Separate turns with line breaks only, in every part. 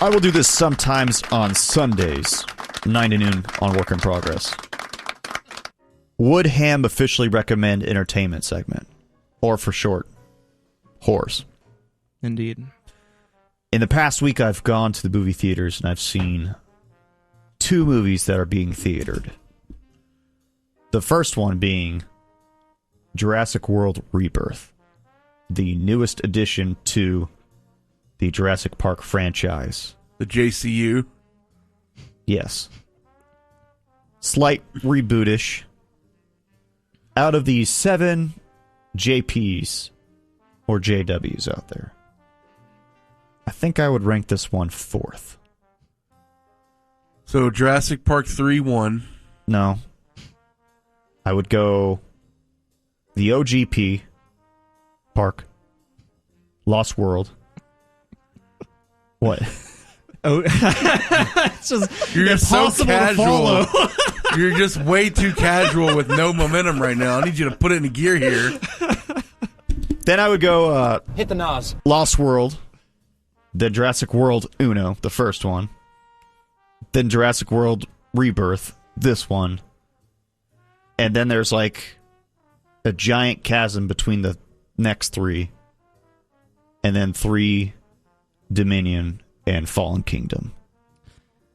I will do this sometimes on Sundays, 9 to noon on Work in Progress. Would Ham officially recommend entertainment segment? Or for short, horrors.
Indeed.
In the past week, I've gone to the movie theaters and I've seen 2 movies that are being theatered. The first one being Jurassic World Rebirth, the newest addition to the Jurassic Park franchise.
The JCU?
Yes. Slight rebootish. Out of the 7 JPs or JWs out there, I think I would rank this one 4th.
So Jurassic Park 3 1.
No. I would go the OGP, Park, Lost World. What?
Oh, it's just
You're just so
impossible to
casual.
follow.
You're just way too casual with no momentum right now. I need you to put it into gear here.
Then I would go
Hit the nos.
Lost World, then Jurassic World Uno, the first one, then Jurassic World Rebirth, this one, and then there's like a giant chasm between the next 3, and then 3 Dominion and Fallen Kingdom.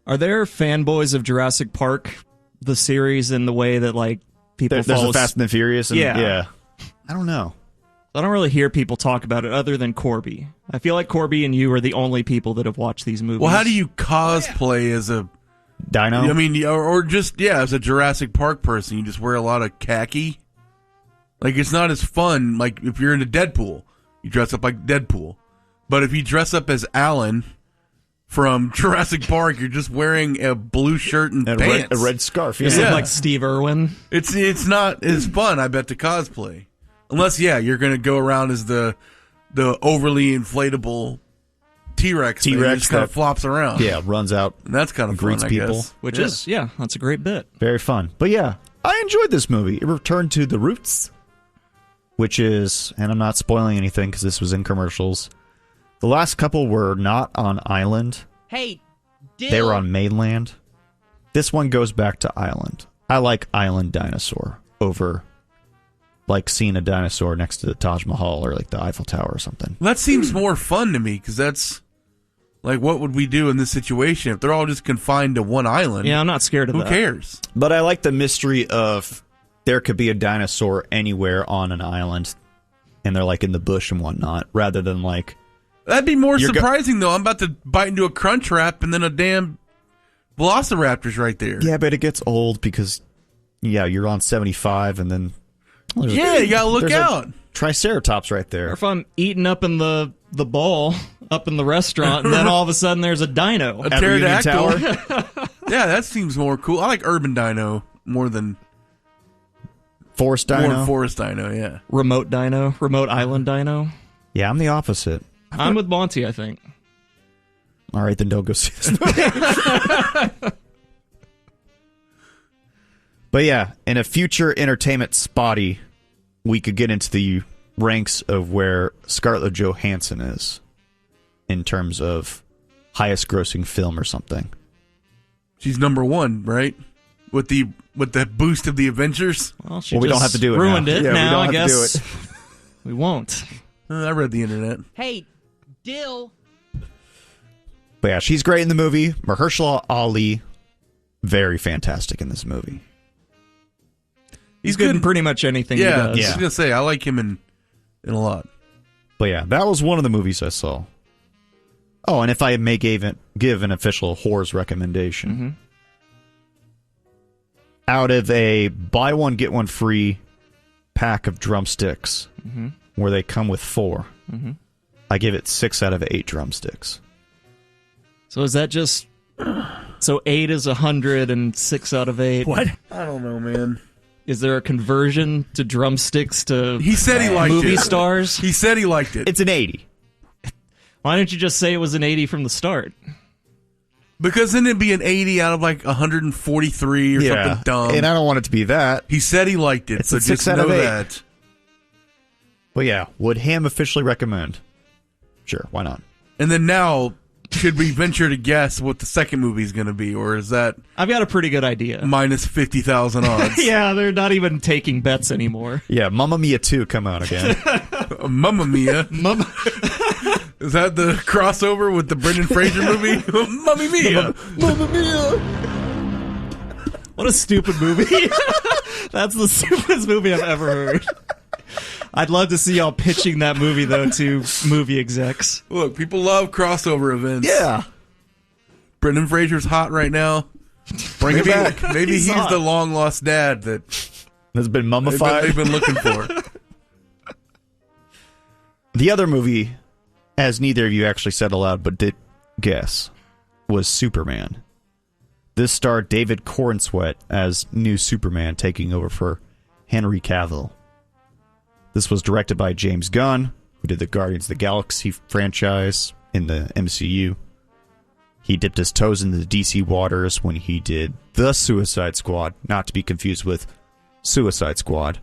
Are there fanboys of Jurassic Park, the series, in the way that like people
There's
follow?
a Fast and the Furious. And,
Yeah.
I don't know.
I don't really hear people talk about it other than Corby. I feel like Corby and you are the only people that have watched these movies.
Well, how do you cosplay as a
Dino?
I mean, or just, as a Jurassic Park person, you just wear a lot of khaki. Like, it's not as fun, like, if you're into Deadpool, you dress up like Deadpool. But if you dress up as Alan from Jurassic Park, you're just wearing a blue shirt and pants.
A red scarf.
You look like Steve Irwin.
It's not as fun, I bet, to cosplay. Unless, you're going to go around as the overly inflatable T-Rex.
T-Rex
just kind of flops around.
Yeah, runs out.
And that's kind of fun,
greets
I
people.
guess.
Which is, that's a great bit.
Very fun. But yeah, I enjoyed this movie. It returned to the roots, which is, and I'm not spoiling anything because this was in commercials, the last couple were not on island.
Hey,
They were on mainland. This one goes back to island. I like island dinosaur over like seeing a dinosaur next to the Taj Mahal or like the Eiffel Tower or something.
Well, that seems more fun to me because that's like, what would we do in this situation if they're all just confined to one island?
Yeah, I'm not scared of
Who
that.
cares?
But I like the mystery of there could be a dinosaur anywhere on an island and they're like in the bush and whatnot, rather than like...
That'd be more surprising, though. I'm about to bite into a crunch wrap and then a damn velociraptor's right there.
Yeah, but it gets old because, you're on 75 and then...
You gotta look out.
Triceratops right
Or
there.
if I'm eating up in the ball up in the restaurant and then all of a sudden there's a dino.
A
At Reunion
pterodactyl.
Tower.
Yeah, that seems more cool. I like urban dino more than
Forest dino.
more forest dino, yeah.
Remote dino. Remote island dino.
Yeah, I'm the opposite.
I'm with Monty, I think.
All right, then don't go see this movie. But yeah, in a future entertainment spotty, we could get into the ranks of where Scarlett Johansson is in terms of highest grossing film or something.
She's number 1, right? With the boost of the Avengers.
Well, she
Well, we don't
just
have to do it
ruined
now.
it.
Yeah, we
now,
don't
I
have to do
guess
it.
we won't.
I read the internet.
Hey, Dill.
But yeah, she's great in the movie. Mahershala Ali, very fantastic in this movie.
He's good in pretty much anything he does.
I was going to say, I like him in a lot.
But yeah, that was one of the movies I saw. Oh, and if I may give an official horrors recommendation. Out of a buy one, get one free pack of drumsticks, where they come with 4, I give it 6 out of 8 drumsticks.
So is that just... So 8 is 100 and 6 out of 8?
What? I don't know, man.
Is there a conversion to drumsticks to
He said he liked
movie
it.
stars?
He said he liked it.
It's an 80.
Why didn't you just say it was an 80 from the start?
Because then it'd be an 80 out of like 143 or something dumb.
And I don't want it to be that.
He said he liked it,
It's
so
a 6
just
out
know
of 8.
that.
But yeah, would Ham officially recommend? Sure, why not?
And then now, should we venture to guess what the second movie is going to be, or is that
I've got a pretty good idea.
minus 50,000 odds?
Yeah, they're not even taking bets anymore.
Yeah, Mamma Mia 2 come out again.
Mamma Mia.
Mama.
Is that the crossover with the Brendan Fraser movie? Mamma Mia.
Mamma Mia!
What a stupid movie. That's the stupidest movie I've ever heard. I'd love to see y'all pitching that movie, though, to movie execs.
Look, people love crossover events.
Yeah.
Brendan Fraser's hot right now. Bring it back. Maybe he's
hot.
the long-lost dad that
Has been mummified.
they've been looking for.
The other movie, as neither of you actually said aloud but did guess, was Superman. This starred David Cornsweet as new Superman, taking over for Henry Cavill. This was directed by James Gunn, who did the Guardians of the Galaxy franchise in the MCU. He dipped his toes into the DC waters when he did The Suicide Squad, not to be confused with Suicide Squad.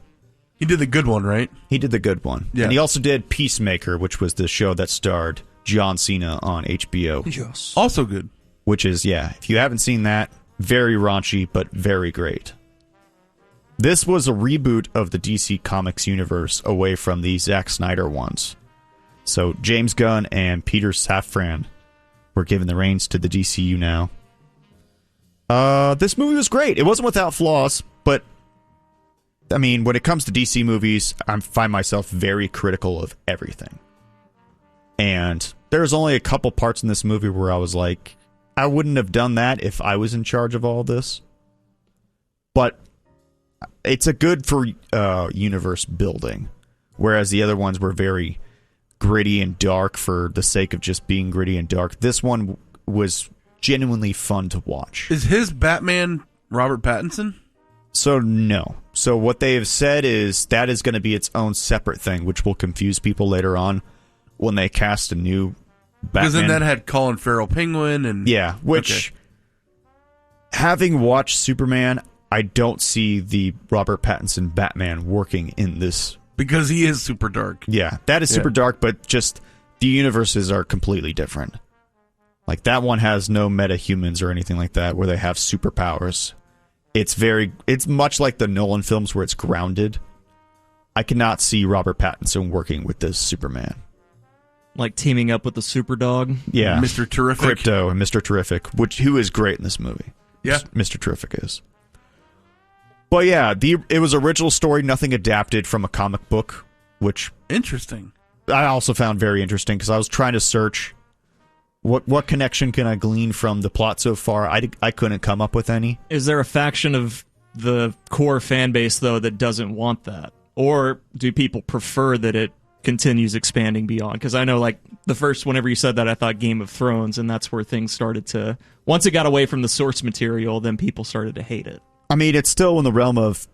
He did the good one, right?
He did the good one.
Yeah.
And he also did Peacemaker, which was the show that starred John Cena on HBO.
Yes.
Also good.
Which is, yeah, if you haven't seen that, very raunchy, but very great. This was a reboot of the DC Comics universe away from the Zack Snyder ones. So James Gunn and Peter Safran were given the reins to the DCU now. This movie was great. It wasn't without flaws, but I mean, when it comes to DC movies, I find myself very critical of everything. And there's only a couple parts in this movie where I was like, I wouldn't have done that if I was in charge of all this. But it's a good for universe building, whereas the other ones were very gritty and dark for the sake of just being gritty and dark. This one was genuinely fun to watch.
Is his Batman Robert Pattinson?
So no. So what they have said is that is going to be its own separate thing, which will confuse people later on when they cast a new Batman.
Because then that had Colin Farrell Penguin and
yeah, which having watched Superman, I don't see the Robert Pattinson Batman working in this.
because he is super dark.
Yeah, that is super dark, but just the universes are completely different. Like that one has no metahumans or anything like that where they have superpowers. It's much like the Nolan films where it's grounded. I cannot see Robert Pattinson working with this Superman.
Like teaming up with the super dog.
Yeah.
Mr. Terrific.
Crypto and Mr. Terrific, who is great in this movie.
Yeah.
Mr. Terrific is. But yeah, it was original story, nothing adapted from a comic book, which
Interesting.
I also found very interesting because I was trying to search what connection can I glean from the plot so far. I couldn't come up with any.
Is there a faction of the core fan base, though, that doesn't want that? Or do people prefer that it continues expanding beyond? Because I know, like, whenever you said that, I thought Game of Thrones, and that's where things started to... Once it got away from the source material, then people started to hate it.
I mean, it's still in the realm of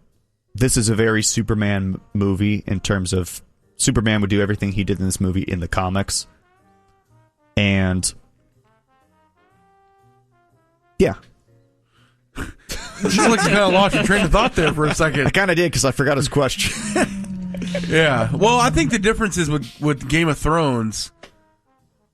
this is a very Superman movie in terms of Superman would do everything he did in this movie in the comics. And yeah.
Just like you kind of lost your train of thought there for a
I
second.
kind of did because I forgot his question.
Yeah. Well, I think the difference is with Game of Thrones,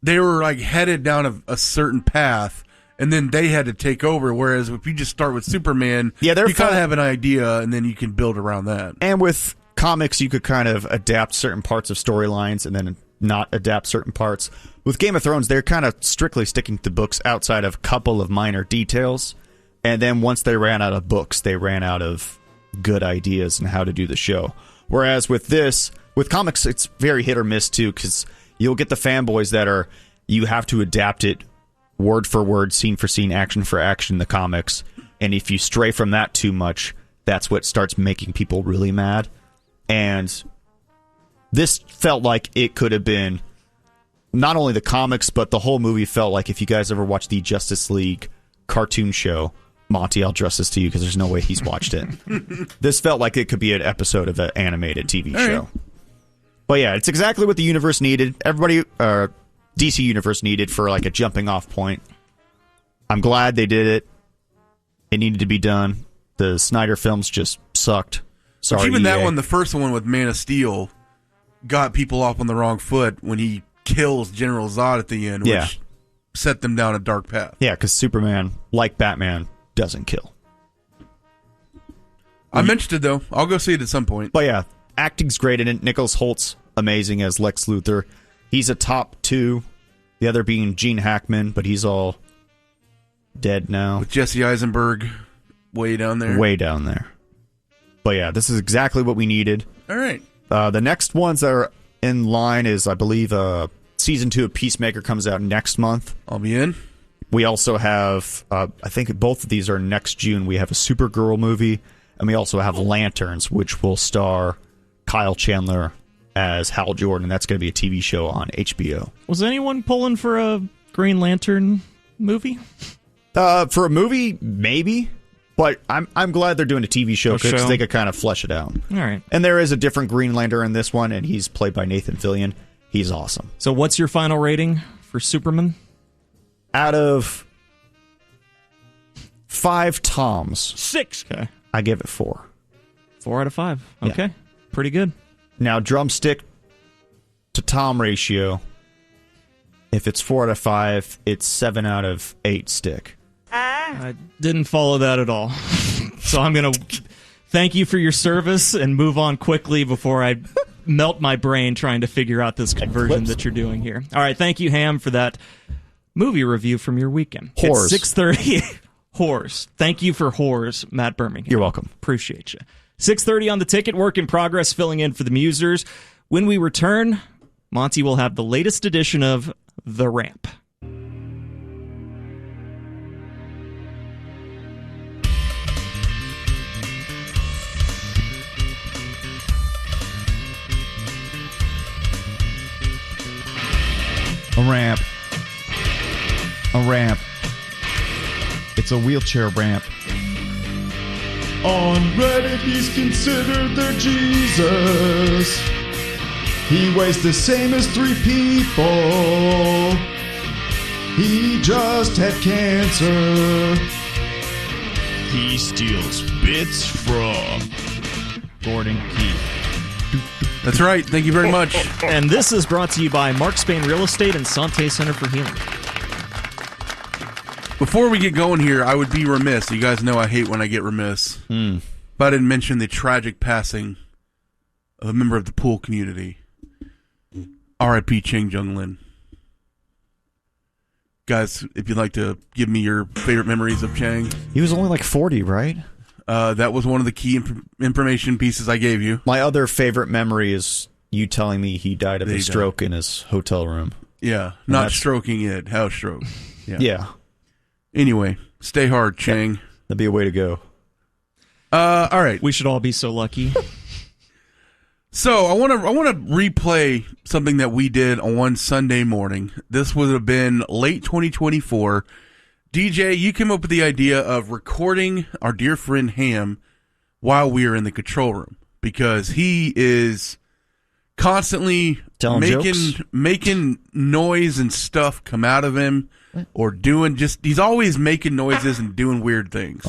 they were like headed down a certain path, and then they had to take over. Whereas if you just start with Superman,
Yeah,
you kind of have an idea, and then you can build around that.
And with comics, you could kind of adapt certain parts of storylines and then not adapt certain parts. With Game of Thrones, they're kind of strictly sticking to books outside of a couple of minor details. And then once they ran out of books, they ran out of good ideas and how to do the show. Whereas with comics, it's very hit or miss too, because you'll get the fanboys that you have to adapt it word for word, scene for scene, action for action, the comics. And if you stray from that too much, that's what starts making people really mad. And this felt like it could have been not only the comics, but the whole movie felt like if you guys ever watched the Justice League cartoon show, Monty, I'll address this to you because there's no way he's watched it. This felt like it could be an episode of an animated TV show. Right. But yeah, it's exactly what the universe needed. Everybody, DC universe needed for like a jumping off point. I'm glad they did it. It needed to be done. The Snyder films just sucked. Sorry,
even that
EA.
one, the first one with Man of Steel, got people off on the wrong foot when he kills General Zod at the end, which set them down a dark path.
Yeah, because Superman, like Batman, doesn't kill.
I'm interested, though. I'll go see it at some point.
But yeah, acting's great in it. Nicholas Holt's amazing as Lex Luthor. He's a top 2. The other being Gene Hackman, but he's all dead now.
With Jesse Eisenberg way down there.
Way down there. But yeah, this is exactly what we needed.
All right.
The next ones that are in line is, I believe, Season 2 of Peacemaker comes out next month.
I'll be in.
We also have, I think both of these are next June. We have a Supergirl movie, and we also have Lanterns, which will star Kyle Chandler as Hal Jordan. That's going to be a TV show on HBO.
Was anyone pulling for a Green Lantern movie?
For a movie, maybe. But I'm glad they're doing a TV show because they could kind of flesh it out.
All right.
And there is a different Green Lantern in this one, and he's played by Nathan Fillion. He's awesome.
So what's your final rating for Superman?
Out of 5 Toms,
6. Okay.
I give it 4.
4 out of 5. Okay.
Yeah.
Pretty good.
Now, drumstick to Tom ratio, if it's 4 out of 5, it's 7 out of 8 stick.
I didn't follow that at all. So I'm going to thank you for your service and move on quickly before I melt my brain trying to figure out this conversion that you're doing here. All right, thank you, Ham, for that movie review from your weekend.
Whores.
It's 6:30. Whores. Thank you for whores, Matt Birmingham.
You're welcome.
Appreciate you. 6:30 on the ticket, work in progress, filling in for the Musers. When we return, Monty will have the latest edition of The Ramp.
A ramp. A ramp. It's a wheelchair ramp. On Reddit, he's considered their Jesus. He weighs the same as 3 people. He just had cancer. He steals bits from Gordon Keith.
That's right. Thank you very much.
And this is brought to you by Mark Spain Real Estate and Sante Center for Healing.
Before we get going here, I would be remiss. You guys know I hate when I get remiss. If I didn't mention the tragic passing of a member of the pool community. R.I.P. Chang Jung Lin. Guys, if you'd like to give me your favorite memories of Chang.
He was only like 40, right?
That was one of the key information pieces I gave you.
My other favorite memory is you telling me he died of a stroke in his hotel room.
Yeah, not stroking it, house stroke.
Yeah.
Anyway, stay hard, Chang.
Yeah, that'd be a way to go.
All right.
We should all be so lucky.
So I want to replay something that we did on one Sunday morning. This would have been late 2024. DJ, you came up with the idea of recording our dear friend Ham while we are in the control room because he is constantly making noise and stuff come out of him or he's always making noises and doing weird things.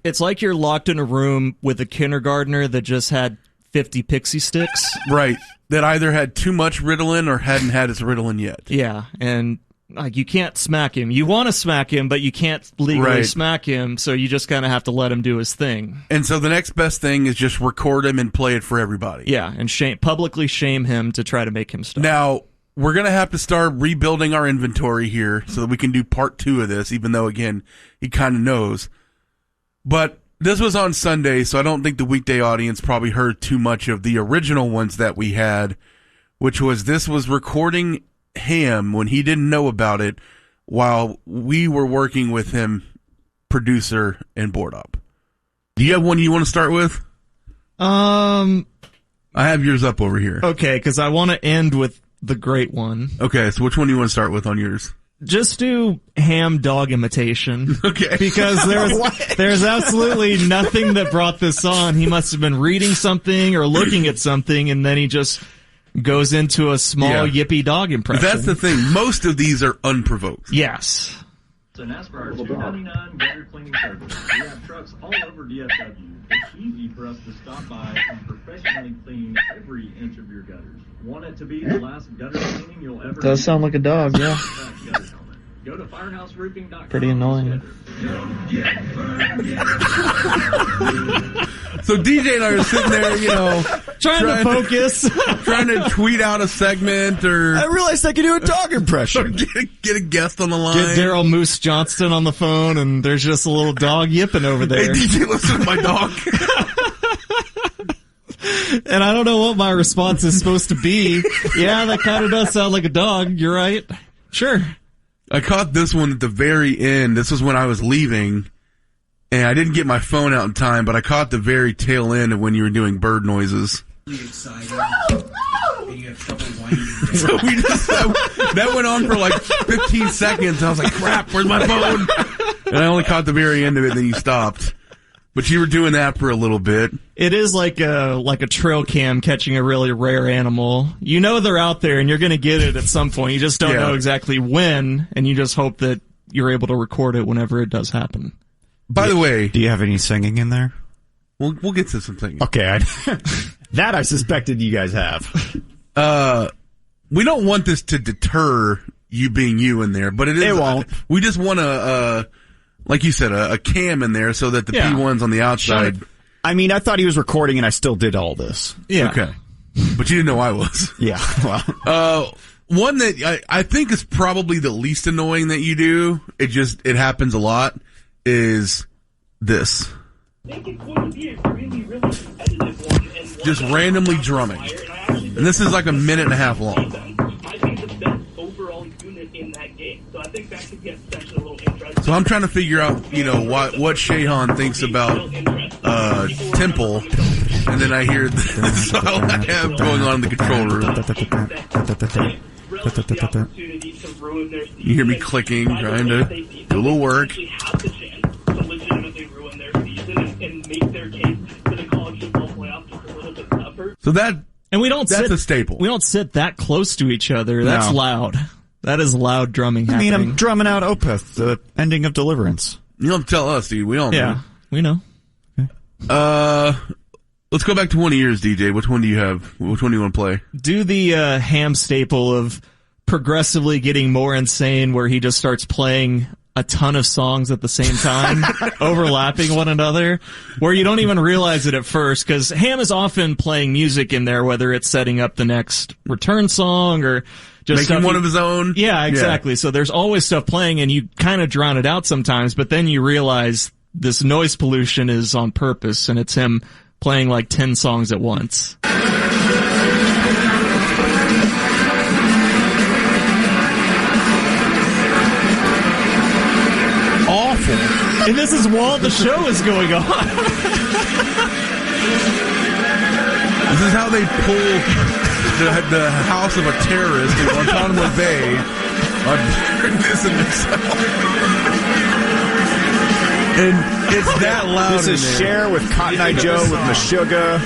It's like you're locked in a room with a kindergartner that just had 50 pixie sticks.
Right. That either had too much Ritalin or hadn't had his Ritalin yet.
Yeah, and like you can't smack him. You want to smack him, but you can't legally smack him, so you just kind of have to let him do his thing.
And so the next best thing is just record him and play it for everybody.
Yeah, and publicly shame him to try to make him stop.
Now, we're going to have to start rebuilding our inventory here so that we can do part 2 of this, even though, again, he kind of knows. But this was on Sunday, so I don't think the weekday audience probably heard too much of the original ones that we had, which was this was recording Ham when he didn't know about it while we were working with him, producer and board up. Do you have one you want to start with? I have yours up over here.
Okay, because I want to end with the great one.
Okay, so which one do you want to start with on yours?
Just do Ham dog imitation.
Okay.
Because there's absolutely nothing that brought this on. He must have been reading something or looking at something, and then he just goes into a small yippy dog impression.
That's the thing. Most of these are unprovoked.
Yes.
So as for our $2.99 gutter cleaning service, we have trucks all over DFW. It's easy for us to stop by and professionally clean every inch of your gutters. Want it to be the last gutter cleaning you'll ever
Does sound like a dog, yeah.
Go to firehouseroofing.com.
Pretty annoying.
So DJ and I are sitting there,
Trying to focus.
trying to tweet out a segment or
I realized I could do a dog impression.
get a guest on the line.
Get Daryl Moose Johnston on the phone, and there's just a little dog yipping over
Hey,
there.
DJ, listen to my dog.
And I don't know what my response is supposed to be. Yeah, that kind of does sound like a dog. You're right. Sure.
I caught this one at the very end. This was when I was leaving, and I didn't get my phone out in time, but I caught the very tail end of when you were doing bird noises. So that went on for like 15 seconds. I was like, crap, where's my phone? And I only caught the very end of it, then you stopped. But you were doing that for a little bit.
It is like a trail cam catching a really rare animal. You know they're out there, and you're going to get it at some point. You just don't know exactly when, and you just hope that you're able to record it whenever it does happen.
By the way,
Do you have any singing in there?
we'll get to some things.
Okay, that I suspected you guys have.
We don't want this to deter you being you in there, but it
won't.
We just want a like you said, a cam in there so that the P1's on the outside.
I mean, I thought he was recording, and I still did all this.
Yeah.
Okay. But you didn't know I was.
Yeah, well.
One that I think is probably the least annoying that you do, it happens a lot, is this. Just randomly drumming. And this is like a minute and a half long.
I think the best overall unit in that game. So I think that could get potentially a little interesting.
So I'm trying to figure out, what Shahan thinks about Temple, and then I hear this I have going on in the control room. You hear me clicking, trying to do a little work. So
And we don't
that's a staple.
We don't sit that close to each other. That's loud. That is loud drumming happening.
I mean, I'm drumming out Opeth, the ending of Deliverance.
You don't have to tell us, dude. We all know.
Yeah, we know.
Let's go back to one of yours, DJ. Which one do you have? Which one do you want to play?
Do the Ham staple of progressively getting more insane, where he just starts playing a ton of songs at the same time, overlapping one another, where you don't even realize it at first, because Ham is often playing music in there, whether it's setting up the next return song or just
making one of his own.
Yeah, exactly. So there's always stuff playing, and you kind of drown it out sometimes, but then you realize this noise pollution is on purpose, and it's him playing like 10 songs at once.
Awful.
And this is while the show is going on.
This is how they pull the house of a terrorist in Guantanamo Bay on this in itself. And it's that loud.
This is Cher with Cotton Eye Joe with Meshuggah.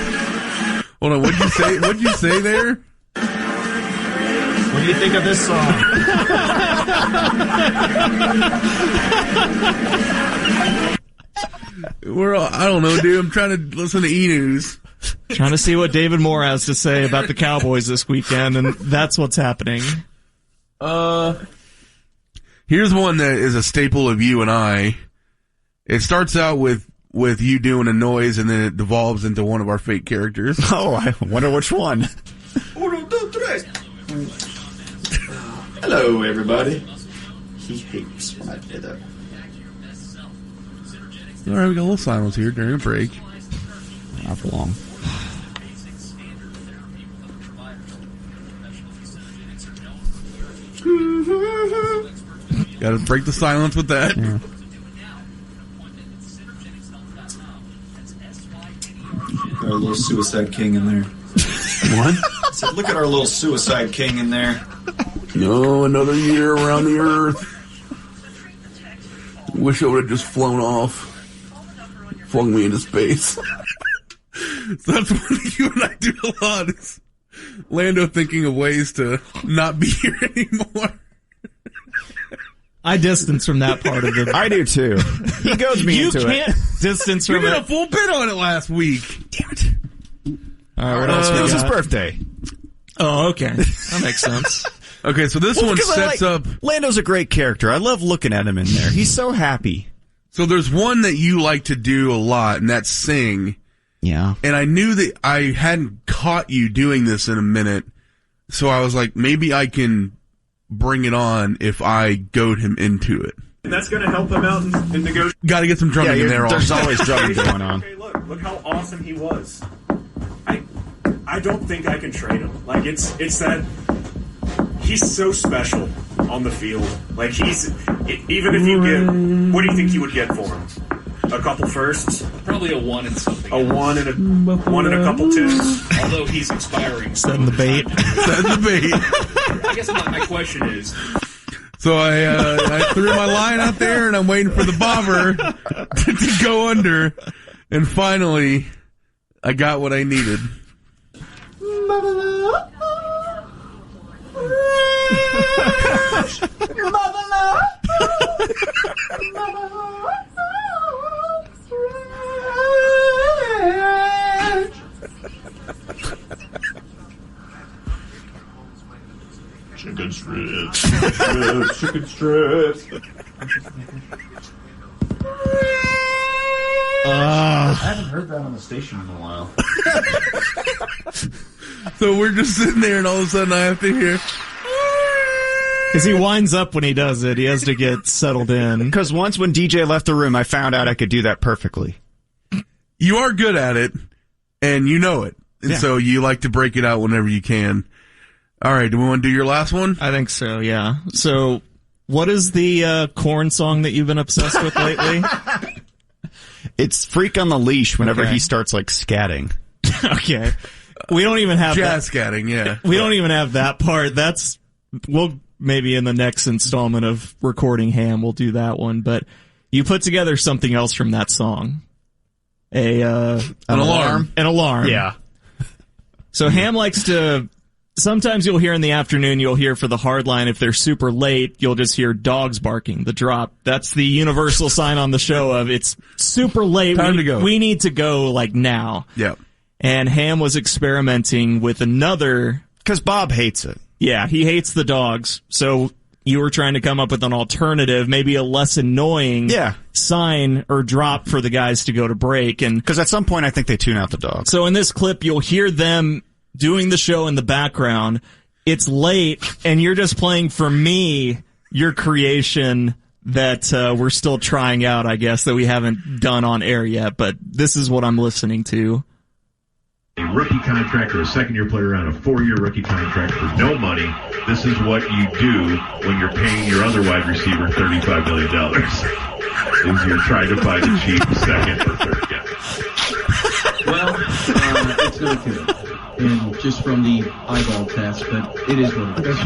Hold on, what'd you say? What'd you say there?
What do you think of this song?
I don't know, dude. I'm trying to listen to Enews.
Trying to see what David Moore has to say about the Cowboys this weekend, and that's what's happening.
Here's one that is a staple of you and I. It starts out with you doing a noise, and then it devolves into one of our fake characters.
Oh, I wonder which one.
Hello, everybody. He hates when I do that.
All right, we got a little silence here during a break.
Not for long.
Got to break the silence with that.
Yeah.
Our little suicide king in there.
What?
I said, look at our little suicide king in there.
No, another year around the earth. Wish I would have just flown off. Flung me into space. So that's what you and I do a lot, is Lando thinking of ways to not be here anymore.
I distance from that part of it.
I do too. He goes me
You
into
can't
it.
distance
We
from
did a
it.
full bit on it last week. Damn it.
All right, what else
It
we
was his
got?
birthday.
Oh, okay. That makes sense.
Okay, so this one sets up...
Lando's a great character. I love looking at him in there. He's so happy.
So there's one that you like to do a lot, and that's sing.
Yeah.
And I knew that I hadn't caught you doing this in a minute, so I was like, maybe I can bring it on if I goad him into it.
And that's going to help him out in negotiation.
Got to get some drumming in there.
There's always drumming going on.
Okay, look how awesome he was. I don't think I can trade him. Like it's that he's so special on the field. Like even if you get, what do you think you would get for him? A couple firsts?
Probably a 1 and something.
A 1 and a couple 2s.
Although he's expiring.
Setting the bait.
Setting the bait.
I guess my question is...
So I threw my line out there, and I'm waiting for the bobber to go under. And finally, I got what I needed.
Chicken strips. Chicken strips. I haven't heard that on the station in a while.
So we're just sitting there, and all of a sudden I have to hear...
Because he winds up when he does it. He has to get settled in.
Because once when DJ left the room, I found out I could do that perfectly.
You are good at it, and you know it. And so you like to break it out whenever you can. All right, do we want to do your last one?
I think so, yeah. So, what is the Korn song that you've been obsessed with lately?
It's Freak on the Leash whenever
Okay.
he starts, like, scatting.
Okay. We don't even have
Jazz scatting, yeah.
We don't even have that part. We'll maybe in the next installment of Recording Ham, we'll do that one. But you put together something else from that song. An
alarm.
An alarm.
Yeah.
So Ham likes to... Sometimes you'll hear in the afternoon, you'll hear for the hard line, if they're super late, you'll just hear dogs barking, the drop. That's the universal sign on the show of it's super late.
Time to go.
We need to go, like, now.
Yeah.
And Ham was experimenting with another...
Because Bob hates it.
Yeah, he hates the dogs. So you were trying to come up with an alternative, maybe a less annoying sign or drop for the guys to go to break. And
because at some point, I think they tune out the dogs.
So in this clip, you'll hear them doing the show in the background. It's late, and you're just playing for me your creation that we're still trying out, I guess, that we haven't done on air yet. But this is what I'm listening to.
A rookie contract or a second-year player on a 4-year rookie contract for no money. This is what you do when you're paying your other wide receiver $35 million. Is you're trying to find a cheap second or third guy.
Well, it's not good. And just from the eyeball test, but it is what it is.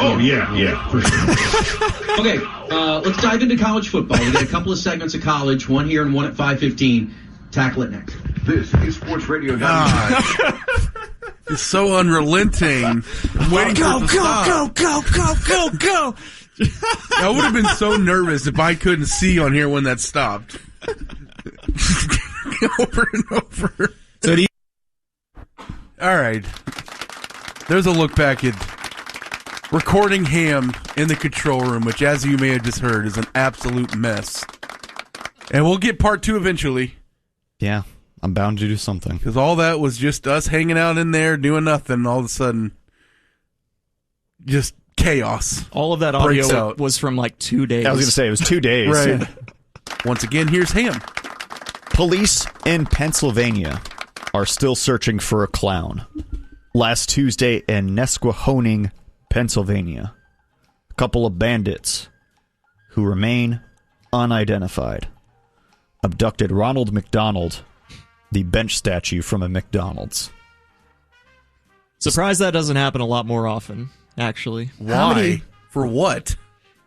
Oh, yeah, for sure.
Okay, let's dive into college football. We got a couple of segments of college, one here and one at 5:15. Tackle it next.
This is Sports Radio.
It's so unrelenting. I'm waiting for it to stop.
Go.
I would have been so nervous if I couldn't see on here when that stopped. Over and over.
So do you-
All right. There's a look back at Recording Ham in the control room, which, as you may have just heard, is an absolute mess. And we'll get part 2 eventually.
Yeah, I'm bound to do something.
Because all that was just us hanging out in there, doing nothing, and all of a sudden, just chaos.
All of that
breaks
audio
out.
was from like 2 days.
I was going to say, it was 2 days.
Right. Once again, here's Ham.
Police in Pennsylvania are still searching for a clown. Last Tuesday in Nesquehoning, Pennsylvania, a couple of bandits who remain unidentified abducted Ronald McDonald, the bench statue from a McDonald's.
Surprised that doesn't happen a lot more often, actually.
Why? For what?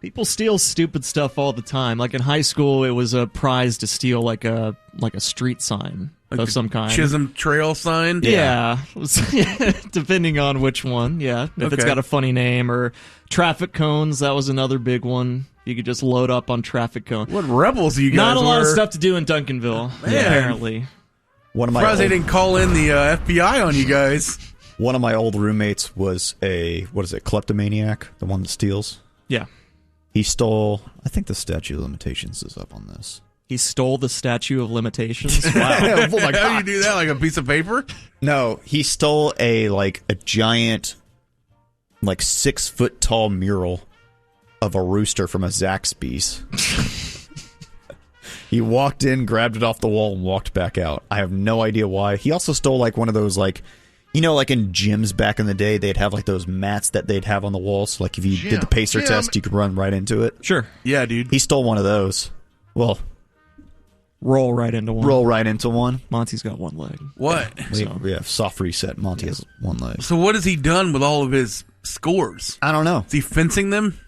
People steal stupid stuff all the time. Like in high school, it was a prize to steal like a street sign of some kind.
Chisholm Trail sign?
Yeah. Depending on which one, yeah. If it's
Okay.
got a funny name. Or traffic cones, that was another big one. You could just load up on traffic cones.
What rebels you guys
Not a lot of
were.
stuff to do in Duncanville,
Man.
apparently.
One of my
Surprised they
old-
didn't call in the FBI on you guys.
One of my old roommates was kleptomaniac, the one that steals.
Yeah.
He stole, I think the statute of limitations is up on this.
He stole the statute of limitations? Wow.
How do you do that? Like a piece of paper?
No, he stole a giant, 6 foot tall mural of a rooster from a Zaxby's. He walked in, grabbed it off the wall, and walked back out. I have no idea why. He also stole one of those in gyms back in the day, they'd have those mats that they'd have on the walls. So, if you did the pacer test, you could run right into it.
Sure.
Yeah, dude.
He stole one of those. Well,
roll right into one. Monty's got one leg.
What?
We have soft reset. Monty has one leg.
So what has he done with all of his scores?
I don't know.
Is he fencing them?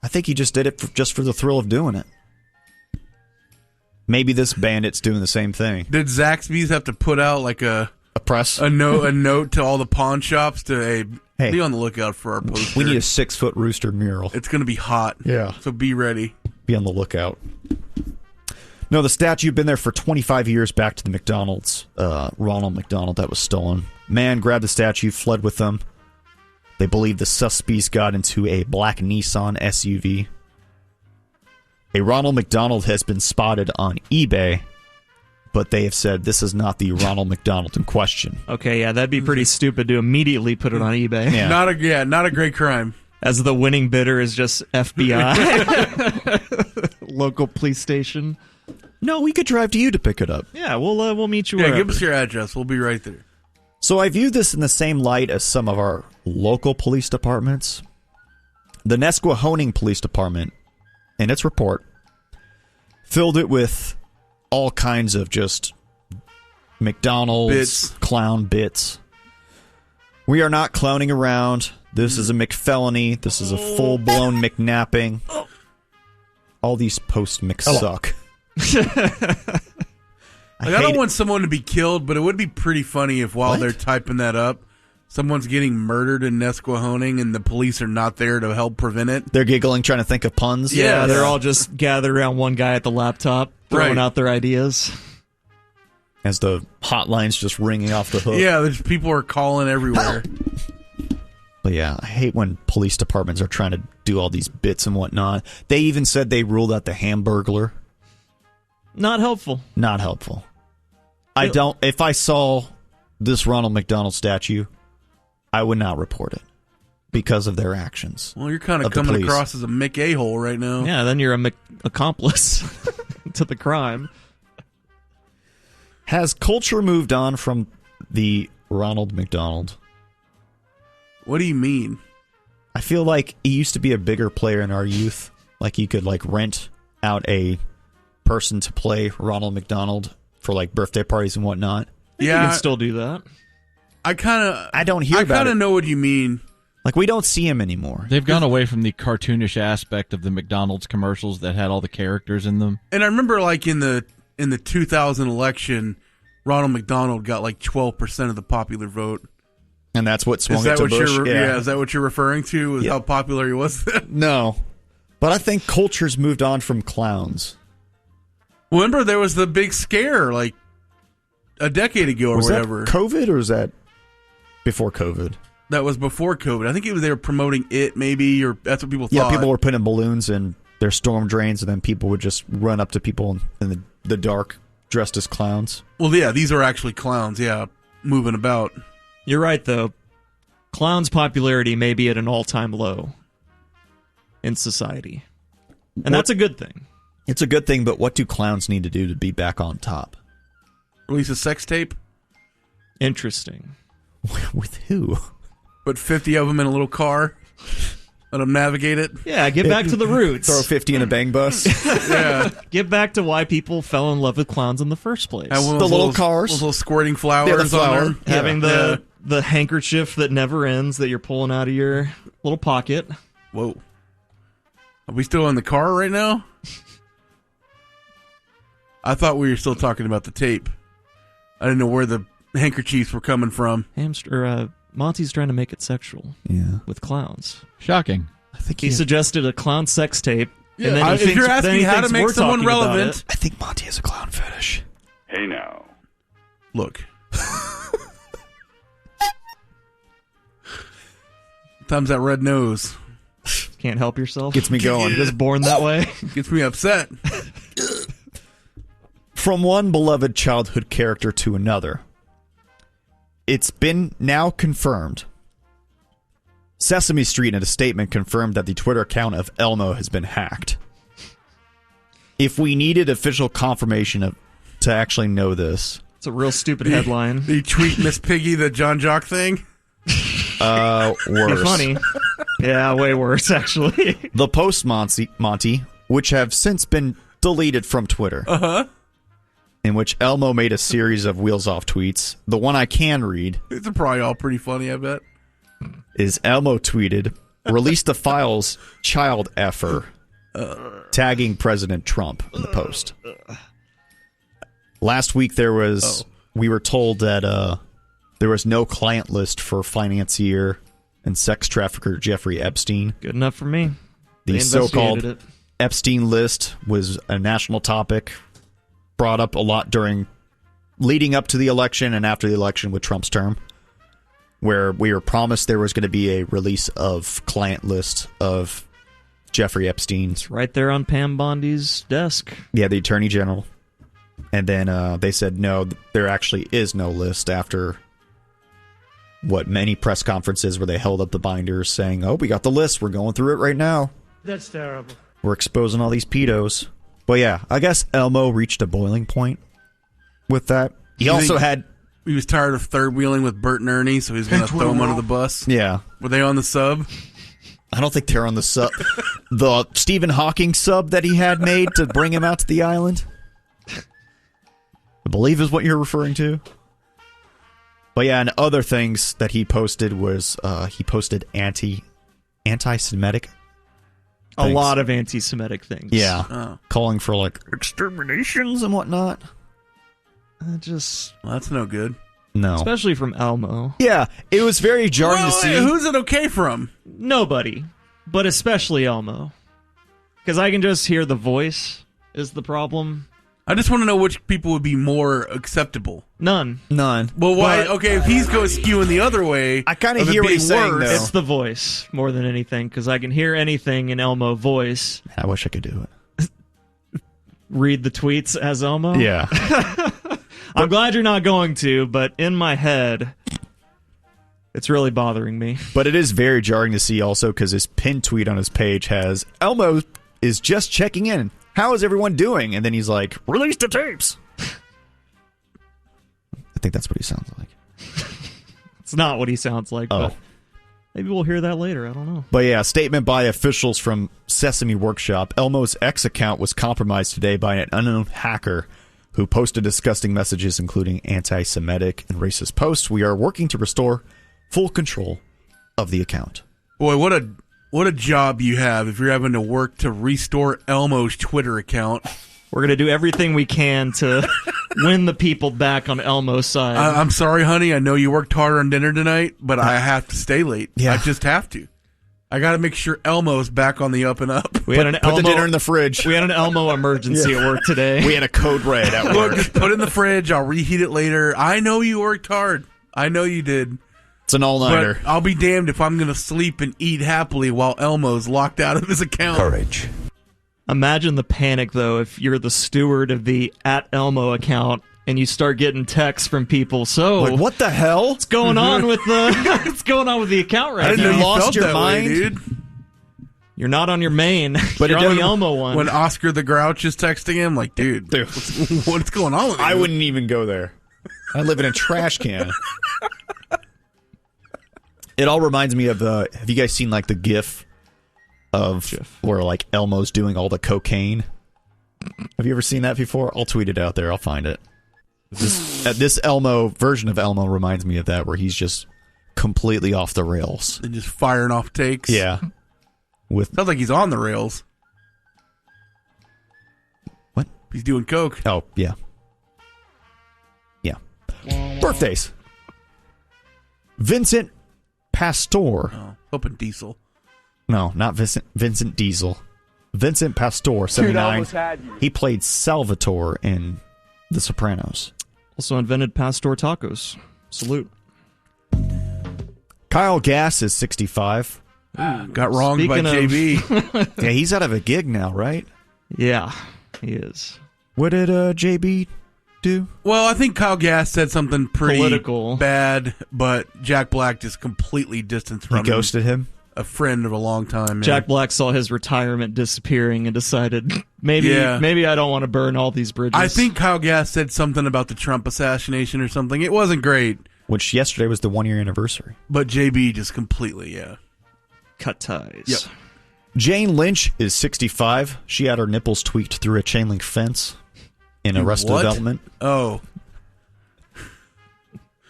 I think he just did it just for the thrill of doing it. Maybe this bandit's doing the same thing.
Did Zaxby's have to put out a
press?
A note to all the pawn shops to
hey,
be on the lookout for our poster.
We need a 6 foot rooster mural.
It's going to be hot.
Yeah.
So be ready.
Be on the lookout. No, the statue had been there for 25 years back to the McDonald's, Ronald McDonald, that was stolen. Man grabbed the statue, fled with them. They believe the suspects got into a black Nissan SUV. A Ronald McDonald has been spotted on eBay, but they have said this is not the Ronald McDonald in question.
Okay, yeah, that'd be pretty stupid to immediately put it on eBay.
Yeah.
Not a great crime.
As the winning bidder is just FBI, local police station.
No, we could drive to you to pick it up.
Yeah, we'll meet you.
Yeah,
wherever.
give us your address. We'll be right there.
So I view this in the same light as some of our local police departments. The Nesquehoning Police Department, in its report, filled it with all kinds of just McDonald's clown bits. We are not clowning around. This is a McFelony. This is a full-blown McNapping. All these post-Mc suck.
I don't want someone to be killed, but it would be pretty funny if while they're typing that up, someone's getting murdered in Nesquehoning and the police are not there to help prevent it.
They're giggling, trying to think of puns.
Yeah, they're all just gathered around one guy at the laptop, throwing out their ideas.
As the hotline's just ringing off the hook.
Yeah, there's people are calling everywhere.
But yeah, I hate when police departments are trying to do all these bits and whatnot. They even said they ruled out the Hamburglar.
Not helpful.
Not helpful. If I saw this Ronald McDonald statue, I would not report it because of their actions.
Well, you're kind of coming across as a Mick A-hole right now.
Yeah, then you're a accomplice to the crime.
Has culture moved on from the Ronald McDonald?
What do you mean?
I feel like he used to be a bigger player in our youth. Like you could rent out a person to play Ronald McDonald for birthday parties and whatnot.
Yeah, you can still do that.
I don't hear about it.
I kind of know what you mean.
We don't see him anymore.
They've gone away from the cartoonish aspect of the McDonald's commercials that had all the characters in them.
And I remember in the 2000 election, Ronald McDonald got 12% of the popular vote.
And that's what swung it to Bush?
Is that what you're referring to? Is how popular he was?
No. But I think culture's moved on from clowns.
Remember there was the big scare a decade ago or whatever.
Was that COVID or was that before COVID?
That was before COVID. I think they were promoting it maybe, or that's what people thought.
Yeah, people were putting balloons in their storm drains and then people would just run up to people in the dark dressed as clowns.
Well, yeah, these are actually clowns, moving about.
You're right, though. Clowns' popularity may be at an all-time low in society. And that's a good thing.
It's a good thing, but what do clowns need to do to be back on top?
Release a sex tape?
Interesting.
With who?
Put 50 of them in a little car. Let them navigate it.
Yeah, get back to the roots.
Throw 50 in a bang bus.
Yeah.
Get back to why people fell in love with clowns in the first place.
The little cars.
Those little squirting flowers on there.
Having the handkerchief that never ends that you're pulling out of your little pocket.
Whoa. Are we still in the car right now? I thought we were still talking about the tape. I didn't know where the handkerchiefs were coming from.
Monty's trying to make it sexual.
Yeah.
With clowns.
Shocking.
I think
he suggested a clown sex tape.
Yeah,
and then
if you're asking how to make someone relevant,
I think Monty has a clown fetish.
Hey now.
Look. Sometimes that red nose
Can't help yourself.
Gets me going.
You're just born that way.
gets me upset.
From one beloved childhood character to another. It's been now confirmed. Sesame Street in a statement confirmed that the Twitter account of Elmo has been hacked. If we needed official confirmation to actually know this.
It's a real stupid headline.
You tweet Miss Piggy the John Jock thing?
Worse.
Funny. Yeah, way worse, actually.
The post Monty, which have since been deleted from Twitter.
Uh-huh.
In which Elmo made a series of wheels off tweets. The one I can read.
These are probably all pretty funny, I bet.
Is Elmo tweeted, release the files, child effer, tagging President Trump in the post. Last week we were told that there was no client list for financier and sex trafficker Jeffrey Epstein.
Good enough for me.
The so-called Epstein list was a national topic, brought up a lot leading up to the election and after the election with Trump's term, where we were promised there was going to be a release of client list of Jeffrey Epstein.
It's right there on Pam Bondi's desk.
Yeah, the Attorney General. And then they said, no, there actually is no list after many press conferences where they held up the binders saying, oh, we got the list. We're going through it right now.
That's terrible.
We're exposing all these pedos. But yeah, I guess Elmo reached a boiling point with that. He
was tired of third wheeling with Bert and Ernie, so he's going to throw him under the bus.
Yeah.
Were they on the sub?
I don't think they're on the sub. The Stephen Hawking sub that he had made to bring him out to the island. I believe is what you're referring to. But yeah, and other things that he posted was he posted anti-Semitic
a lot of anti-Semitic things.
Yeah. Calling for like exterminations and whatnot.
Well, that's no good.
No.
Especially from Elmo.
Yeah, it was very jarring to see.
Who's it okay from?
Nobody. But especially Elmo. Because I can just hear the voice is the problem.
I just want to know which people would be more acceptable.
None.
Well,
why? Okay, if he's going skewing the other way,
I kind of hear what he's saying, though.
It's the voice more than anything, because I can hear anything in Elmo voice.
I wish I could do it.
Read the tweets as Elmo?
Yeah.
I'm glad you're not going to, but in my head, it's really bothering me.
But it is very jarring to see also, because his pinned tweet on his page has, Elmo is just checking in. How is everyone doing? And then he's like, release the tapes. I think that's what he sounds like.
It's not what he sounds like, but maybe we'll hear that later. I don't know.
But yeah, statement by officials from Sesame Workshop. Elmo's X account was compromised today by an unknown hacker who posted disgusting messages, including anti-Semitic and racist posts. We are working to restore full control of the account.
Boy, what a job you have if you're having to work to restore Elmo's Twitter account.
We're going to do everything we can to win the people back on Elmo's side.
I'm sorry, honey. I know you worked hard on dinner tonight, but I have to stay late.
Yeah.
I just have to. I got to make sure Elmo's back on the up and up.
Put the dinner in the fridge.
We had an Elmo emergency at work today.
We had a code red at work.
Look, just put it in the fridge. I'll reheat it later. I know you worked hard. I know you did.
It's an all-nighter.
But I'll be damned if I'm going to sleep and eat happily while Elmo's locked out of his account.
Courage.
Imagine the panic, though, if you're the steward of the @Elmo account and you start getting texts from people. So,
like, what the hell?
What's going on with the account right now?
You lost your mind,
dude.
You're not on your main, but you're on the Elmo one.
When Oscar the Grouch is texting him, like, dude. What's going on with you?
I wouldn't even go there. I live in a trash can. It all reminds me of have you guys seen like the GIF of where like Elmo's doing all the cocaine? Have you ever seen that before? I'll tweet it out there. I'll find it. This Elmo version of Elmo reminds me of that, where he's just completely off the rails
and just firing off takes.
Yeah,
sounds like he's on the rails.
What?
He's doing coke.
Oh yeah. Birthdays. Vincent Pastor.
Oh, hoping Diesel.
No, not Vincent Diesel. Vincent Pastor, 79. He played Salvatore in The Sopranos.
Also invented Pastor tacos. Salute.
Kyle Gass is 65.
Got wronged by
Speaking of-
JB.
Yeah, he's out of a gig now, right?
Yeah, he is.
What did JB do?
Well, I think Kyle Gass said something pretty
Political.
bad, but Jack Black just completely distanced from
He ghosted him.
a friend of a long time. Man.
Jack Black saw his retirement disappearing and decided maybe I don't want to burn all these bridges.
I think Kyle Gass said something about the Trump assassination or something. It wasn't great,
Which yesterday was the 1-year anniversary.
but JB just completely,
cut ties.
Yep.
Jane Lynch is 65. She had her nipples tweaked through a chain link fence in Arrested
What?
Development.
Oh,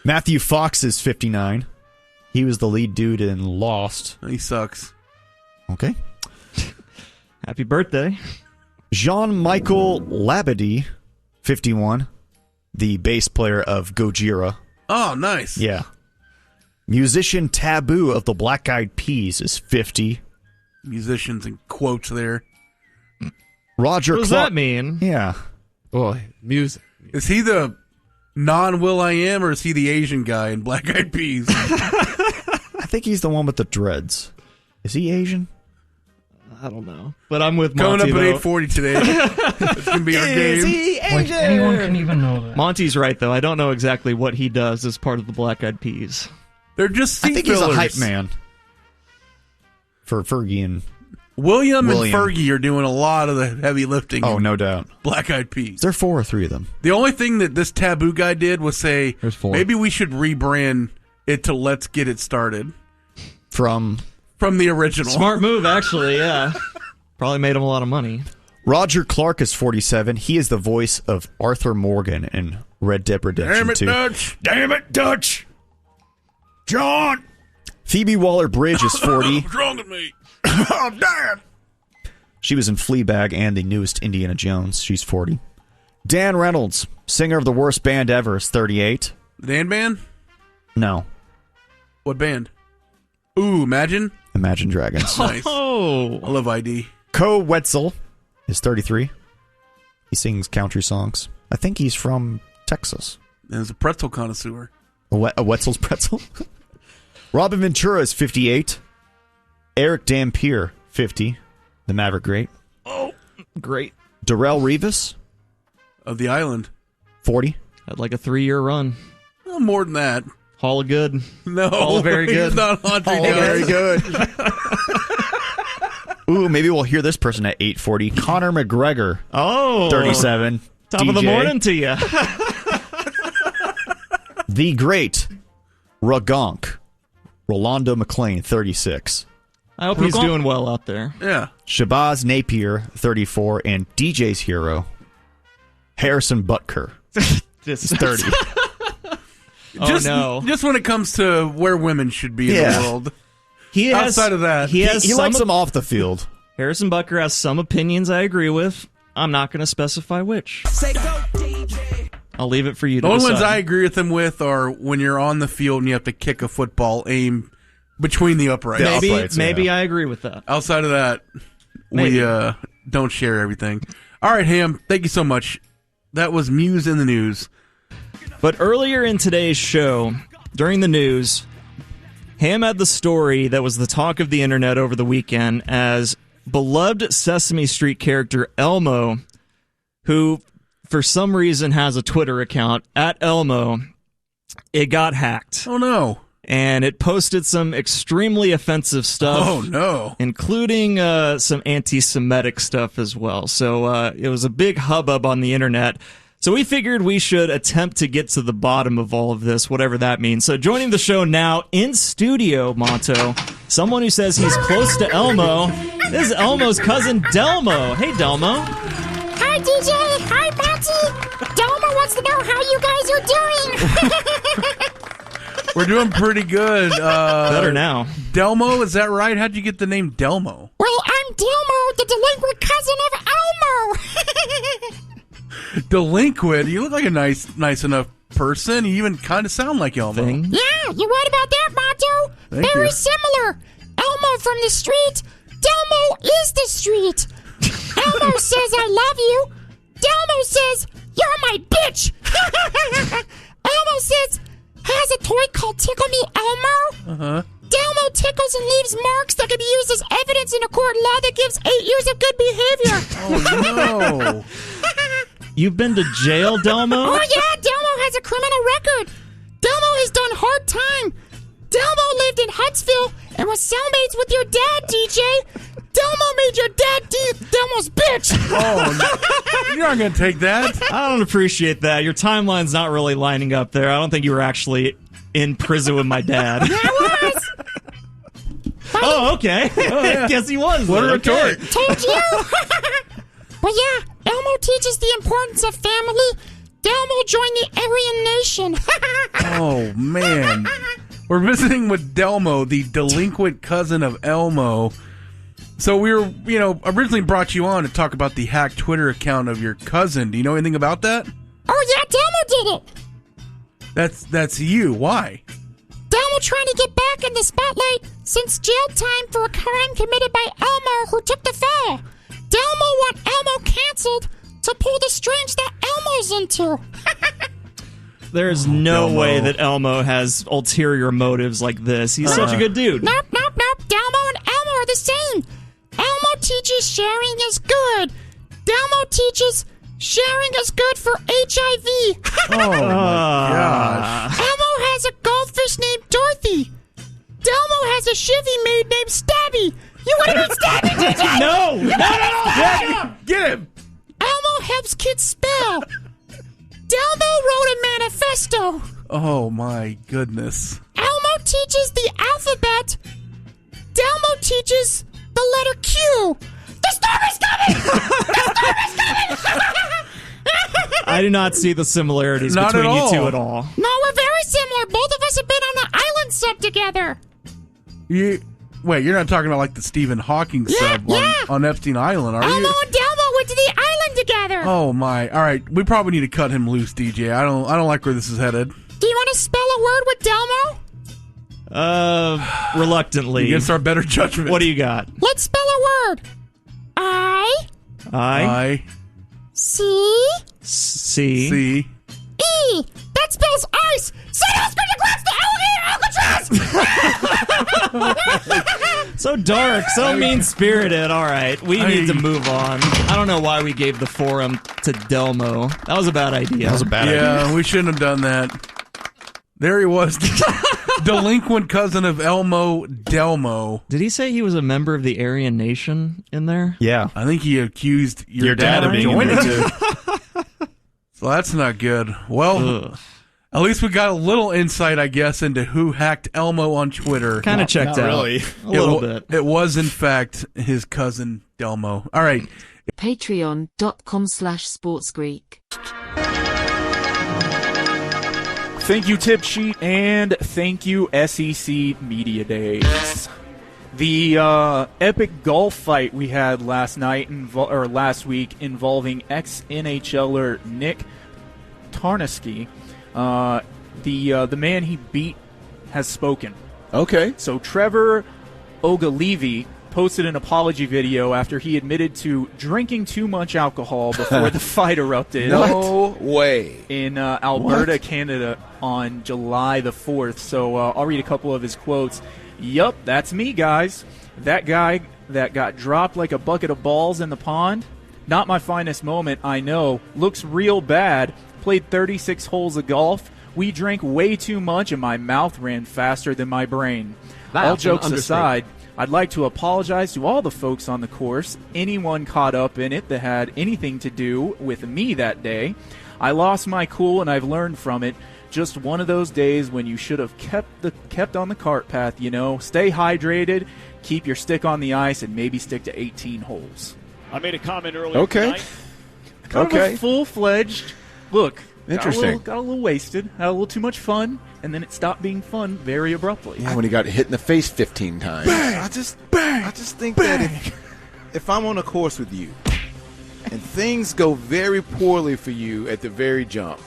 Matthew Fox is 59. He was the lead dude in Lost.
he sucks.
Okay.
Happy birthday.
Jean-Michel Labadie, 51. The bass player of Gojira.
Oh, nice.
Yeah. Musician Taboo of the Black Eyed Peas is 50.
Musicians in quotes there.
Roger
What does
Clark.
that mean?
Yeah.
Boy, music.
Is he the non-Will.I.am or is he the Asian guy in Black Eyed Peas?
I think he's the one with the dreads. Is he Asian?
I don't know. But I'm with
Coming
Monty,
up at
though.
8:40 today. It's going to be our game.
Like anyone can even know that.
Monty's right, though. I don't know exactly what he does as part of the Black Eyed Peas.
They're just seat
I think he's a
fillers.
hype man. For Fergie and...
William and
William.
Fergie are doing a lot of the heavy lifting.
Oh,
in
no doubt.
Black Eyed Peas.
Is there 4 or 3 of them?
The only thing that this Taboo guy did was say,
There's 4.
maybe we should rebrand it to Let's Get It Started
From
from the original.
Smart move, actually, yeah. Probably made him a lot of money.
Roger Clark is 47. He is the voice of Arthur Morgan in Red Dead Redemption
Damn it,
2.
Dutch.
Damn it, Dutch! John! Phoebe Waller-Bridge is 40.
What's wrong with me?
Oh, damn! She was in Fleabag and the newest Indiana Jones. She's 40. Dan Reynolds, singer of the worst band ever, is 38.
The Dan Band?
No.
What band? Ooh, Imagine?
Imagine Dragons.
Nice.
Oh.
I love ID.
Co Wetzel is 33. He sings country songs. I think he's from Texas.
And there's a pretzel connoisseur.
A Wetzel's pretzel? Robin Ventura is 58. Eric Dampier, 50. The Maverick Great.
Oh, great.
Darrell Revis,
Of the Island.
40.
Had like a 3-year run.
Well, more than that.
Hall of Good.
No.
All very
he's
good.
not Andre
Oh,
Dillon.
very good. Ooh, maybe we'll hear this person at 8:40. Conor McGregor,
Oh.
37.
Top of the
DJ.
morning to you.
The Great Ragonk, Rolando McClain, 36.
I hope he's doing well out there.
Yeah.
Shabazz Napier, 34. And DJ's hero, Harrison Butker,
Just
30.
Just when it comes to where women should be in
Yeah.
the world.
He has,
Outside of that,
he has
He
some
likes them off the field.
Harrison Butker has some opinions I agree with. I'm not going to specify which. I'll leave it for you to
the only
decide.
ones I agree with them with are when you're on the field and you have to kick a football aim between the uprights.
Maybe I agree with that.
Outside of that,
Maybe.
we don't share everything. All right, Ham, thank you so much. That was Muse in the News.
But earlier in today's show, during the news, Ham had the story that was the talk of the internet over the weekend as beloved Sesame Street character Elmo, who for some reason has a Twitter account at Elmo, it got hacked.
Oh, no.
And it posted some extremely offensive stuff.
Oh, no.
Including some anti-Semitic stuff as well. So it was a big hubbub on the internet. So we figured we should attempt to get to the bottom of all of this, whatever that means. So joining the show now in studio, Monto, someone who says he's close to Elmo. This is Elmo's cousin, Delmo. Hey, Delmo.
Hi, DJ. Hi, Monty. Delmo wants to know how you guys are doing.
We're doing pretty good.
Better now.
Delmo, is that right? How'd you get the name Delmo?
Well, I'm Delmo, the delinquent cousin of Elmo.
Delinquent? You look like a nice enough person. You even kind of sound like Elmo.
Thing.
Yeah, you're right about that, Monto.
Thank
Very
you.
similar. Elmo from the street. Delmo is the street. Elmo says I love you. Delmo says you're my bitch. Elmo says has a toy called Tickle Me Elmo.
Uh-huh.
Delmo tickles and leaves marks that can be used as evidence in a court of law that gives 8 years of good behavior.
Oh, no.
You've been to jail, Delmo?
Oh, yeah, Delmo has a criminal record. Delmo has done hard time. Delmo lived in Huntsville and was cellmates with your dad, DJ. Delmo made your dad Delmo's bitch.
Oh, no. You're not going to take that.
I don't appreciate that. Your timeline's not really lining up there. I don't think you were actually in prison with my dad.
Yeah, I was.
Oh, okay.
Oh, yeah.
Guess he was.
What a
okay.
retort.
Told you. But yeah, Elmo teaches the importance of family. Delmo joined the Aryan Nation.
Oh, man. We're visiting with Delmo, the delinquent cousin of Elmo. So we were, originally brought you on to talk about the hacked Twitter account of your cousin. Do you know anything about that?
Oh, yeah, Delmo did it.
That's you. Why?
Delmo trying to get back in the spotlight since jail time for a crime committed by Elmo who took the fall. Delmo want Elmo canceled to pull the strings that Elmo's into.
There's no way that Elmo has ulterior motives like this. He's such a good dude.
Nope. Delmo and Elmo are the same. Elmo teaches sharing is good. Delmo teaches sharing is good for HIV.
Oh, my gosh.
Elmo has a goldfish named Dorothy. Delmo has a Chevy maid named Stabby. You want to meet Stabby, DJ?
No.
Get him.
Elmo helps kids spell. Delmo wrote a manifesto.
Oh, my goodness.
Elmo teaches the alphabet. Delmo teaches the letter Q. The storm is coming! The storm is coming!
I do not see the similarities
Not
between
at
you
all.
two at all.
No, we're very similar. Both of us have been on the island sub together.
Wait, you're not talking about like the Stephen Hawking sub on Epstein Island, are
Elmo
you?
and Delmo went to the island together.
Oh my! All right, we probably need to cut him loose, DJ. I don't like where this is headed.
Do you want to spell a word with Delmo?
Reluctantly.
Against our better judgment.
What do you got?
Let's spell a word.
I
C
C
C
E. That spells ice. Say those the Alcatraz.
So dark, so mean-spirited. All right, we need to move on. I don't know why we gave the forum to Delmo. That was a bad idea.
That was a bad idea.
Yeah, we shouldn't have done that. There he was. Delinquent cousin of Elmo, Delmo.
Did he say he was a member of the Aryan Nation in there?
Yeah.
I think he accused
Your dad of being
joining
in
it. So that's not good. Well, at least we got a little insight, I guess, into who hacked Elmo on Twitter.
Kind of checked out.
Really.
A little bit.
It was, in fact, his cousin, Delmo. All right.
Patreon.com/sportsgreek.
Thank you, Tip Sheet, and thank you, SEC Media Days. The epic golf fight we had last week involving ex-NHLer Nick Tarnowski, the man he beat has spoken.
Okay.
So Trevor Ogilvie posted an apology video after he admitted to drinking too much alcohol before the fight erupted.
No way.
In Alberta, Canada on July the 4th. So I'll read a couple of his quotes. Yup, that's me, guys. That guy that got dropped like a bucket of balls in the pond. Not my finest moment, I know. Looks real bad. Played 36 holes of golf. We drank way too much and my mouth ran faster than my brain. All jokes aside, I'd like to apologize to all the folks on the course, anyone caught up in it that had anything to do with me that day. I lost my cool and I've learned from it. Just one of those days when you should have kept on the cart path, you know. Stay hydrated, keep your stick on the ice, and maybe stick to 18 holes.
I made a comment earlier tonight.
Kind of a full-fledged look.
Interesting.
Got a little wasted, had a little too much fun, and then it stopped being fun very abruptly.
Yeah, when he got hit in the face 15 times.
I just think that if I'm on a course with you and things go very poorly for you at the very jump,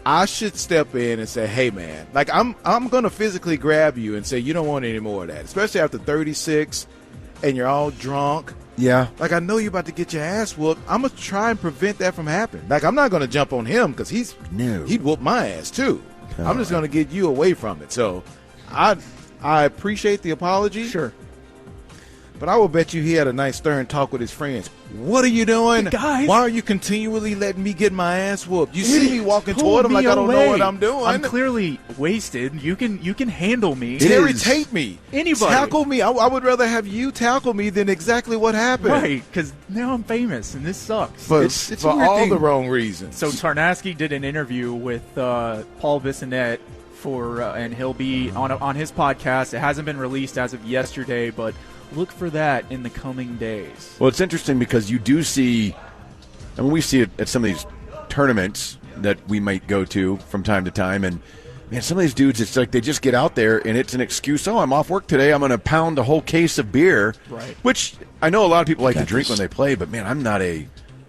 I should step in and say, hey, man, like I'm going to physically grab you and say you don't want any more of that, especially after 36 and you're all drunk.
Yeah.
Like, I know you're about to get your ass whooped. I'm going to try and prevent that from happening. Like, I'm not going to jump on him because he'd whoop my ass, too. I'm just going to get you away from it. So, I appreciate the apology.
Sure.
But I will bet you he had a nice stern talk with his friends. What are you doing?
Guys.
Why are you continually letting me get my ass whooped? You see me walking toward him like I don't know what I'm doing.
I'm clearly wasted. You can handle me.
Terry Tate me.
Anybody.
Tackle me. I would rather have you tackle me than exactly what happened.
Right, because now I'm famous, and this sucks.
But
It's
for
a weird
all
thing.
the wrong reasons.
So Tarnasky did an interview with Paul Bissonnette and he'll be on his podcast. It hasn't been released as of yesterday, but look for that in the coming days.
Well, it's interesting because you do see, I mean, we see it at some of these tournaments that we might go to from time to time, and man, some of these dudes, it's like they just get out there and it's an excuse. Oh, I'm off work today. I'm going to pound a whole case of beer.
Right.
Which I know a lot of people like to drink when they play, but man,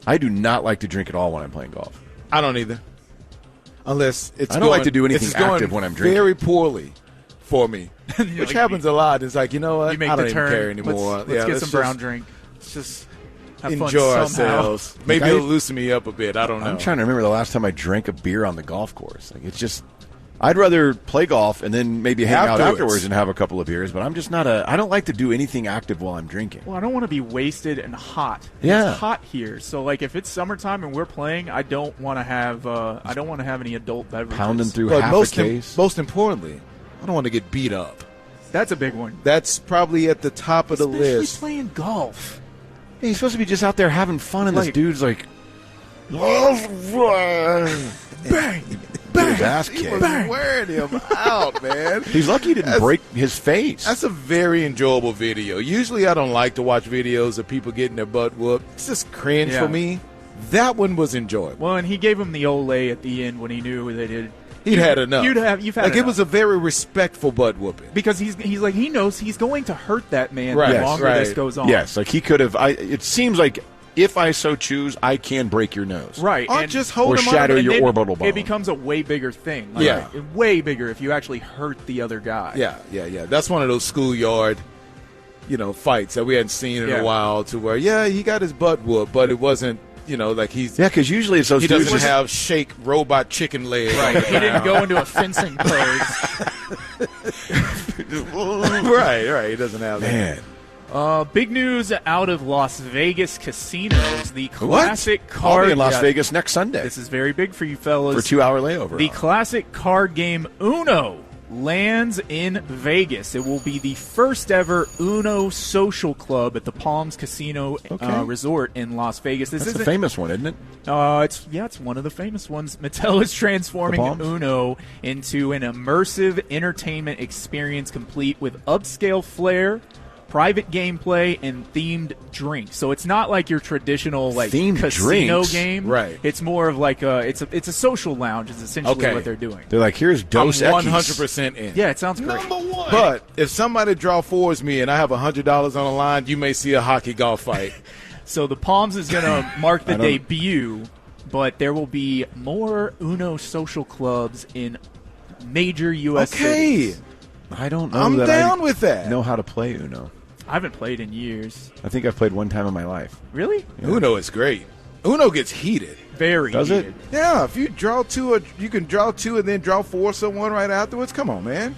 I do not like to drink at all when I'm playing golf.
I don't either. Unless it's
I don't like to do anything
it's going
active when I'm drinking.
very poorly for me, which
like,
happens a lot. It's like, you know what?
You make
I don't
the
even
turn.
care anymore.
Let's get some brown drink.
Let's just
Have fun
enjoy
somehow.
ourselves. Maybe it'll loosen me up a bit. I don't know.
I'm trying to remember the last time I drank a beer on the golf course. Like, it's just, I'd rather play golf and then maybe hang out afterwards and have a couple of beers, but I'm just not I don't like to do anything active while I'm drinking.
Well, I don't want to be wasted and hot.
Yeah.
It's hot here, so like if it's summertime and we're playing, I don't want to have any adult beverages.
Pounding through
But
half a case.
most importantly, I don't want to get beat up.
That's a big one.
That's probably at the top of the
Especially
list.
playing golf.
Hey, he's supposed to be just out there having fun, and this dude's like,
Bang!
get his ass
He
kicked.
was wearing him out, man.
He's lucky he didn't break his face.
That's a very enjoyable video. Usually I don't like to watch videos of people getting their butt whooped. It's just cringe
Yeah.
for me. That one was enjoyable.
Well, and he gave him the Olay at the end when he knew that
He'd had enough.
You've had
like
enough.
it was a very respectful butt whooping.
Because he's like he knows he's going to hurt that man
Right.
the
Yes,
longer
right.
this goes on.
Yes, like he could have. It seems like if I so choose, I can break your nose.
Right.
Or
and,
just hold
or
him
shatter
up.
your
then
orbital bone.
It becomes a way bigger thing. Like,
Yeah.
way bigger if you actually hurt the other guy.
Yeah. That's one of those schoolyard, fights that we hadn't seen in
Yeah.
a while. To where, he got his butt whooped, but it wasn't, like he's.
Yeah, because usually it's those
he
dudes
doesn't
just-
have shake robot chicken legs.
Right. He didn't go into a fencing pose.
right. He doesn't have
Man.
that.
Big news out of Las Vegas casinos. The classic
I'll
card
be in Las
yeah,
Vegas next Sunday
This is very big for you fellas.
for a 2-hour layover.
The classic card game Uno lands in Vegas. It will be the first ever Uno social club at the Palms Casino Resort in Las Vegas. This
That's
isn't
a famous one, isn't it?
It's one of the famous ones. Mattel is transforming
The Palms?
Uno into an immersive entertainment experience complete with upscale flair, private gameplay, and themed drinks. So it's not like your traditional
Themed
casino
drinks?
game.
Right.
It's more of like it's a social lounge is essentially
Okay.
what they're doing.
They're like, here's
I'm
Dos Equis.
100% in.
Yeah, it sounds great.
But if somebody draw fours me and I have $100 on the line, you may see a hockey golf fight.
So the Palms is going to mark the
I don't-
debut, but there will be more Uno social clubs in major U.S. cities.
I don't know
I'm
that
down
I
with that.
know how to play Uno.
I haven't played in years.
I think I've played one time in my life.
Really?
Uno is great. Uno gets heated.
Very
Does it?
heated.
Yeah, if you draw two, you can draw two and then draw four someone right afterwards. Come on, man.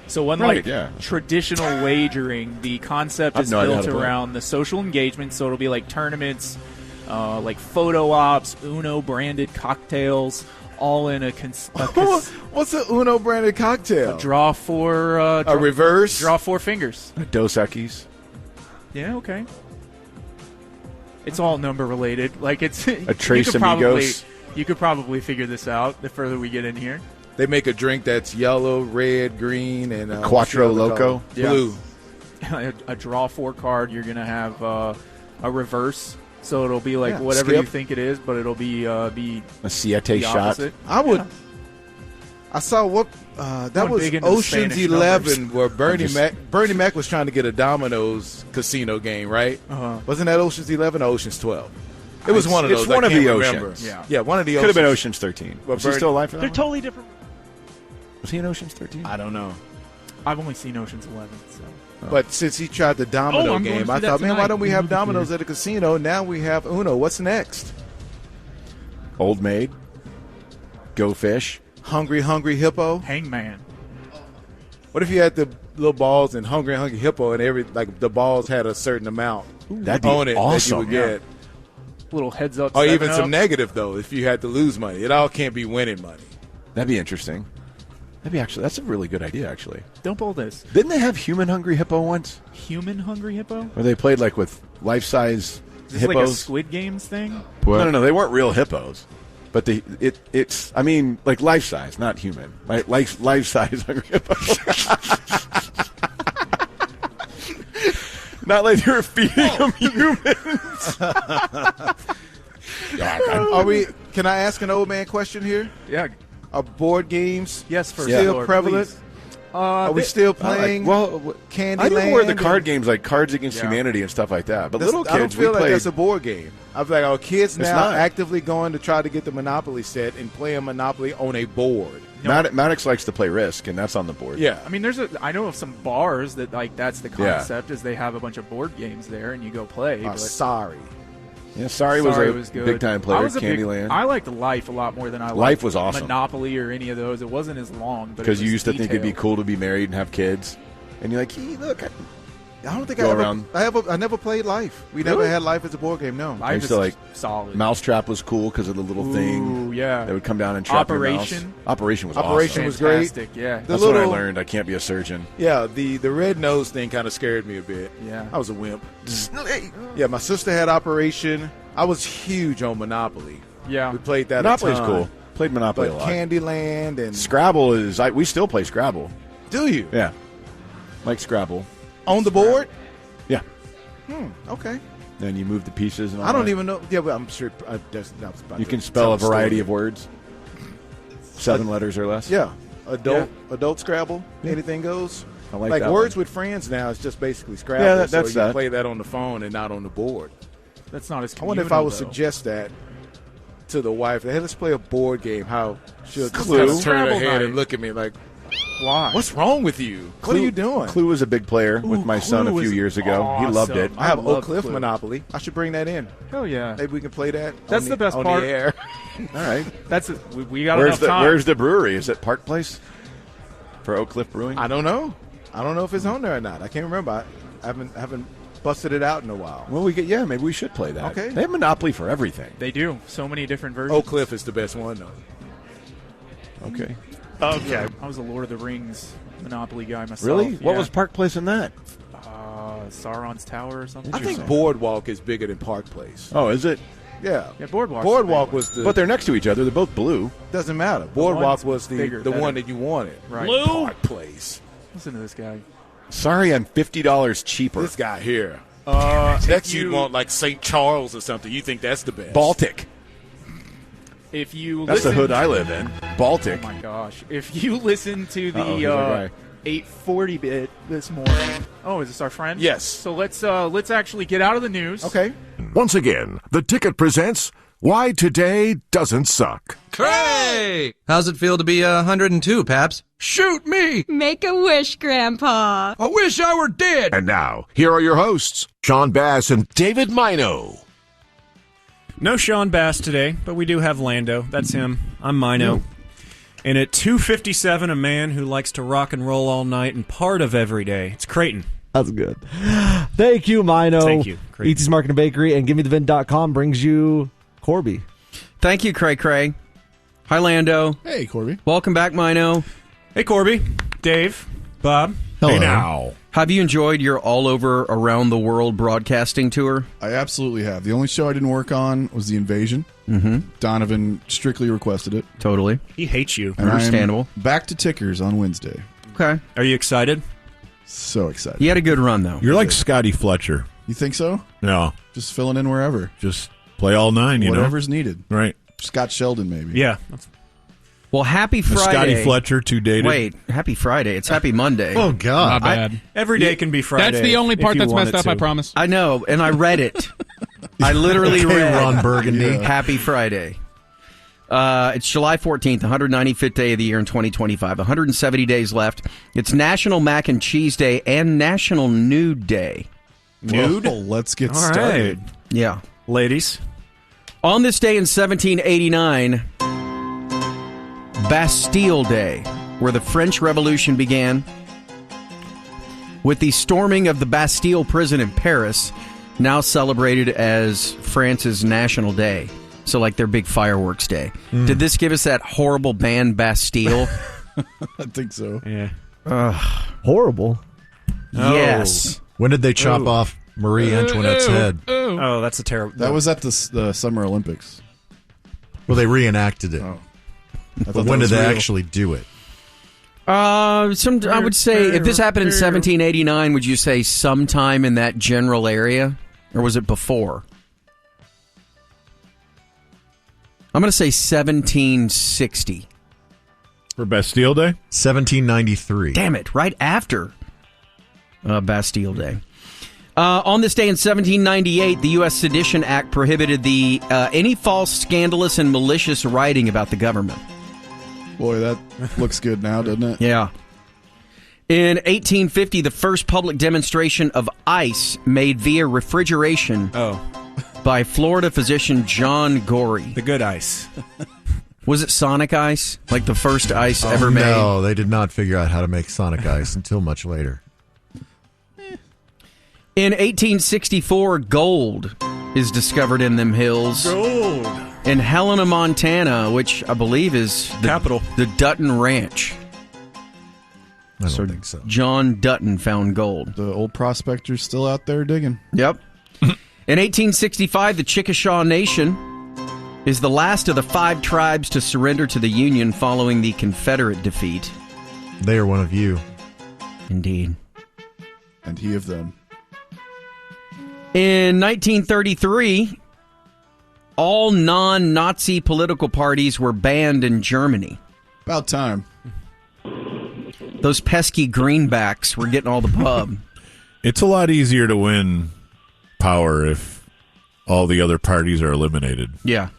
So unlike
Right, yeah.
traditional wagering, the concept
I've
is
no idea
built
how to play.
around the social engagement. So it'll be like tournaments, like photo ops, Uno branded cocktails, all in a
What's a Uno branded cocktail?
draw four
A reverse?
draw four fingers.
Dos Equis.
Yeah, okay. It's all number related. Like it's
A Tres Amigos.
You could probably figure this out the further we get in here.
They make a drink that's yellow, red, green, and
Quattro
what's the other
Loco?
color? Blue.
A draw four card. You're gonna have a reverse, so it'll be like
Yeah,
whatever
skip.
you think it is, but it'll be
A Siete
the
shot.
opposite.
I would. I saw what that
Going
was
big into the
Ocean's
Spanish
11,
numbers.
where Bernie Mac was trying to get a Domino's casino game, right?
Uh-huh.
Wasn't that Ocean's 11 or Ocean's 12? It was one of those.
It's one
I
of
can't
the
remember.
Oceans.
Yeah.
one of the
Could
Oceans.
have been Ocean's 13.
But
Was he
Bird-
still alive for that
They're
one?
totally different.
Was he in Ocean's 13?
I don't know.
I've only seen Ocean's 11, so
But since he tried the domino
I'm going
game,
to
I
see
thought,
that
man, why
tonight.
don't we have dominoes at a casino? Now we have Uno. What's next?
Old Maid. Go Fish.
Hungry Hippo.
Hangman.
What if you had the little balls in Hungry Hippo and the balls had a certain amount
That'd be
on it
awesome.
that you would get?
Little heads up.
Or even
7-Up.
some negative, though, if you had to lose money. It all can't be winning money.
That'd be interesting. That's a really good idea, actually.
Don't pull this.
Didn't they have Human Hungry Hippo once?
Human Hungry Hippo?
Where they played like with life-size
Is this
hippos?
like a Squid Games thing?
No, they weren't real hippos. But it's like life-size, not human. Life-size Hungry Hippo. Not like they were feeding them humans.
Can I ask an old man question here?
Yeah.
Are board games
First
still
Lord,
prevalent?
please.
Are we still playing Candyland?
I know more the card games like Cards Against Humanity and stuff like that. But little kids,
I don't feel
we
like
played.
that's a board game. I feel like our kids
It's
now
not.
actively going to try to get the Monopoly set and playing Monopoly on a board.
Maddox likes to play Risk, and that's on the board.
Yeah.
I mean, I know of some bars that that's the concept is they have a bunch of board games there and you go play.
Sorry.
Yeah, Sorry was a
good.
big-time player.
I was
Candyland.
I liked Life a lot more than I liked
Life was awesome.
Monopoly or any of those. It wasn't as long.
Because you used to think it'd be cool to be married and have kids. And you're like, hey, look.
I don't think
Go
I
around.
never played Life. We
Really?
never had Life as a board game, no.
I used to like
solid.
Mousetrap was cool because of the little thing.
Ooh, yeah.
That would come down and trap your mouse.
Operation
was
Operation
awesome.
was great.
Fantastic, yeah.
That's what I learned. I can't be a surgeon.
Yeah, the red nose thing kind of scared me a bit.
Yeah.
I was a wimp. Yeah, my sister had Operation. I was huge on Monopoly.
Yeah.
We played that
Monopoly's
a ton.
cool. Played Monopoly
But
a lot.
Candyland and
Scrabble is. We still play Scrabble.
Do you?
Yeah. Like Scrabble.
On the board?
Yeah.
Okay.
Then you move the pieces and all
I don't
that.
even know. Yeah, but I'm sure that was about
You
to
can spell a
tell
variety
story.
of words. 7 letters or less.
Yeah. Adult Scrabble. Anything goes.
I like that
Words
one.
with Friends now is just basically Scrabble.
Yeah, that's
so you
that.
play that on the phone and not on the board.
That's not as
I wonder if I would
communal, though.
suggest that to the wife. Hey, let's play a board game. How she'll just
Clue.
kind of turn her
Scrabble
head
night.
and look at me like,
Why?
what's wrong with you? What are you doing?
Clue was a big player with my son a
Clue
few
is
years ago. He loved
awesome.
it.
I have
I love
Oak Cliff
Clue.
Monopoly. I should bring that in.
Hell yeah.
Maybe we can play that.
That's
on
the best
on
part.
The air.
All right.
We got
Where's
enough
the
time.
Where's the brewery? Is it Park Place for Oak Cliff Brewing?
I don't know. I don't know if it's on there or not. I can't remember. I haven't busted it out in a while.
Well, maybe we should play that.
Okay.
They have Monopoly for everything.
They do. So many different versions.
Oak Cliff is the best one though.
Okay.
Okay. I was a Lord of the Rings Monopoly guy myself.
Really? What
Yeah.
was Park Place in that?
Sauron's Tower or something?
I think Boardwalk is bigger than Park Place.
Oh, is it?
Yeah.
Yeah, Boardwalk's
Boardwalk
the big
was the.
But they're next to each other. They're both blue.
doesn't matter. Boardwalk
one's
was
bigger,
the
better.
one that you wanted.
Right.
Blue Park Place.
Listen to this guy.
Sorry, I'm $50 cheaper.
This guy here.
If
Next
you
you'd want like St. Charles or something. You think that's the best?
Baltic.
If you
That's the
listen,
hood I live in. Baltic.
Oh my gosh! If you listen to
Uh-oh, here's our
the
guy.
840 bit this morning. Oh, is this our friend?
Yes.
So let's actually get out of the news.
Okay.
Once again, the Ticket presents Why Today Doesn't Suck.
Hey! How's it feel to be 102, Paps?
Shoot me!
Make a wish, Grandpa.
I wish I were dead.
And now, here are your hosts, Sean Bass and David Mino.
No Sean Bass today, but we do have Lando. That's him. I'm Mino. And at 2:57, a man who likes to rock and roll all night and part of every day. It's Creighton.
That's good. Thank you, Mino.
Thank you, Creighton.
E.T.'s Market and Bakery and GiveMeTheVin.com brings you Corby.
Thank you, Cray Cray. Hi, Lando.
Hey, Corby.
Welcome back, Mino.
Hey, Corby. Dave. Bob.
Hello.
Hey now.
Have you enjoyed your all-over, around-the-world broadcasting tour?
I absolutely have. The only show I didn't work on was The Invasion.
Mm-hmm.
Donovan strictly requested it.
Totally.
He hates you.
And
Understandable.
I'm back to Tickers on Wednesday.
Okay.
Are you excited?
So excited.
He had a good run, though.
You're like Scotty Fletcher.
You think so?
No.
Just filling in wherever.
Just play all 9, you know?
Whatever's needed.
Right.
Scott Sheldon, maybe.
Yeah.
Well, happy Friday.
Scotty Fletcher, 2 dated.
Wait, happy Friday. It's happy Monday.
Oh, God.
Not bad.
Every day can be Friday.
That's the only
if
part
you
that's
want
messed
it
up,
to.
I promise.
I know, and I read it. I literally
Okay,
read
Ron Burgundy.
Yeah.
Happy Friday. It's July 14th, 195th day of the year in 2025. 170 days left. It's National Mac and Cheese Day and National Nude Day.
Nude?
Well, let's get
All
started.
right.
Yeah.
Ladies.
On this day in 1789, Bastille Day, where the French Revolution began. with the storming of the Bastille prison in Paris now celebrated as France's National Day. So like their big fireworks day. Did this give us that horrible band Bastille?
I think so.
Yeah.
Horrible.
Yes.
When did they chop off Marie Antoinette's head?
Oh, that's a terrible.
That was at the Summer Olympics.
Well, they reenacted it.
Oh.
But when did they actually do it?
I would say, if this happened in 1789, would you say sometime in that general area? Or was it before? I'm going to say 1760.
For Bastille Day?
1793.
Damn it, right after Bastille Day. On this day in 1798, the U.S. Sedition Act prohibited any false, scandalous, and malicious writing about the government.
Boy, that looks good now, doesn't it?
Yeah. In 1850, the first public demonstration of ice made via refrigeration by Florida physician John Gorey.
The good ice.
Was it Sonic Ice? Like the first ice ever made?
No, they did not figure out how to make Sonic Ice until much later.
In 1864, gold is discovered in them hills.
Gold.
In Helena, Montana, which I believe is the
capital.
The Dutton Ranch.
I don't think so.
John Dutton found gold.
The old prospector's still out there digging.
Yep. In 1865, the Chickasaw Nation is the last of the 5 tribes to surrender to the Union following the Confederate defeat.
They are one of you.
Indeed.
And he of them.
In 1933, all non-Nazi political parties were banned in Germany.
About time.
Those pesky greenbacks were getting all the pub.
It's a lot easier to win power if all the other parties are eliminated.
Yeah.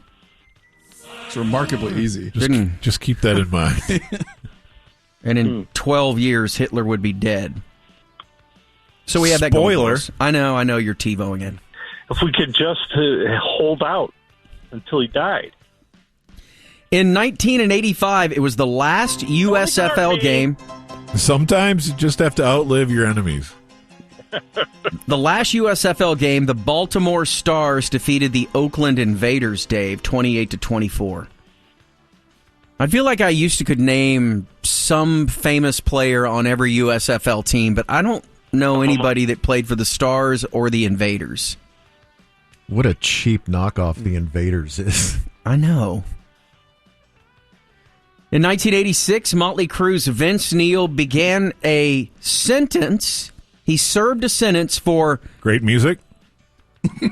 It's remarkably easy.
Just keep that in mind.
And in 12 years, Hitler would be dead. So we had that going for us. I know, you're TiVoing it.
If we could just hold out until he died.
In 1985, it was the last USFL game.
Sometimes you just have to outlive your enemies.
The last USFL game, the Baltimore Stars defeated the Oakland Invaders, Dave, 28-24. I feel like I used to could name some famous player on every USFL team, but I don't know anybody that played for the Stars or the Invaders.
What a cheap knockoff the Invaders is.
I know. In 1986, Motley Crue's Vince Neil began a sentence. He served a sentence for...
Great music?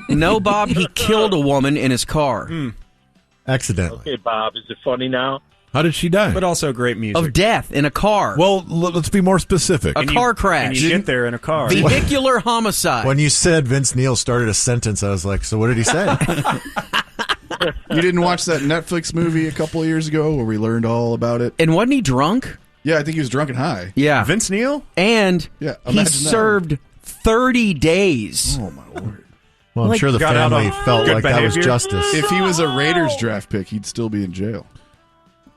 No, Bob, he killed a woman in his car.
Accidentally.
Okay, Bob, is it funny now?
How did she die?
But also great music.
Of death in a car.
Well, let's be more specific.
A car crash.
And you get there in a car.
Vehicular homicide.
When you said Vince Neil started a sentence, I was like, so what did he say?
You didn't watch that Netflix movie a couple of years ago where we learned all about it?
And wasn't he drunk?
Yeah, I think he was drunk and high.
Yeah.
Vince Neil?
And
Yeah,
he
imagine
served 30 days.
Oh, my word.
Well, I'm sure the
got out
family
on
felt
good
like that was
behavior.
justice.
If he was a Raiders draft pick, he'd still be in jail.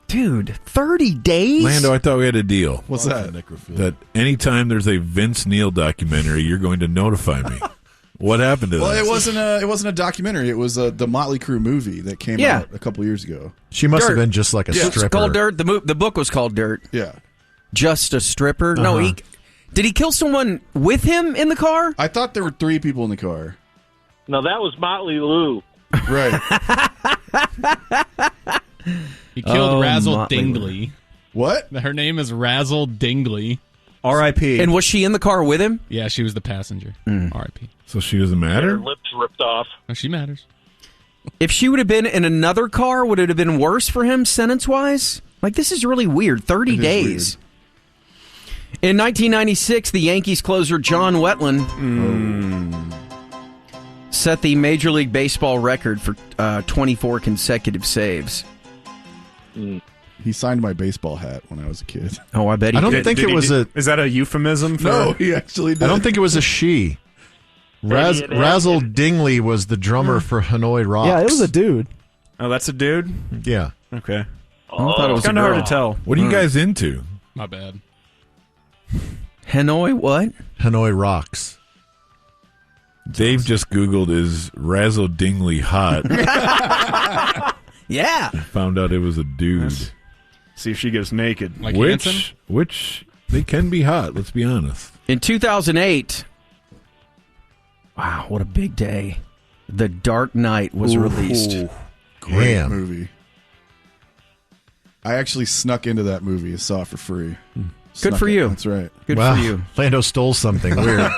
Dude, 30 days?
Lando, I thought we had a deal.
What's that?
That anytime there's a Vince Neil documentary, you're going to notify me. What happened to
Well,
that?
it wasn't a documentary. It was the Motley Crue movie that came out a couple years ago.
She must
Dirt.
have been just like a stripper.
It's called Dirt. The book was called Dirt.
Yeah.
Just a stripper? No, did he kill someone with him in the car?
I thought there were 3 people in the car.
No, that was Motley Lou.
Right.
He killed Razzle
Motley
Dingley.
What?
Her name is Razzle Dingley.
R.I.P.
And was she in the car with him?
Yeah, she was the passenger. R.I.P.
So she doesn't matter?
Her lips ripped off.
No, she matters.
If she would have been in another car, would it have been worse for him sentence-wise? Like, this is really weird. 30 days. In 1996, the Yankees closer John Wetland set the Major League Baseball record for 24 consecutive saves.
He signed my baseball hat when I was a kid.
Oh, I bet he
I don't
did.
think it was a...
Is that a euphemism for...
No, he actually did.
I don't think it was a she. Razzle Dingley was the drummer for Hanoi Rocks.
Yeah, it was a dude.
Oh, that's a dude?
Yeah.
Okay.
I thought it was
kind of
a girl.
hard to tell.
What are you guys into?
My bad.
Hanoi what?
Hanoi rocks.
Dave just Googled, is Razzle Dingley hot?
Yeah.
Found out it was a dude.
See if she gets naked.
Like Hanson?
Which they can be hot, let's be honest.
In 2008, wow, what a big day. The Dark Knight was released.
Great
Damn.
movie. I actually snuck into that movie. Saw it for free.
Good for you.
That's right.
Good
Wow.
for you.
Lando stole something weird.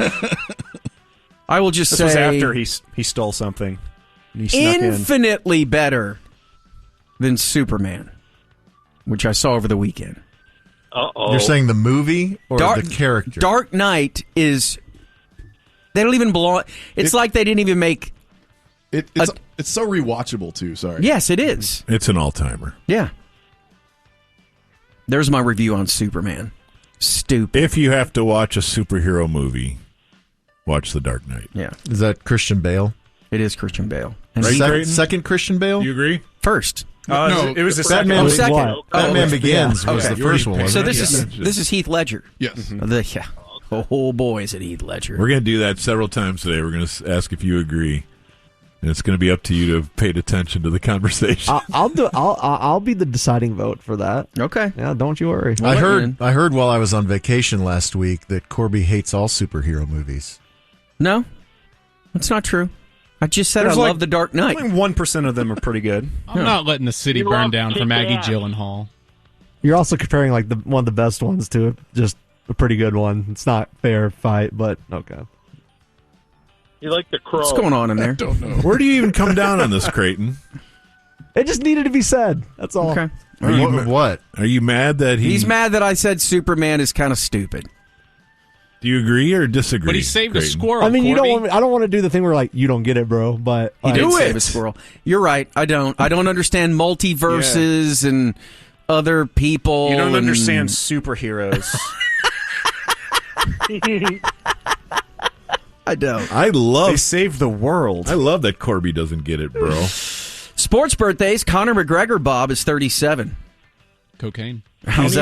I will just
This
say
was after he stole something. And he snuck in.
infinitely better than Superman, which I saw over the weekend.
Uh-oh.
You're saying the movie or the character?
Dark Knight is... They don't even belong... It's like they didn't even make...
It's so rewatchable, too. Sorry.
Yes, it is.
It's an all-timer.
Yeah. There's my review on Superman. Stupid.
If you have to watch a superhero movie, watch The Dark Knight.
Yeah.
Is that Christian Bale?
It is Christian Bale. And
Second Christian Bale?
You agree?
First.
No, it was the second.
Batman,
second.
Batman Begins was the first one.
So
Wasn't it?
this is Heath Ledger.
Yes.
Oh boy, is it Heath Ledger.
We're going to do that several times today. We're going to ask if you agree. And it's going to be up to you to pay attention to the conversation.
I'll be the deciding vote for that.
Okay.
Yeah, don't you worry.
I heard while I was on vacation last week that Corby hates all superhero movies.
No, that's not true. I just said
There's
I love The Dark Knight.
Only 1% of them are pretty good.
I'm not letting the city burn down for Maggie Gyllenhaal.
You're also comparing like one of the best ones to just a pretty good one. It's not fair fight, but okay.
You like the Crow.
What's going on in there?
I don't know.
Where do you even come down on this, Creighton?
It just needed to be said. That's all.
Okay.
Are you
what?
Are you mad that
He's mad that I said Superman is kind of stupid.
Do you agree or disagree?
But he saved a squirrel.
I mean, you
Corby.
don't. I don't want to do the thing where like you don't get it, bro. But
He
like,
did save a squirrel. You're right. I don't understand multiverses and other people.
You don't
and-
understand superheroes.
I don't.
They saved the world.
I love that Corby doesn't get it, bro.
Sports birthdays. Conor McGregor, Bob, is 37.
Cocaine.
How's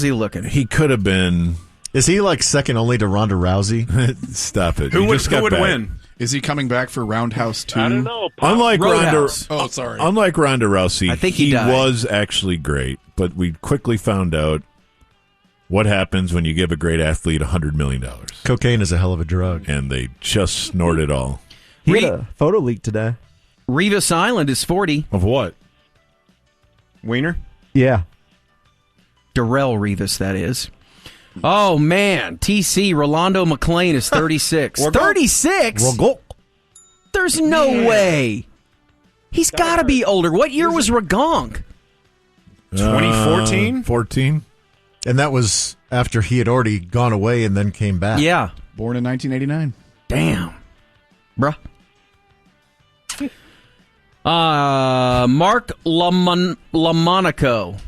he looking?
He could have been.
Is he like second only to Ronda Rousey?
Stop it.
Who
You
would,
just got
who would
back.
win?
Is he coming back for Roundhouse 2?
I don't know.
Unlike
Roadhouse.
Unlike Ronda Rousey,
I think he died.
was actually great, but we quickly found out what happens when you give a great athlete $100 million.
Cocaine is a hell of a drug.
And they just snort it all.
he had a photo leak today.
Revis Island is 40.
Of what?
Wiener?
Yeah.
Darrell Revis, that is. Oh, man. TC, Rolando McClain is 36. 36? There's no way. He's got to be older. What year was Ragonk?
2014?
14.
And that was after he had already gone away and then came back.
Yeah.
Born in 1989.
Damn. Bruh. Mark Lamonaco.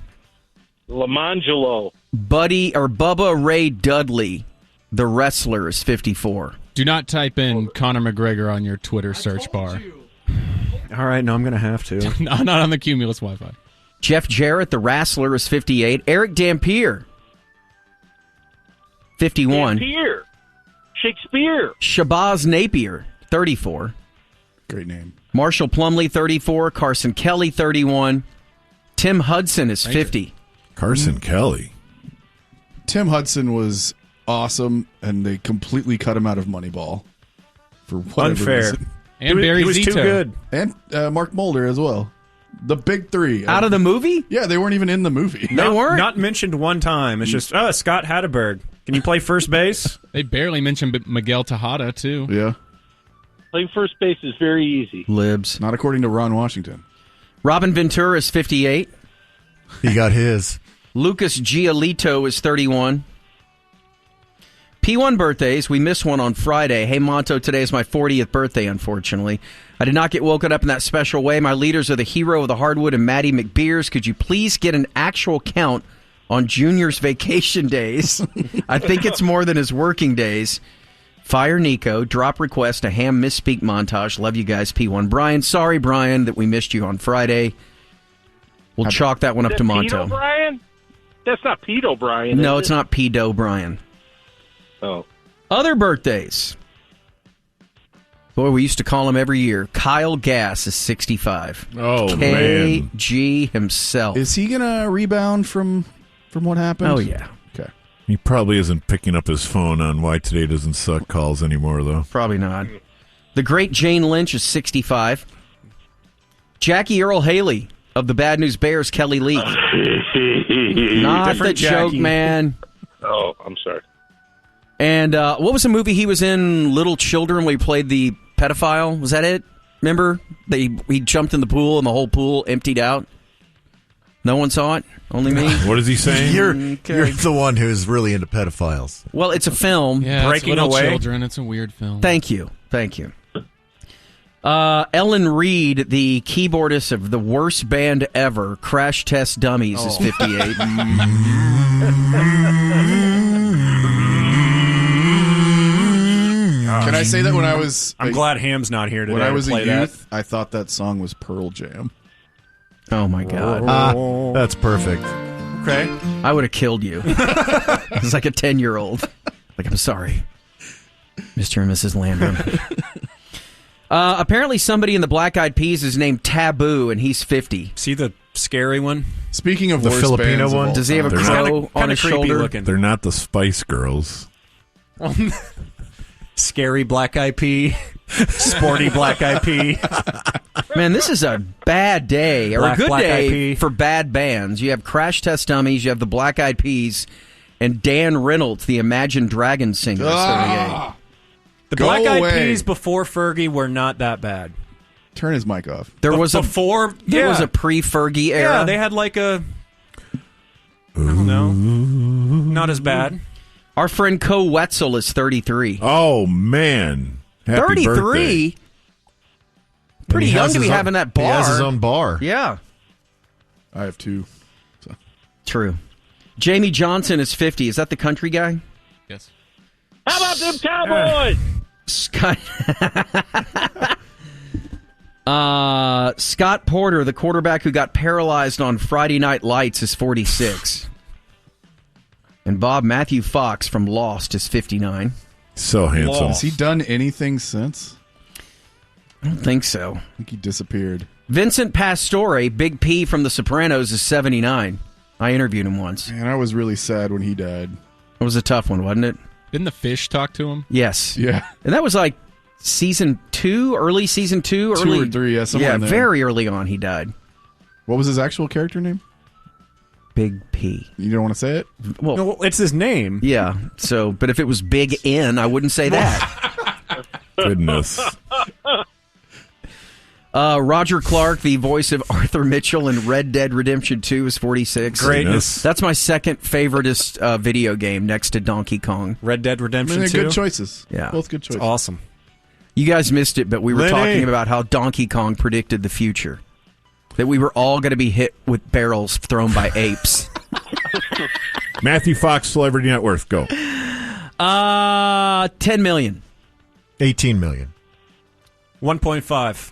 Lamangelo.
Bubba Ray Dudley, the wrestler, is 54.
Do not type in Conor McGregor on your Twitter search bar.
All right, no, I'm going to have to.
No, not on the Cumulus Wi-Fi.
Jeff Jarrett, the wrestler, is 58. Eric Dampier, 51.
Dampier. Shakespeare.
Shabazz Napier, 34.
Great name.
Marshall Plumlee, 34. Carson Kelly, 31. Tim Hudson is 50.
Carson Kelly.
Tim Hudson was awesome, and they completely cut him out of Moneyball for whatever
Unfair.
reason.
And Barry
he was
Zito.
too good.
And Mark Mulder as well. The big three.
Out of the movie?
Yeah, they weren't even in the movie.
They weren't?
Not mentioned one time. It's just, Scott Hatteberg. Can you play first base?
They barely mentioned Miguel Tejada, too.
Yeah.
Playing first base is very easy.
Libs.
Not according to Ron Washington.
Robin Ventura is 58.
He got his.
Lucas Giolito is 31. P1 birthdays. We missed one on Friday. Hey, Monto, today is my 40th birthday, unfortunately. I did not get woken up in that special way. My leaders are the hero of the hardwood and Maddie McBeers. Could you please get an actual count on Junior's vacation days? I think it's more than his working days. Fire Nico. Drop request, a ham misspeak montage. Love you guys, P1. Brian, sorry, Brian, that we missed you on Friday. We'll chalk that one up to Monto.
Pete O'Brien? That's not Pete O'Brien.
No,
is
it's
it?
not P. Brian.
Oh.
Other birthdays. Boy, we used to call him every year. Kyle Gass is 65.
Oh,
KG himself.
Is he gonna rebound from what happened?
Oh, yeah.
Okay.
He probably isn't picking up his phone on Why Today Doesn't Suck calls anymore, though.
Probably not. The great Jane Lynch is 65. Jackie Earl Haley of the Bad News Bears, Kelly Lee. Not
Different
the joke,
Jackie.
man.
Oh, I'm sorry.
And what was the movie he was in, Little Children, where he played the pedophile? Was that it? Remember? He jumped in the pool and the whole pool emptied out? No one saw it? Only me?
What is he saying?
You're the one who's really into pedophiles.
Well, it's a film.
Yeah,
Breaking
it's Little
Away.
Children. It's a weird film.
Thank you. Ellen Reed, the keyboardist of the worst band ever, Crash Test Dummies, is 58.
Can I say that when I was...
I'm glad Ham's not here today.
When I was
to
a
play that.
youth, I thought that song was Pearl Jam.
Oh, my God.
That's perfect.
Okay.
I would have killed you. It's like a 10-year-old. Like, I'm sorry, Mr. and Mrs. Landrum. Apparently somebody in the Black Eyed Peas is named Taboo, and he's 50.
See the scary one?
Speaking of
The
worst
Filipino
bands of
one?
all
Does he have a
time.
crow on his
creepy
shoulder?
looking.
They're not the Spice Girls.
Scary Black Eyed Pea. Sporty Black Eyed Pea.
Man, this is a bad day, or
Black
a good
Eyed
day
Pea.
for bad bands. You have Crash Test Dummies, you have the Black Eyed Peas, and Dan Reynolds, the Imagine Dragons singer.
Ah!
The
Go
Black Eyed
away.
Peas before Fergie were not that bad.
Turn his mic off.
There was
before,
there was a pre-Fergie era.
Yeah, they had like a. I don't know. Not as bad.
Our friend Co Wetzel is 33.
Oh, man. Happy
33?
birthday.
Pretty
He
young
has
to be
his own-
having that bar.
He has his own bar.
Yeah.
I have two. So.
True. Jamie Johnson is 50. Is that the country guy?
Yes.
How about them Cowboys?
Scott Porter, the quarterback who got paralyzed on Friday Night Lights, is 46. And Bob Matthew Fox from Lost is 59.
So handsome.
Has he done anything since?
I don't think so.
I think he disappeared.
Vincent Pastore, Big P from The Sopranos, is 79. I interviewed him once.
Man, I was really sad when he died.
It was a tough one, wasn't it?
Didn't the fish talk to him?
Yes.
Yeah.
And that was like season 2, early season 2.
2
early,
or 3, yeah, somewhere in there.
very early on he died.
What was his actual character name?
Big P.
You don't want to say it?
Well,
No, it's his name.
yeah. So, but if it was Big N, I wouldn't say that.
Goodness.
Roger Clark, the voice of Arthur Mitchell in Red Dead Redemption 2, is 46.
Greatness.
That's my second favoriteest video game next to Donkey Kong.
Red Dead Redemption
They're
2.
good choices.
Yeah.
Both good choices.
Awesome.
You guys missed it, but we were
Lenny.
talking about how Donkey Kong predicted the future. That we were all going to be hit with barrels thrown by apes.
Matthew Fox, Celebrity Net Worth. Go.
10 million.
18 million.
1.5.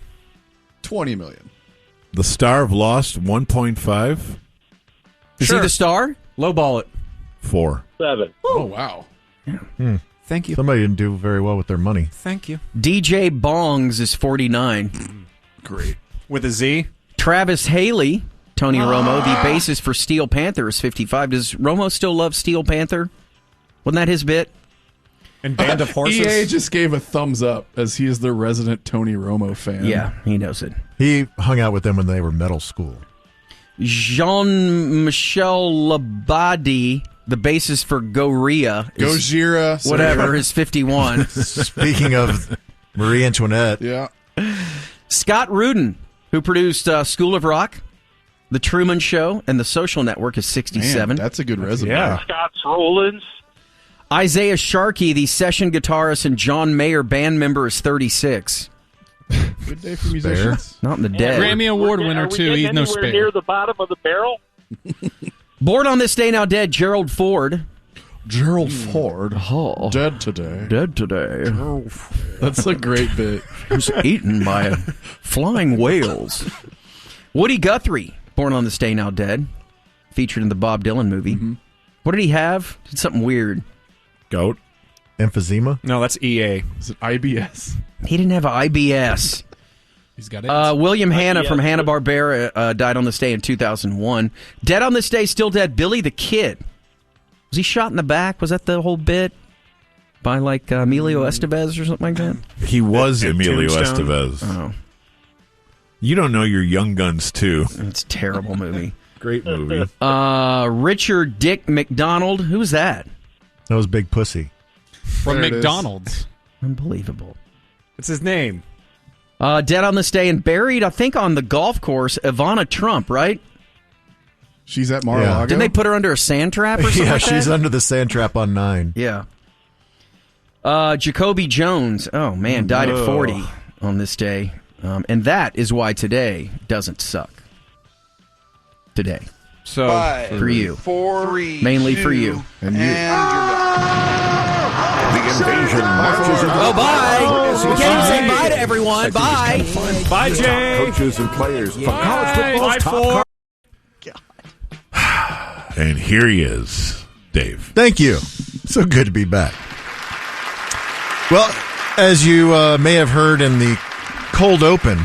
20 million.
The star of Lost, 1.5.
Is he the star?
Lowball it.
4.
7.
Oh, wow.
Thank you.
Somebody didn't do very well with their money.
Thank you.
DJ Bongs is 49.
Great.
With a Z?
Travis Haley, Tony Romo, the bassist for Steel Panther, is 55. Does Romo still love Steel Panther? Wasn't that his bit?
And Band of Horses?
EA just gave a thumbs up as he is the resident Tony Romo fan.
Yeah, he knows it.
He hung out with them when they were middle school.
Jean-Michel Labadie, the bassist for Gojira,
Gojira.
whatever, is 51.
Speaking of Marie Antoinette.
Yeah.
Scott Rudin, who produced School of Rock, The Truman Show, and The Social Network, is 67.
Man, that's a good resume.
Yeah.
Scott's Rollins.
Isaiah Sharkey, the session guitarist and John Mayer band member, is 36.
Good day for musicians.
Not in the dead.
Grammy Award winner,
Are we
too.
getting
He's no
anywhere
spare.
near the bottom of the barrel?
Born on this day now dead, Gerald Ford.
Gerald Ford.
Oh.
Dead today.
Dead today.
That's a great bit.
He was eaten by flying whales. Woody Guthrie, born on this day now dead, featured in the Bob Dylan movie. What did he have? Did something weird.
Goat.
Emphysema?
No, that's EA.
Is it IBS?
He didn't have IBS.
He's got it.
William Hanna from Hanna-Barbera died on this day in 2001. Dead on this day, still dead, Billy the Kid. Was he shot in the back? Was that the whole bit? By, like, Emilio Estevez or something like that?
He was Emilio
Tombstone?
Estevez.
Oh.
You don't know your Young Guns, too.
It's a terrible movie.
Great movie.
Richard Dick McDonald. Who's that?
That was Big Pussy.
From
There it is.
McDonald's.
Unbelievable.
What's his name?
Dead on this day and buried, I think, on the golf course, Ivana Trump, right?
She's at Mar-a-Lago.
Didn't they put her under a sand trap or something
Yeah,
like
she's
that?
under the sand trap on 9.
Yeah. Jacoby Jones, oh man, died at 40 on this day. And that is why today doesn't suck. Today.
So,
for you.
4, 3,
Mainly
2,
for you.
And you.
you're done.
The invasion marches into
Oh, bye. We can't even say bye to everyone. Bye.
Bye, Jay.
coaches and players from college football's top.
And here he is, Dave.
Thank you. So good to be back. Well, as you may have heard in the cold open,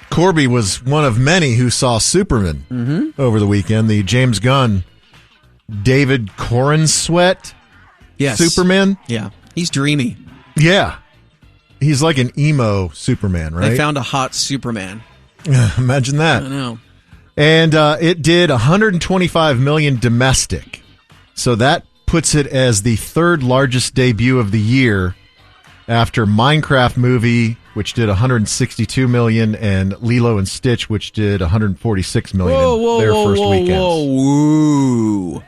Corby was one of many who saw Superman over the weekend. The James Gunn, David Corenswet Superman.
Yeah. He's dreamy.
Yeah. He's like an emo Superman, right?
They found a hot Superman.
Imagine that.
I know.
And it did 125 million domestic. So that puts it as the third largest debut of the year after Minecraft movie, which did 162 million, and Lilo and Stitch, which did 146 million in their first weekends.
Whoa.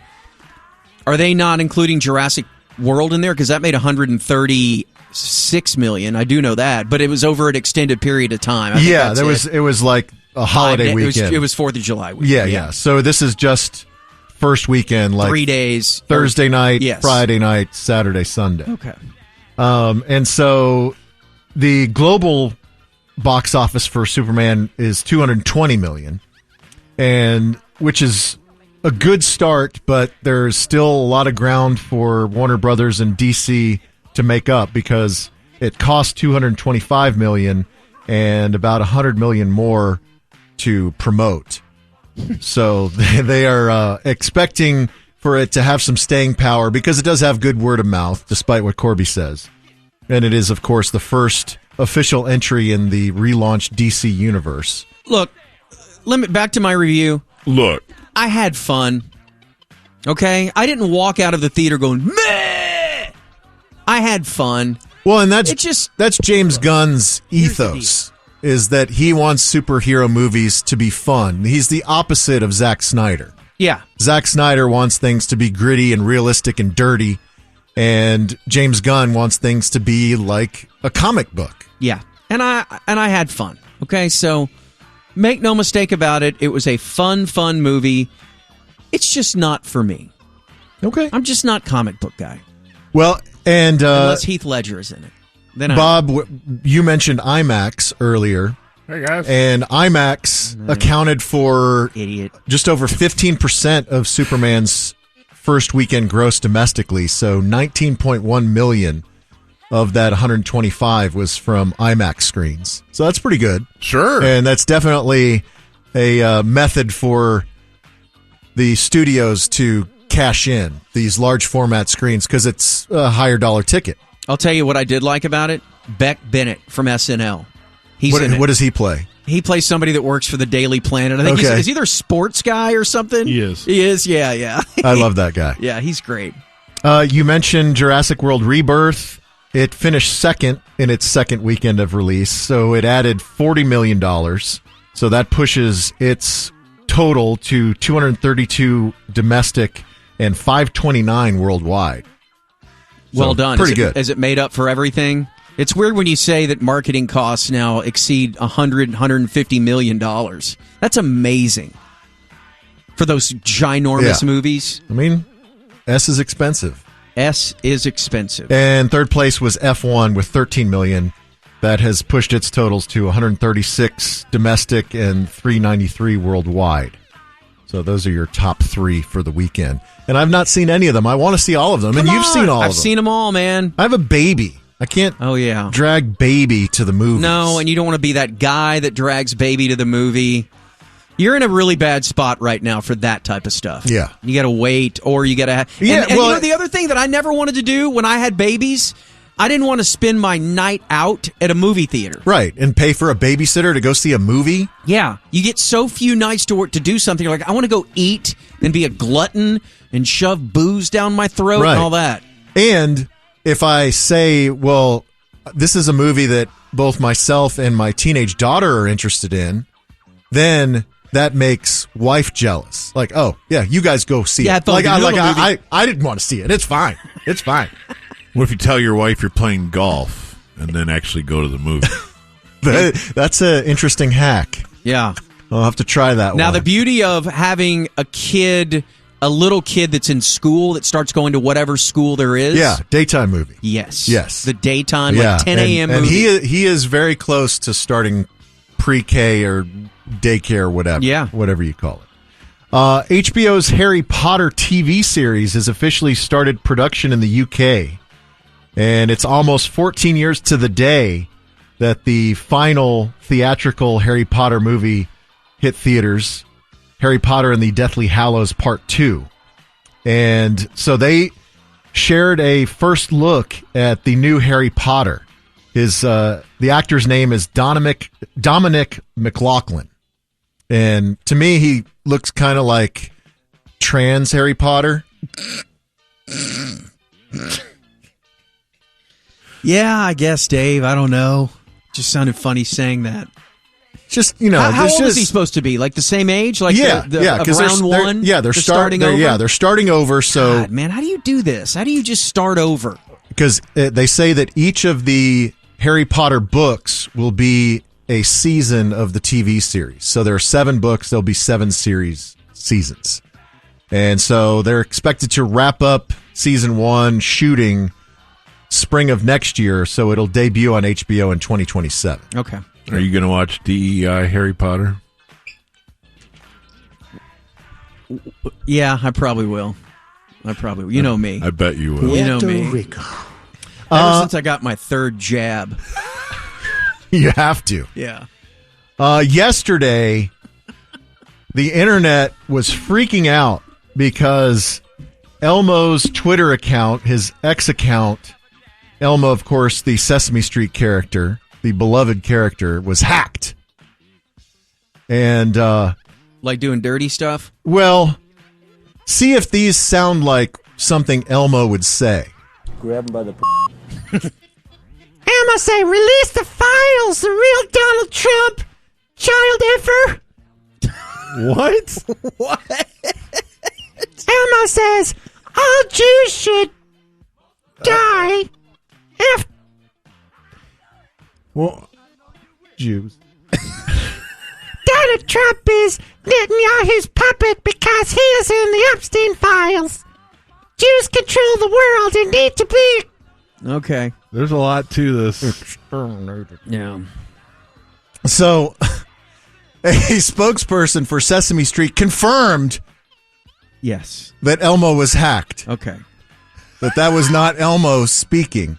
Are they not including Jurassic World in there? Because that made 136 million. I do know that, but it was over an extended period of time. I think that's
it was like a holiday weekend.
It was 4th of July weekend.
Yeah. So this is just first weekend, like
3 days.
Thursday night,
Yes.
Friday night, Saturday, Sunday.
Okay.
And so the global box office for Superman is 220 million, and which is a good start, but there's still a lot of ground for Warner Brothers and DC to make up because it cost 225 million and about 100 million more to promote. So they are expecting for it to have some staying power because it does have good word of mouth, despite what Corby says. And it is, of course, the first official entry in the relaunched DC universe.
Look, back to my review.
Look.
I had fun. Okay? I didn't walk out of the theater going, meh! I had fun.
Well, and that's James Gunn's ethos, is that he wants superhero movies to be fun. He's the opposite of Zack Snyder.
Yeah.
Zack Snyder wants things to be gritty and realistic and dirty, and James Gunn wants things to be like a comic book.
Yeah. And I had fun. Okay? So make no mistake about it. It was a fun movie. It's just not for me.
Okay.
I'm just not comic book guy.
Well, and
unless Heath Ledger is in it. Then
Bob, you mentioned IMAX earlier.
Hey, guys.
And IMAX accounted for just over 15% of Superman's first weekend gross domestically. So 19.1 million of that 125 was from IMAX screens. So that's pretty good.
Sure.
And that's definitely a method for the studios to cash in these large format screens because it's a higher dollar ticket.
I'll tell you what I did like about it. Beck Bennett from SNL.
What does he play?
He plays somebody that works for the Daily Planet. I think he's either a sports guy or something.
He is.
Yeah.
I love that guy.
Yeah, he's great.
You mentioned Jurassic World Rebirth. It finished second in its second weekend of release, so it added $40 million. So that pushes its total to 232 domestic and 529 worldwide.
Well
So,
done.
Pretty good.
Is it made up for everything? It's weird when you say that marketing costs now exceed $150 million. That's amazing for those ginormous movies.
I mean, S is expensive.
S is expensive.
And third place was F1 with 13 million. That has pushed its totals to 136 domestic and 393 worldwide. So those are your top 3 for the weekend. And I've not seen any of them. I want to see all of them. And you've seen all of them.
I've seen them all, man.
I have a baby. I can't drag baby to the movies.
No, and you don't want to be that guy that drags baby to the movie. You're in a really bad spot right now for that type of stuff.
Yeah.
You got to wait, or you got to have...
Yeah,
and you know, the other thing that I never wanted to do when I had babies, I didn't want to spend my night out at a movie theater.
Right, and pay for a babysitter to go see a movie?
Yeah. You get so few nights to work to do something. You're like, I want to go eat and be a glutton and shove booze down my throat and all that.
And if I say, well, this is a movie that both myself and my teenage daughter are interested in, then that makes wife jealous. Like, oh, yeah, you guys go see it. I didn't want to see it. It's fine. It's fine.
What if you tell your wife you're playing golf and then actually go to the movie?
That's an interesting hack.
Yeah.
I'll have to try that
Now,
one.
the beauty of having a little kid that's in school that starts going to whatever school there is.
Yeah, daytime movie.
Yes.
Yes.
The daytime, like 10 a.m.
And
movie.
he is very close to starting pre-K or daycare, whatever.
Yeah.
Whatever you call it. HBO's Harry Potter TV series has officially started production in the UK. And it's almost 14 years to the day that the final theatrical Harry Potter movie hit theaters, Harry Potter and the Deathly Hallows Part 2. And so they shared a first look at the new Harry Potter. The actor's name is Dominic McLaughlin. And to me, he looks kind of like trans Harry Potter.
Yeah, I guess, Dave. I don't know. Just sounded funny saying that.
Just, you know,
how old is he supposed to be? Like the same age? Like
because
round one?
They're starting over. Yeah, they're starting over. So,
God, man, how do you do this? How do you just start over?
Because they say that each of the Harry Potter books will be a season of the TV series. So there are 7 books. There'll be 7 seasons. And so they're expected to wrap up season 1 shooting spring of next year. So it'll debut on HBO in 2027.
Okay.
Are you going to watch DEI Harry Potter?
Yeah, I probably will. You know me.
I bet you will.
You know me. Ever since I got my 3rd jab.
You have to.
Yeah.
Yesterday, the internet was freaking out because Elmo's Twitter account, his X account, Elmo, of course, the Sesame Street character, the beloved character, was hacked. And,
like doing dirty stuff?
Well, see if these sound like something Elmo would say.
Grab him by the...
Elmo say, release the files, the real Donald Trump child effer.
What?
What?
Elmo says, all Jews should die if...
Well, Jews.
Donald Trump is Netanyahu's puppet because he is in the Epstein files. Jews control the world and need to be...
Okay.
There's a lot to this.
Yeah.
So, a spokesperson for Sesame Street confirmed
yes
that Elmo was hacked.
Okay.
That was not Elmo speaking.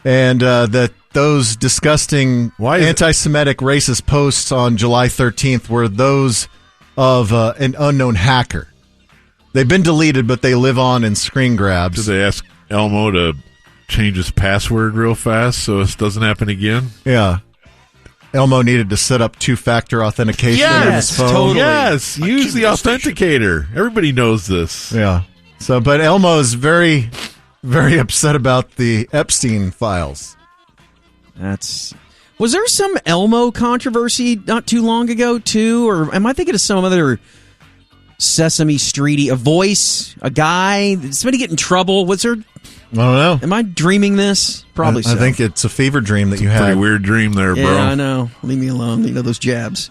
And that those disgusting anti-Semitic racist posts on July 13th were those of an unknown hacker. They've been deleted, but they live on in screen grabs.
Did they ask Elmo to change his password real fast so this doesn't happen again?
Yeah. Elmo needed to set up 2-factor authentication on his phone.
Totally.
Yes, use the authenticator. Everybody knows this.
Yeah. So, but Elmo is very, very upset about the Epstein files.
Was there some Elmo controversy not too long ago, too? Or am I thinking of some other Sesame Streety, a voice, a guy? Did somebody get in trouble? Was there...
I don't know.
Am I dreaming this? Probably so.
I think it's a fever dream that you
Pretty
had.
weird dream there, bro.
Yeah, I know. Leave me alone. You know those jabs.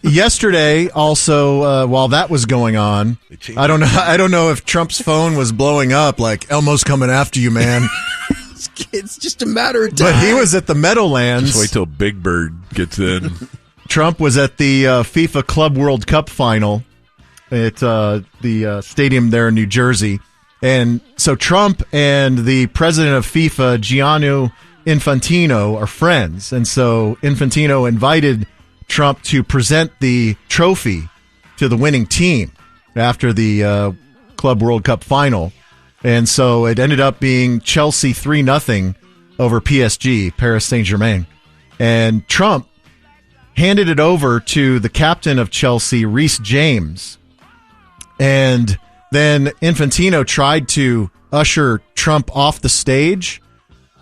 Yesterday, also, while that was going on, I don't know if Trump's phone was blowing up. Like Elmo's coming after you, man.
It's just a matter of time.
But he was at the Meadowlands.
Just wait till Big Bird gets in.
Trump was at the FIFA Club World Cup final, at the stadium there in New Jersey. And so Trump and the president of FIFA, Gianni Infantino, are friends. And so Infantino invited Trump to present the trophy to the winning team after the Club World Cup final. And so it ended up being Chelsea 3-0 over PSG, Paris Saint-Germain. And Trump handed it over to the captain of Chelsea, Reece James. And then Infantino tried to usher Trump off the stage,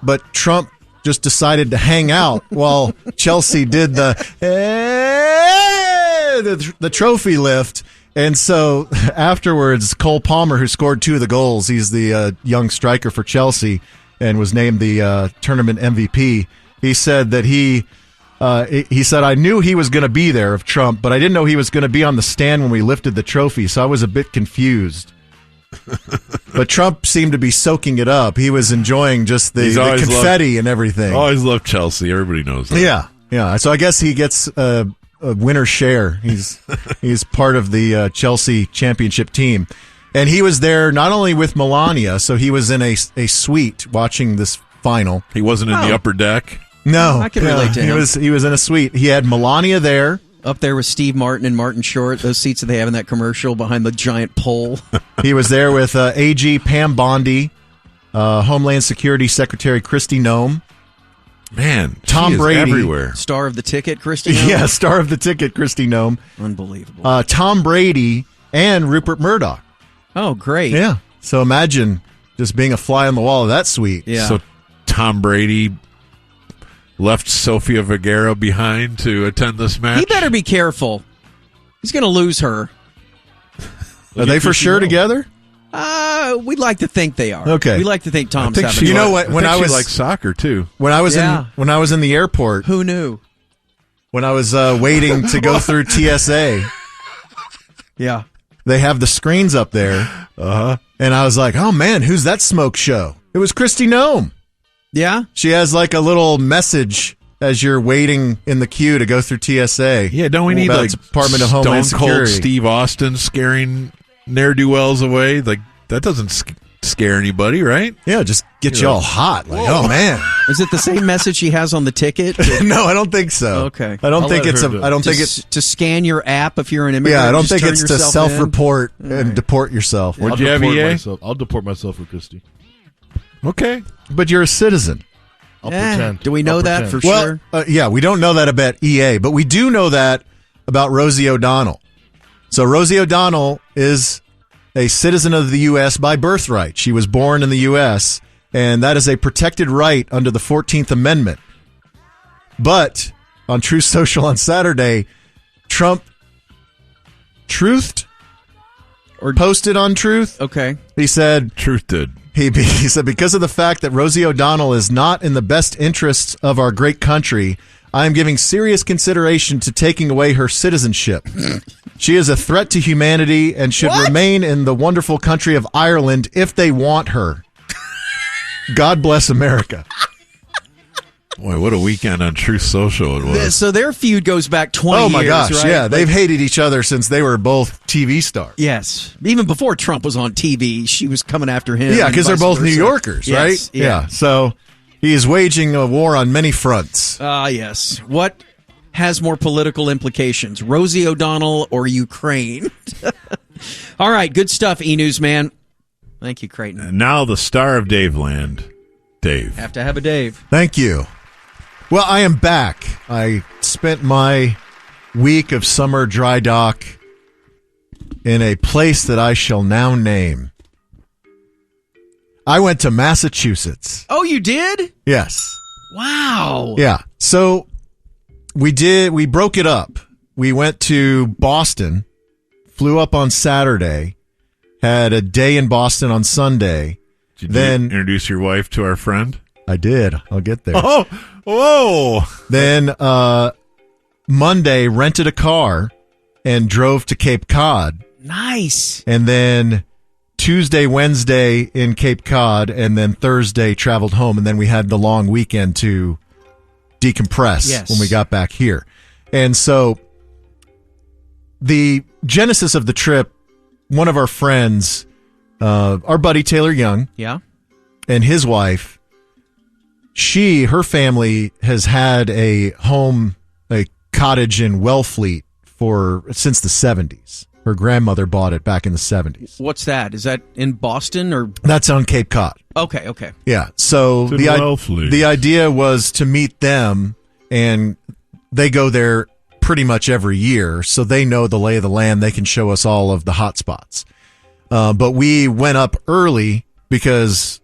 but Trump just decided to hang out while Chelsea did the trophy lift. And so afterwards, Cole Palmer, who scored 2 of the goals, he's the young striker for Chelsea and was named the tournament MVP. He said that he said, I knew he was going to be there of Trump, but I didn't know he was going to be on the stand when we lifted the trophy, so I was a bit confused. But Trump seemed to be soaking it up. He was enjoying just the confetti and everything.
Always loved Chelsea. Everybody knows that.
Yeah. So I guess he gets a winner's share. He's part of the Chelsea championship team. And he was there not only with Melania, so he was in a suite watching this final.
He wasn't in the upper deck?
No.
I can relate to him.
He was in a suite. He had Melania there.
Up there with Steve Martin and Martin Short, those seats that they have in that commercial behind the giant pole.
He was there with AG Pam Bondi, Homeland Security Secretary Kristi Noem.
Man,
Tom Brady,
everywhere.
Star of the ticket, Kristi Noem.
Yeah, star of the ticket, Kristi Noem.
Unbelievable.
Tom Brady and Rupert Murdoch.
Oh, great.
Yeah. So imagine just being a fly on the wall of that suite.
Yeah.
So Tom Brady left Sofia Vergara behind to attend this match.
He better be careful. He's going to lose her.
Are they for sure together?
We'd like to think they are.
Okay.
We like to think Tom's having
you know what? When I was
like soccer too.
When I was in the airport.
Who knew?
When I was waiting to go through TSA.
Yeah.
They have the screens up there. And I was like, oh man, who's that smoke show? It was Kristi Noem.
Yeah?
She has like a little message as you're waiting in the queue to go through TSA.
Yeah, don't we need like
Department of Homeland
Stone Cold
Security.
Steve Austin scaring ne'er-do-wells away? Like, that doesn't scare anybody, right?
Yeah, just get you all hot. Like, oh man.
Is it the same message she has on the ticket?
No, I don't think so.
Okay.
I don't think it's
to scan your app if you're an immigrant.
Yeah, I don't
just
think
turn
it's to
yourself
self-report
in?
and deport yourself.
Where'd you have EA?
I'll deport myself for Christie.
Okay.
But you're a citizen.
I'll pretend.
Do we know that for
sure? Yeah, we don't know that about EA, but we do know that about Rosie O'Donnell. So Rosie O'Donnell is a citizen of the U.S. by birthright. She was born in the U.S., and that is a protected right under the 14th Amendment. But on Truth Social on Saturday, Trump posted on Truth.
Okay.
He said...
Truth did.
He said, because of the fact that Rosie O'Donnell is not in the best interests of our great country, I am giving serious consideration to taking away her citizenship. She is a threat to humanity and should remain in the wonderful country of Ireland if they want her. God bless America.
Boy, what a weekend on Truth Social it was.
So their feud goes back 20 years,
Oh, my gosh,
right?
yeah. They've hated each other since they were both TV stars.
Yes. Even before Trump was on TV, she was coming after him.
Yeah, because they're both New Yorkers,
Yes,
right?
yeah.
So he is waging a war on many fronts.
Yes. What has more political implications, Rosie O'Donnell or Ukraine? All right, good stuff, E-News man. Thank you, Creighton.
And now the star of Daveland, Dave.
Have to have a Dave.
Thank you. Well, I am back. I spent my week of summer dry dock in a place that I shall now name. I went to Massachusetts.
Oh, you did?
Yes.
Wow.
Yeah. So we broke it up. We went to Boston, flew up on Saturday, had a day in Boston on Sunday.
Did you introduce your wife to our friend?
I did. I'll get there.
Oh, whoa.
Then Monday, rented a car and drove to Cape Cod.
Nice.
And then Tuesday, Wednesday in Cape Cod, and then Thursday traveled home. And then we had the long weekend to decompress when we got back here. And so the genesis of the trip, one of our friends, our buddy Taylor Young,
Yeah.
and his wife, her family has had a cottage in Wellfleet since the 70s. Her grandmother bought it back in the 70s.
What's that? Is that in Boston or?
That's on Cape Cod.
Okay.
Yeah. So the idea was to meet them, and they go there pretty much every year, so they know the lay of the land. They can show us all of the hot spots. But we went up early because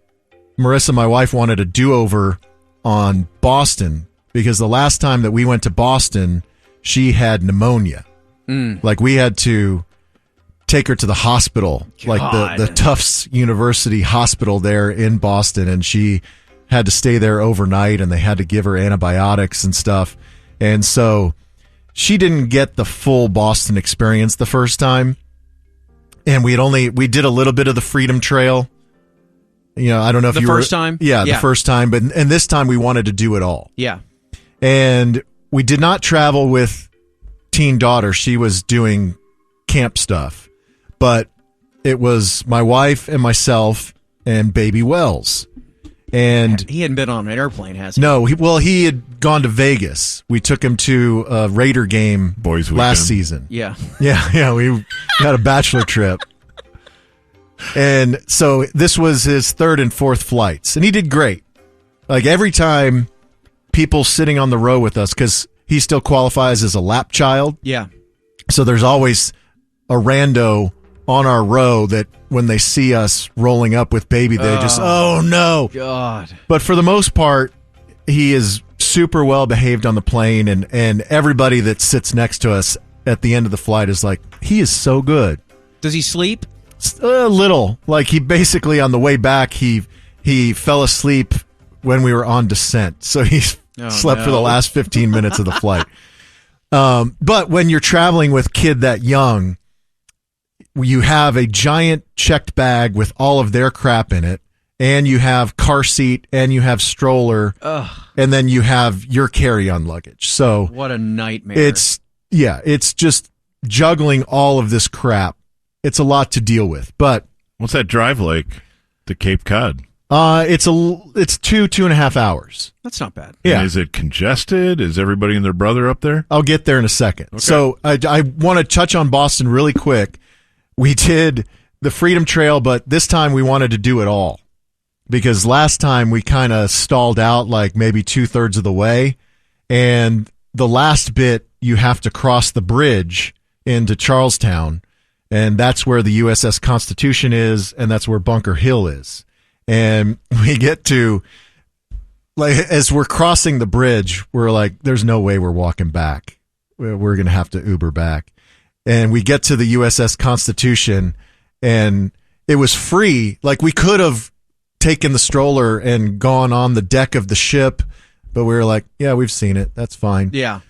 Marissa, my wife, wanted a do-over on Boston, because the last time that we went to Boston, she had pneumonia. Like, we had to take her to the hospital, like the Tufts University Hospital there in Boston, and she had to stay there overnight, and they had to give her antibiotics and stuff. And so she didn't get the full Boston experience the first time. And we did a little bit of the Freedom Trail. I don't know if
the first time?
Yeah, the first time. And this time we wanted to do it all.
Yeah.
And we did not travel with teen daughter. She was doing camp stuff. But it was my wife and myself and baby Wells. And
he hadn't been on an airplane, has he?
No. He had gone to Vegas. We took him to a Raider game last season.
Yeah.
Yeah. We had a bachelor trip. And so this was his third and fourth flights. And he did great. Like, every time people sitting on the row with us, because he still qualifies as a lap child.
Yeah.
So there's always a rando on our row that when they see us rolling up with baby, they oh no.
God.
But for the most part, he is super well behaved on the plane, and everybody that sits next to us at the end of the flight is like, he is so good.
Does he sleep?
A little. Like, he basically, on the way back, he fell asleep when we were on descent. So he slept for the last 15 minutes of the flight. But when you're traveling with kid that young, you have a giant checked bag with all of their crap in it, and you have car seat, and you have stroller, and then you have your carry-on luggage. So
what a nightmare.
It's just juggling all of this crap. It's a lot to deal with. But
what's that drive like to Cape Cod?
It's 2.5 hours.
That's not bad.
Yeah.
And is it congested? Is everybody and their brother up there?
I'll get there in a second.
Okay.
So I want to touch on Boston really quick. We did the Freedom Trail, but this time we wanted to do it all, because last time we kind of stalled out like maybe 2/3 of the way. And the last bit, you have to cross the bridge into Charlestown. And that's where the USS Constitution is. And that's where Bunker Hill is. And we get to, like, as we're crossing the bridge, we're like, there's no way we're walking back. We're going to have to Uber back. And we get to the USS Constitution, and it was free. Like, we could have taken the stroller and gone on the deck of the ship, but we were like, yeah, we've seen it. That's fine.
Yeah.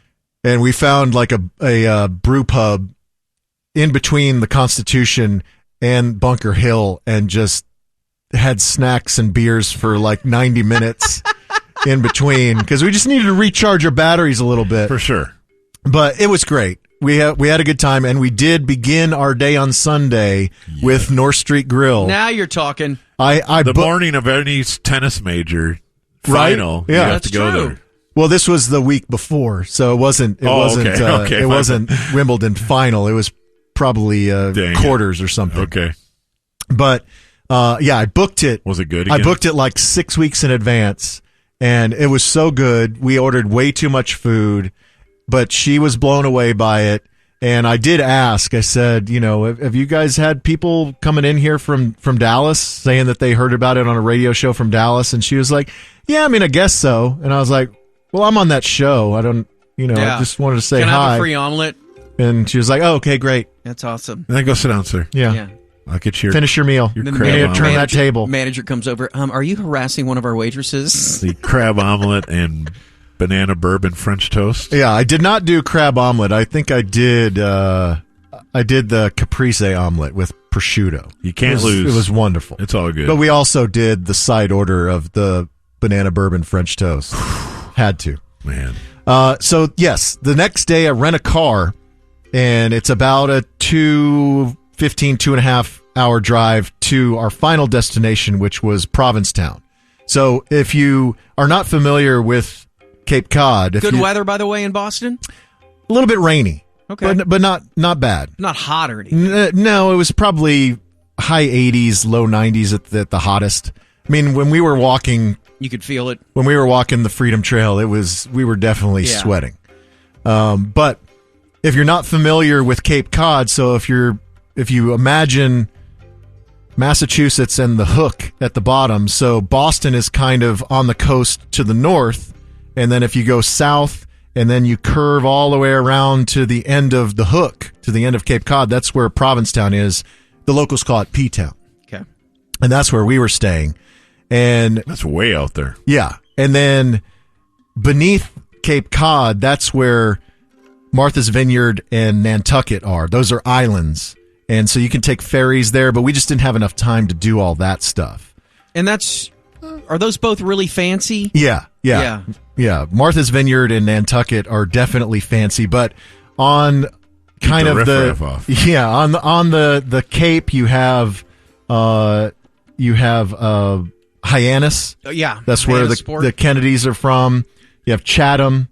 And we found like a brew pub in between the Constitution and Bunker Hill, and just had snacks and beers for like 90 minutes in between, because we just needed to recharge our batteries a little bit.
For sure.
But it was great. We had a good time, and we did begin our day on Sunday with North Street Grill.
Now you're talking.
The morning of any tennis major final,
right? Yeah,
you have to go there.
Well, this was the week before, so it wasn't Wimbledon final. It was probably quarters or something.
Okay.
But I booked it.
Was it good
again?
I
booked it like 6 weeks in advance, and it was so good. We ordered way too much food, but she was blown away by it. And I did ask, I said, have you guys had people coming in here from Dallas saying that they heard about it on a radio show from Dallas? And she was like, yeah, I guess so. And I was like, well, I'm on that show. I don't, I just wanted to say
hi. Can I have a free
omelet?
omelet?
And she was like, oh, okay, great.
That's awesome.
And then go sit down, sir.
Yeah.
I'll get you
finish your meal.
Your
then
crab
turn that table.
Manager comes over. Are you harassing one of our waitresses?
The crab omelet and banana bourbon French toast.
Yeah, I did not do crab omelet. I think I did. I did the caprese omelet with prosciutto.
You can't lose.
It was wonderful.
It's all good.
But we also did the side order of the banana bourbon French toast. Had to.
Man.
So yes, the next day I rent a car, and it's about a 2.5 hour drive to our final destination, which was Provincetown. So if you are not familiar with Cape Cod,
Good weather, by the way, in Boston?
a little bit rainy,
Okay.
but not bad.
Not hot or anything.
No, it was probably high 80s, low 90s at the hottest. I mean, when we were walking,
You could feel it.
when we were walking the Freedom Trail, we were definitely
Yeah.
sweating. But if you're not familiar with Cape Cod, so if you imagine Massachusetts and the Hook at the bottom, so Boston is kind of on the coast to the north, and then if you go south and then you curve all the way around to the end of the Hook, to the end of Cape Cod, that's where Provincetown is. The locals call it P-Town.
Okay.
And that's where we were staying. And
that's way out there.
Yeah. And then beneath Cape Cod, that's where Martha's Vineyard and Nantucket are. Those are islands. And so you can take ferries there, but we just didn't have enough time to do all that stuff.
And are those both really fancy?
Yeah. Martha's Vineyard and Nantucket are definitely fancy, but on kind
the
of
riff-raff off.
on the Cape you have Hyannis.
Yeah,
That's where
Hyannisport.
the Kennedys are from. You have Chatham,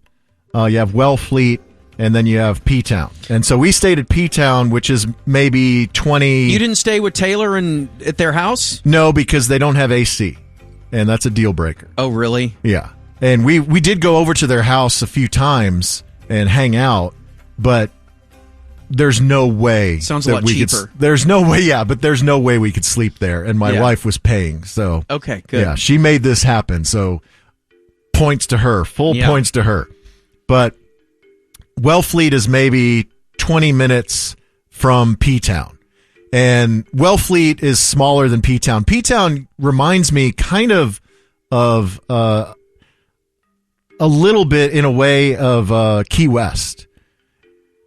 you have Wellfleet, and then you have P-Town. And so we stayed at P-Town, which is maybe 20...
You didn't stay with Taylor at their house?
No, because they don't have AC, and that's a deal breaker.
Oh, really?
Yeah. And we did go over to their house a few times and hang out, but there's no way.
Sounds a
that
lot
we
cheaper.
Could, there's no way, but there's no way we could sleep there. And my
Yeah.
wife was paying, so.
Okay, good.
Yeah, she made this happen, so points to her, full
Yeah.
points to her. But Wellfleet is maybe 20 minutes from P-Town. And Wellfleet is smaller than P-Town. P-Town reminds me kind of a little bit in a way of Key West.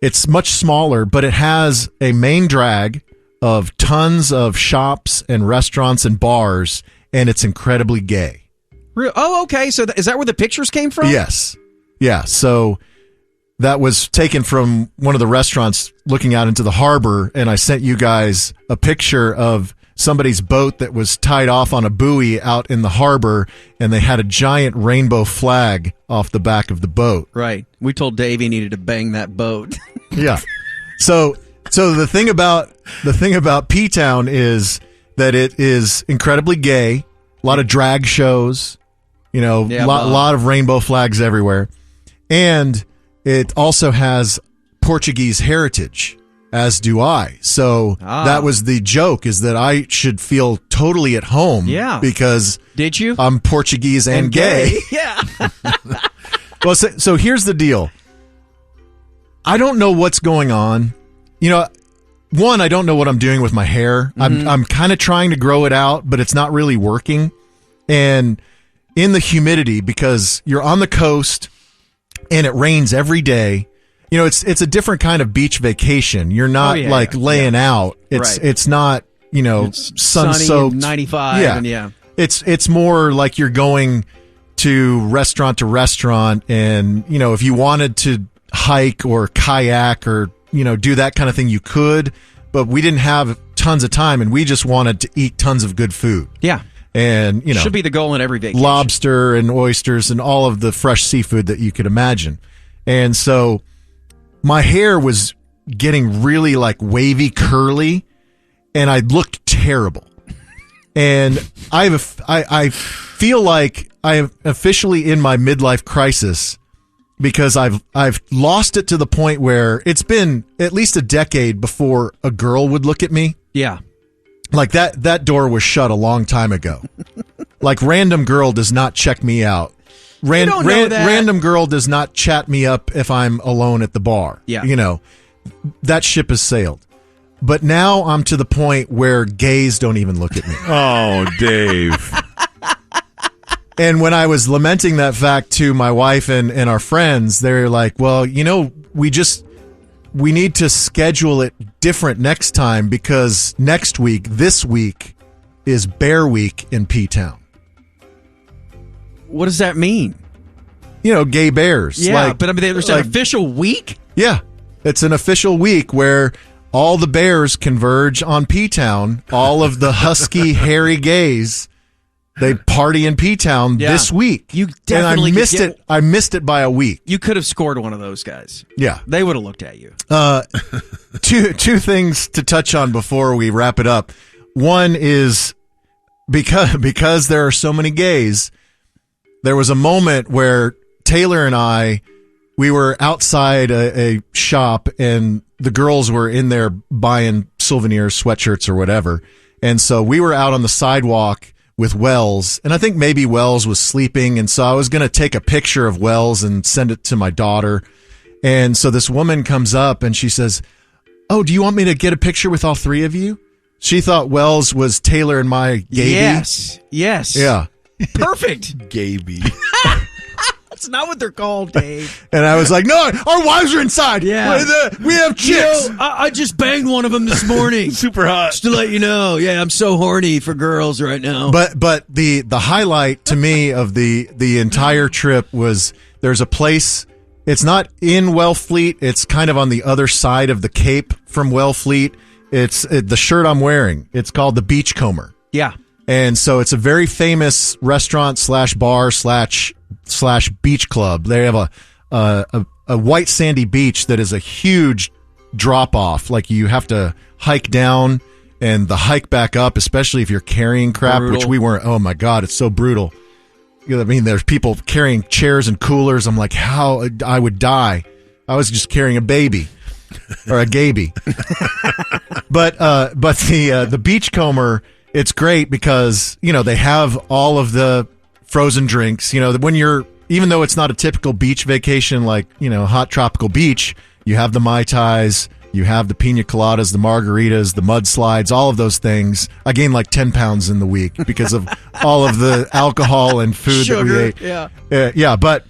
It's much smaller, but it has a main drag of tons of shops and restaurants and bars, and it's incredibly gay.
Oh, okay. So is that where the pictures came from?
Yes. Yeah. So that was taken from one of the restaurants looking out into the harbor, and I sent you guys a picture of somebody's boat that was tied off on a buoy out in the harbor, and they had a giant rainbow flag off the back of the boat.
Right. We told Dave he needed to bang that boat.
Yeah. So the thing about P-Town is that it is incredibly gay, a lot of drag shows, lot of rainbow flags everywhere. And it also has Portuguese heritage, as do I. So that was the joke, is that I should feel totally at home.
Yeah.
Because
did you?
I'm Portuguese and gay.
Yeah.
Well, so here's the deal. I don't know what's going on. One, I don't know what I'm doing with my hair.
Mm-hmm.
I'm kind of trying to grow it out, but it's not really working. And in the humidity, because you're on the coast and it rains every day, it's a different kind of beach vacation. You're not laying out. It's not,
It's
sun
sunny
soaked.
and 95.
Yeah.
And yeah.
It's more like you're going to restaurant, and if you wanted to hike or kayak or do that kind of thing, you could, but we didn't have tons of time, and we just wanted to eat tons of good food.
Yeah.
And
should be the goal in every vacation.
Lobster and oysters and all of the fresh seafood that you could imagine. And so my hair was getting really wavy, curly, and I looked terrible. And I feel like I am officially in my midlife crisis, because I've lost it to the point where it's been at least a decade before a girl would look at me.
Yeah.
Like that door was shut a long time ago. Random girl does not check me out. Random girl does not chat me up if I'm alone at the bar.
Yeah.
That ship has sailed. But now I'm to the point where gays don't even look at me.
Oh, Dave.
And when I was lamenting that fact to my wife and our friends, they're like, well, we need to schedule it different next time, because this week is Bear Week in P-Town.
What does that mean?
Gay bears.
Yeah, but there's an official week?
Yeah. It's an official week where all the bears converge on P-Town. All of the husky, hairy gays, they party in P-Town this week.
You definitely
and I missed it. I missed it by a week.
You could have scored one of those guys.
Yeah.
They would have looked at you.
Two things to touch on before we wrap it up. One is because there are so many gays, there was a moment where Taylor and we were outside a shop, and the girls were in there buying souvenirs, sweatshirts, or whatever. And so we were out on the sidewalk with Wells, and I think maybe Wells was sleeping, and so I was going to take a picture of Wells and send it to my daughter. And so this woman comes up, and she says, "Oh, do you want me to get a picture with all three of you?" She thought Wells was Taylor and my gaby.
Yes.
Yeah.
Perfect.
Gaby.
That's not what they're called, Dave.
And I was like, no, our wives are inside.
Yeah.
We have chicks.
You know, I just banged one of them this morning.
Super hot.
Just to let you know. Yeah, I'm so horny for girls right now.
But the highlight to me of the entire trip was there's a place. It's not in Wellfleet. It's kind of on the other side of the Cape from Wellfleet. It's the shirt I'm wearing. It's called the Beachcomber.
Yeah.
And so it's a very famous restaurant / bar / beach club. They have a white sandy beach that is a huge drop off. Like you have to hike down and the hike back up, especially if you're carrying crap,
Brutal.
which we weren't. Oh my God, it's so brutal. You know what I mean? There's people carrying chairs and coolers. I'm like, how I would die. I was just carrying a baby or a gaby. But the Beachcomber, it's great because, you know, they have all of the frozen drinks. You know, when even though it's not a typical beach vacation like, you know, hot tropical beach, you have the Mai Tais, you have the pina coladas, the margaritas, the mudslides, all of those things. I gained like 10 pounds in the week because of all of the alcohol and food that we ate. Yeah. But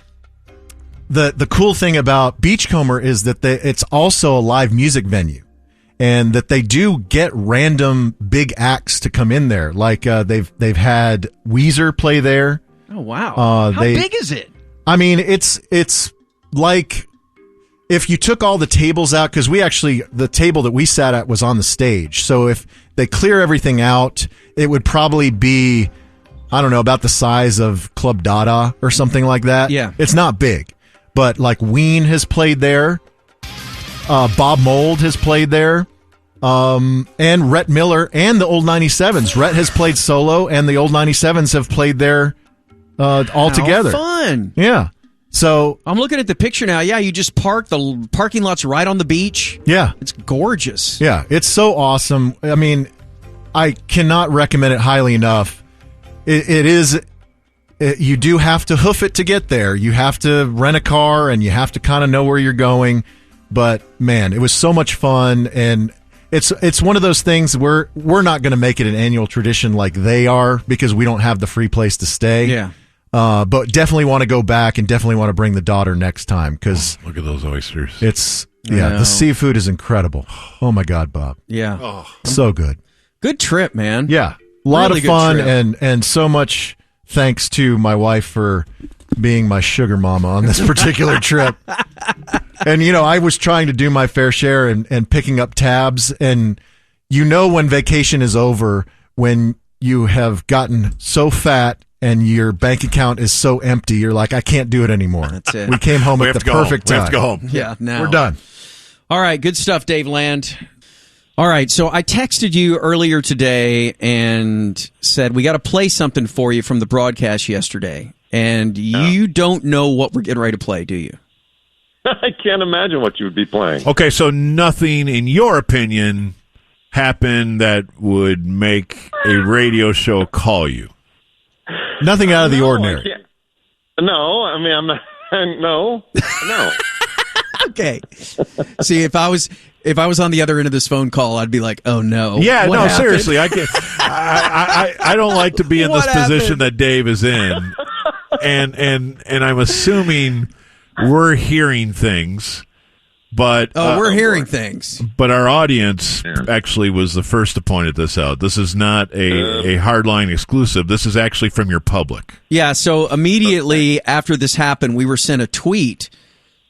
the cool thing about Beachcomber is that it's also a live music venue. And that they do get random big acts to come in there. Like they've had Weezer play there.
Oh wow! How big is it?
I mean, it's like if you took all the tables out, because the table that we sat at was on the stage. So if they clear everything out, it would probably be, I don't know, about the size of Club Dada or something like that.
Yeah,
it's not big, but like Ween has played there. Bob Mould has played there. And Rhett Miller and the old 97s. Rhett has played solo, and the old 97s have played there all together.
Fun.
Yeah. So
I'm looking at the picture now. Yeah, you just park. The parking lot's right on the beach.
Yeah.
It's gorgeous.
Yeah, it's so awesome. I mean, I cannot recommend it highly enough. You do have to hoof it to get there. You have to rent a car, and you have to kind of know where you're going. But, man, it was so much fun, and it's one of those things where we're not going to make it an annual tradition like they are because we don't have the free place to stay.
Yeah.
But definitely want to go back and definitely want to bring the daughter next time because
look at those oysters.
The seafood is incredible. Oh my God, Bob.
Yeah.
So good.
Good trip, man.
Yeah. A lot
Really
of
good
fun
trip.
and so much thanks to my wife for being my sugar mama on this particular trip. And, you know, I was trying to do my fair share and picking up tabs. And you know when vacation is over, when you have gotten so fat and your bank account is so empty, you're like, I can't do it anymore.
That's it.
We came home at the perfect time.
We have to go home.
Yeah, now.
We're done.
All right, good stuff, Daveland. All right, so I texted you earlier today and said we got to play something for you from the broadcast yesterday. And you don't know what we're getting ready to play, do you?
I can't imagine what you would be playing.
Okay, so nothing, in your opinion, happened that would make a radio show call you?
Nothing out of the ordinary.
No, I mean, I'm not. No.
Okay. See, if I was on the other end of this phone call, I'd be like, "Oh no!"
Yeah,
what
no,
happened?
seriously, I don't like to be in this position that Dave is in, and I'm assuming we're hearing things, but
we're hearing things.
But our audience actually was the first to point this out. This is not a hardline exclusive. This is actually from your public.
Yeah. So immediately after this happened, we were sent a tweet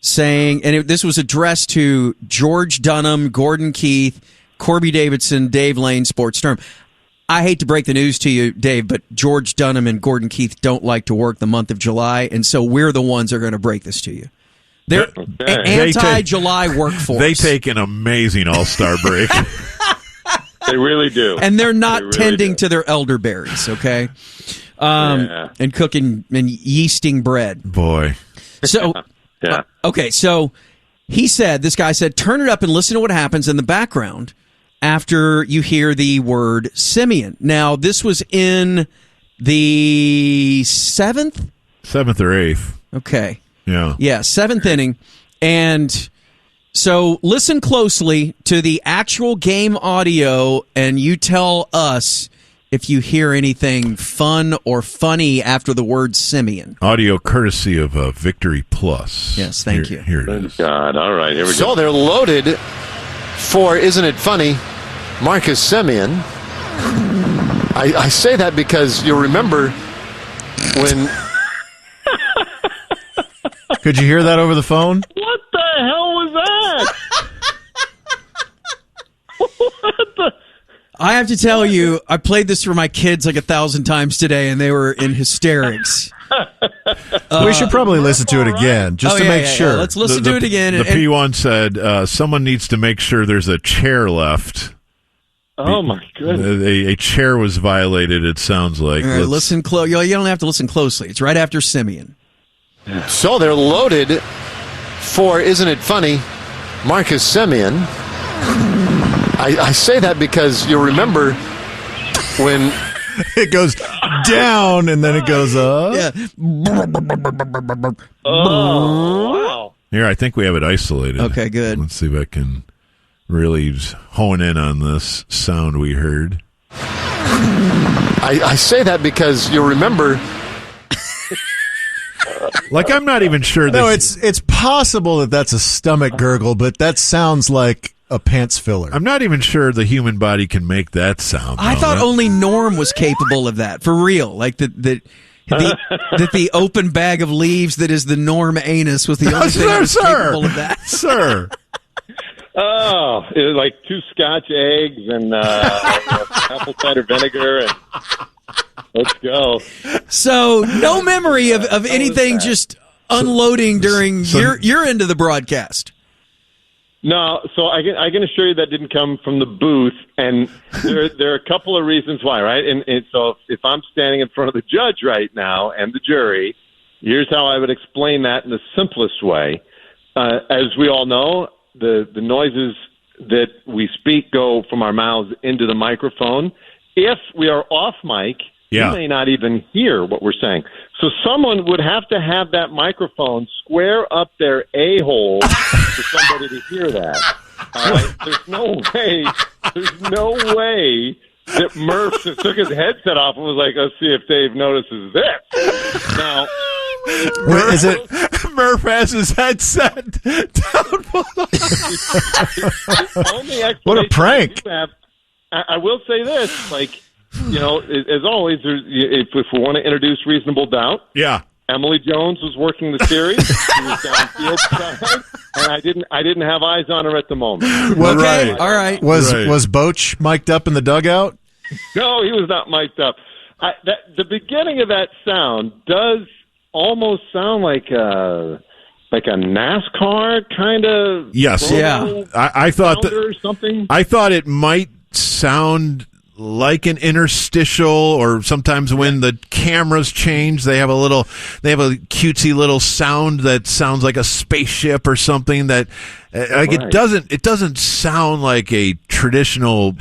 saying, and this was addressed to George Dunham, Gordon Keith, Corby Davidson, Dave Lane, Sports Term. I hate to break the news to you, Dave, but George Dunham and Gordon Keith don't like to work the month of July, and so we're the ones that are going to break this to you. They're anti-July workforce.
They take an amazing all-star break.
They really do.
And they're not tending to their elderberries, okay? And cooking and yeasting bread.
Boy.
So, okay, so this guy said, turn it up and listen to what happens in the background after you hear the word Simeon. Now, this was in the 7th?
7th or 8th.
Okay.
Yeah.
Yeah, 7th inning. And so listen closely to the actual game audio, and you tell us if you hear anything fun or funny after the word Simeon.
Audio courtesy of Victory Plus.
Yes, thank you.
Here it is.
God, all right, here we go.
So they're loaded for, isn't it funny, Marcus Simeon. I say that because you'll remember when...
Could you hear that over the phone?
What the hell was that?
I have to tell you, I played this for my kids like 1,000 times today, and they were in hysterics.
We should probably listen to it again, just to make sure.
Yeah. Let's listen to it again.
The P1 said someone needs to make sure there's a chair left.
Oh, my goodness.
A chair was violated, it sounds like.
All right, listen close. You don't have to listen closely. It's right after Simeon.
So they're loaded for, isn't it funny, Marcus Simeon. I say that because you'll remember when
it goes down and then it goes up.
Yeah.
Oh, wow.
Here, I think we have it isolated.
Okay, good.
Let's see if I can really hone in on this sound we heard.
I say that because you'll remember.
Like, I'm not even sure that...
No, it's possible that that's a stomach gurgle, but that sounds like a pants filler.
I'm not even sure the human body can make that sound.
I thought only Norm was capable of that, for real. Like that the open bag of leaves that is the Norm anus was the only thing that was capable of that.
Sir.
Oh, it was like 2 Scotch eggs and apple cider vinegar and... Let's go.
So, no memory of anything just unloading during your end of the broadcast.
No, so I can assure you that didn't come from the booth, and there are a couple of reasons why, right? And so if I'm standing in front of the judge right now and the jury, here's how I would explain that in the simplest way. As we all know, the noises that we speak go from our mouths into the microphone. If we are off mic, you may not even hear what we're saying. So someone would have to have that microphone square up their a-hole for somebody to hear that. All right? There's no way that Murph just took his headset off and was like, let's see if Dave notices this. Now,
Wait, is it
Murph has his headset down?
What a prank.
I will say this, like, you know, as always, if we want to introduce reasonable doubt, Emily Jones was working the series. She was downfield side, and I didn't have eyes on her at the moment.
Okay, all right.
Was Boach mic'd up in the dugout?
No, he was not mic'd up. The beginning of that sound does almost sound like a NASCAR kind of.
Yes, I thought that
something.
I thought it might sound like an interstitial, or sometimes when the cameras change, they have a cutesy little sound that sounds like a spaceship or something. That it doesn't sound like a traditional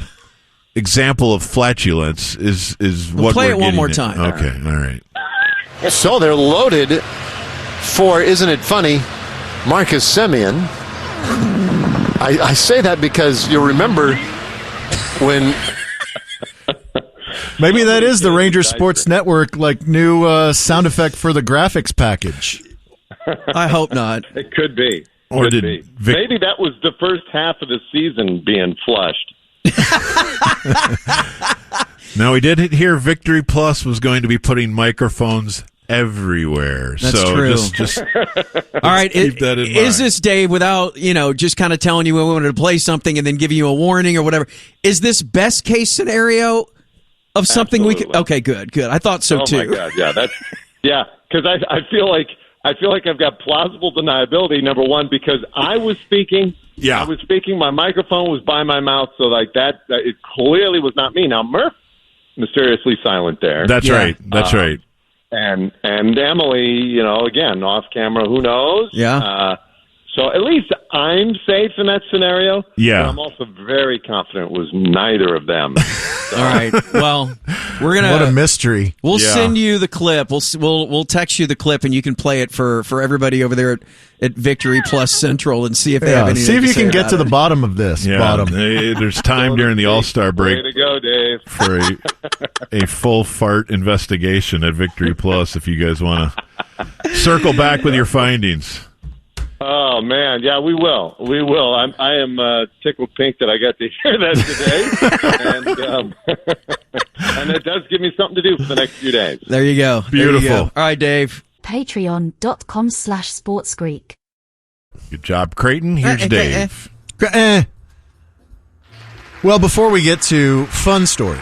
example of flatulence. Is what
play
we're
it one
getting
more
at.
time.
Okay, all right.
So they're loaded for, isn't it funny, Marcus Simeon. I say that because you'll remember when...
Maybe that is the Ranger Sports Network, like, new sound effect for the graphics package.
I hope not.
It could be.
Or
Maybe that was the first half of the season being flushed.
Now, we did hear Victory Plus was going to be putting microphones everywhere.
That's
so
true.
Just
All right,
keep that in mind.
is this, Dave, without just kind of telling you we wanted to play something and then giving you a warning or whatever? Is this best case scenario of something we could? Okay, good. I thought so too.
Oh my God, yeah, because I feel like I've got plausible deniability. Number one, because I was speaking.
Yeah,
I was speaking. My microphone was by my mouth, so like that it clearly was not me. Now Murph, mysteriously silent there.
That's right. That's right.
And Emily, again off camera. Who knows?
Yeah.
So at least I'm safe in that scenario.
Yeah.
But I'm also very confident it was neither of them. So.
All right. Well, we're gonna.
What a mystery.
We'll send you the clip. We'll text you the clip, and you can play it for everybody over there at Victory Plus Central and see if they have anything.
See if
to
you
say
can get
about
to the
it.
bottom of this.
Yeah,
Bottom.
There's time during the All-Star break.
Way to go, Dave.
For a full fart investigation at Victory Plus if you guys want to circle back with your findings.
Oh man, yeah, we will. I am tickled pink that I got to hear that today, and it does give me something to do for the next few days.
There you go.
Beautiful.
There you go. All right, Dave.
Patreon.com/sportsgreek.
Good job, Creighton. Here's Dave.
Well, before we get to fun stories,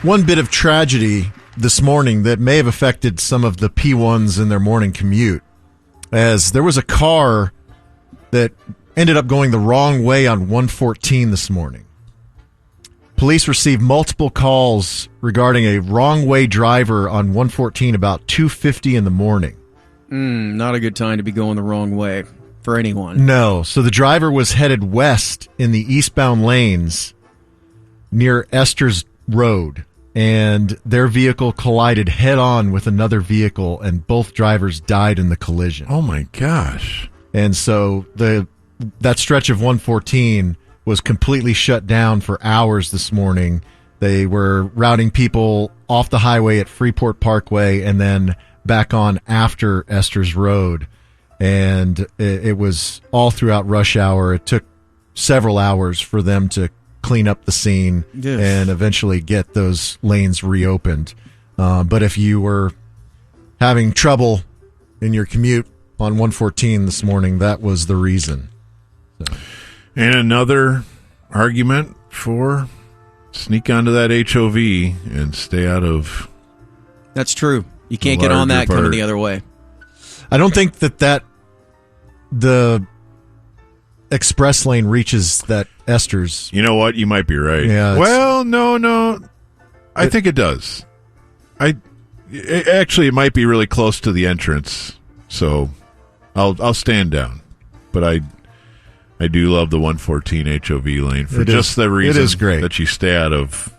one bit of tragedy this morning that may have affected some of the P1s in their morning commute, as there was a car that ended up going the wrong way on 114 this morning. Police received multiple calls regarding a wrong way driver on 114 about 2:50 in the morning.
Not a good time to be going the wrong way for anyone.
No. So the driver was headed west in the eastbound lanes near Esther's Road, and their vehicle collided head-on with another vehicle, and both drivers died in the collision.
Oh, my gosh.
And so that stretch of 114 was completely shut down for hours this morning. They were routing people off the highway at Freeport Parkway and then back on after Esther's Road. And it was all throughout rush hour. It took several hours for them to clean up the scene and eventually get those lanes reopened. But if you were having trouble in your commute on 114 this morning, that was the reason. So.
And another argument for sneak onto that HOV and stay out of...
That's true. You can't get on that coming the other way.
I don't think that the express lane reaches that Esther's.
You know what? You might be right.
Yeah.
Well, no. I think it does. Actually, it might be really close to the entrance, so I'll stand down. But I do love the 114 HOV lane for just the reason that you stay out of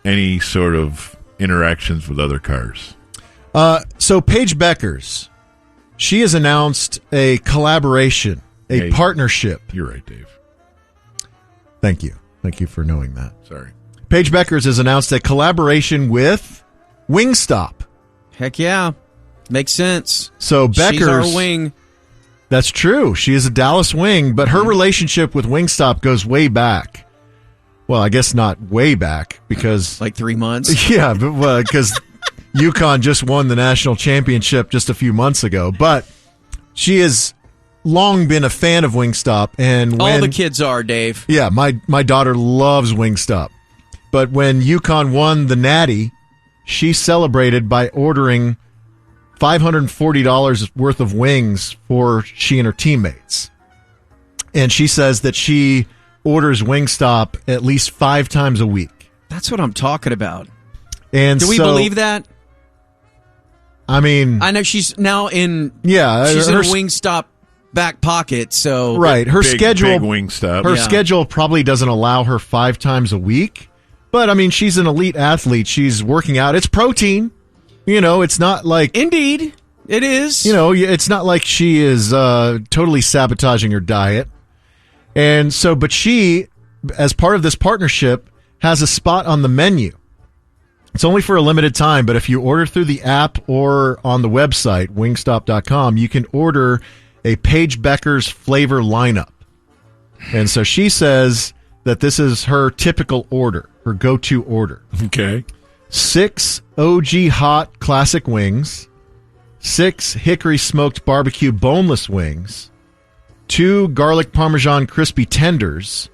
any sort of interactions with other cars.
So Paige Beckers, she has announced a collaboration, a partnership.
You're right, Dave.
Thank you. Thank you for knowing that.
Sorry.
Paige Beckers has announced a collaboration with Wingstop.
Heck yeah. Makes sense.
So Beckers...
She's our wing.
That's true. She is a Dallas Wing, but her relationship with Wingstop goes way back. Well, I guess not way back because...
Like 3 months?
Yeah, but because UConn just won the national championship just a few months ago. But she has long been a fan of Wingstop. And
all the kids are, Dave.
Yeah, my daughter loves Wingstop. But when UConn won the Natty, she celebrated by ordering $540 worth of wings for she and her teammates. And she says that she orders Wingstop at least 5 times a week.
That's what I'm talking about.
And
do we believe that?
I mean,
I know she's now in.
Yeah,
she's in her Wingstop back pocket. So
right, her schedule.
Big Wingstop.
Her schedule probably doesn't allow her 5 times a week. But I mean, she's an elite athlete. She's working out. It's protein. It's not like...
Indeed, it is.
It's not like she is totally sabotaging her diet. And so, but she, as part of this partnership, has a spot on the menu. It's only for a limited time, but if you order through the app or on the website, wingstop.com, you can order a Paige Beckers flavor lineup. And so she says that this is her typical order, her go-to order.
Okay.
6 OG hot classic wings, 6 hickory smoked barbecue boneless wings, 2 garlic parmesan crispy tenders,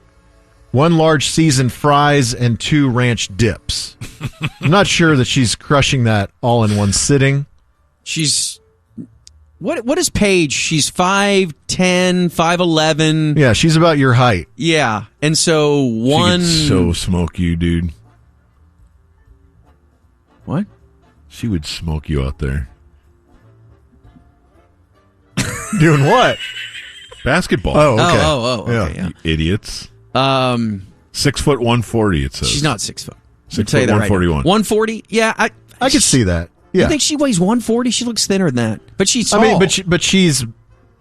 1 large seasoned fries, and 2 ranch dips. I'm not sure that she's crushing that all in one sitting.
She's what is Paige? She's 5'10", 5'11".
Yeah, she's about your height.
Yeah, and so one.
She could so smoke you, dude.
What?
She would smoke you out there.
Doing what?
Basketball.
Oh, okay.
Okay, yeah.
You idiots.
6
foot 140. It says
she's not 6 foot.
6 foot 141.
140. Yeah,
I could see that. Yeah.
You think she weighs 140? She looks thinner than that, but she's tall.
I mean, but she's,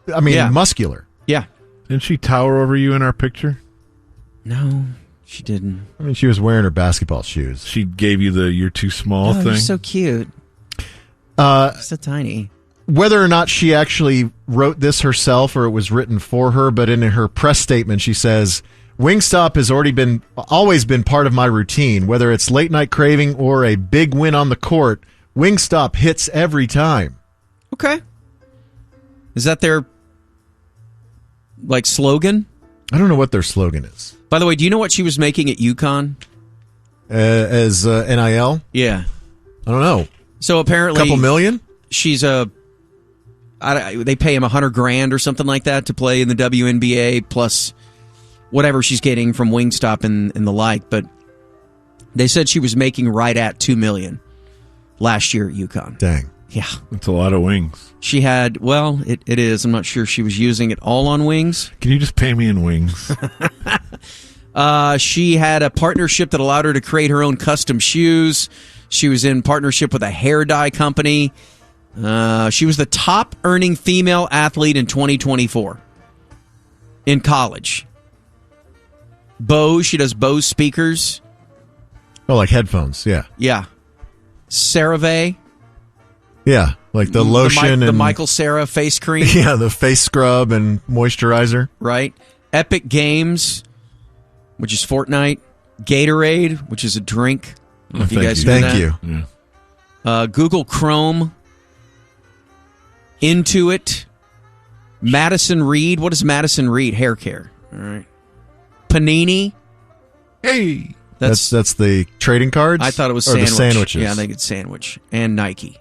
Yeah.
muscular.
Yeah.
Didn't she tower over you in our picture?
No, she didn't.
I mean, she was wearing her basketball shoes.
She gave you the "you're too small"
Oh,
thing.
you're so cute. So tiny.
Whether or not she actually wrote this herself or it was written for her, but in her press statement she says, Wingstop has always been part of my routine. Whether it's late night craving or a big win on the court, Wingstop hits every time.
Okay. Is that their slogan?
I don't know what their slogan is.
By the way, do you know what she was making at UConn?
As NIL?
Yeah.
I don't know.
So apparently,
couple million?
She's they pay him $100,000 or something like that to play in the WNBA plus whatever she's getting from Wingstop and the like. But they said she was making right at $2 million last year at UConn.
Dang.
Yeah.
That's a lot of wings.
She had, it is. I'm not sure she was using it all on wings.
Can you just pay me in wings?
She had a partnership that allowed her to create her own custom shoes. She was in partnership with a hair dye company. She was the top earning female athlete in 2024 in college. Bose, she does Bose speakers.
Oh, like headphones, yeah.
Yeah. CeraVe.
Yeah, like the lotion
the
and
Michael Cera face cream.
Yeah, the face scrub and moisturizer.
Right. Epic Games, which is Fortnite. Gatorade, which is a drink. I don't know if you guys know that.
Thank you.
Yeah.
Google Chrome. Intuit. Madison Reed. What is Madison Reed? Hair care. All right. Panini.
Hey.
That's the trading cards?
I thought it was
or
sandwich.
the sandwiches.
Yeah, I think it's sandwich. And Nike.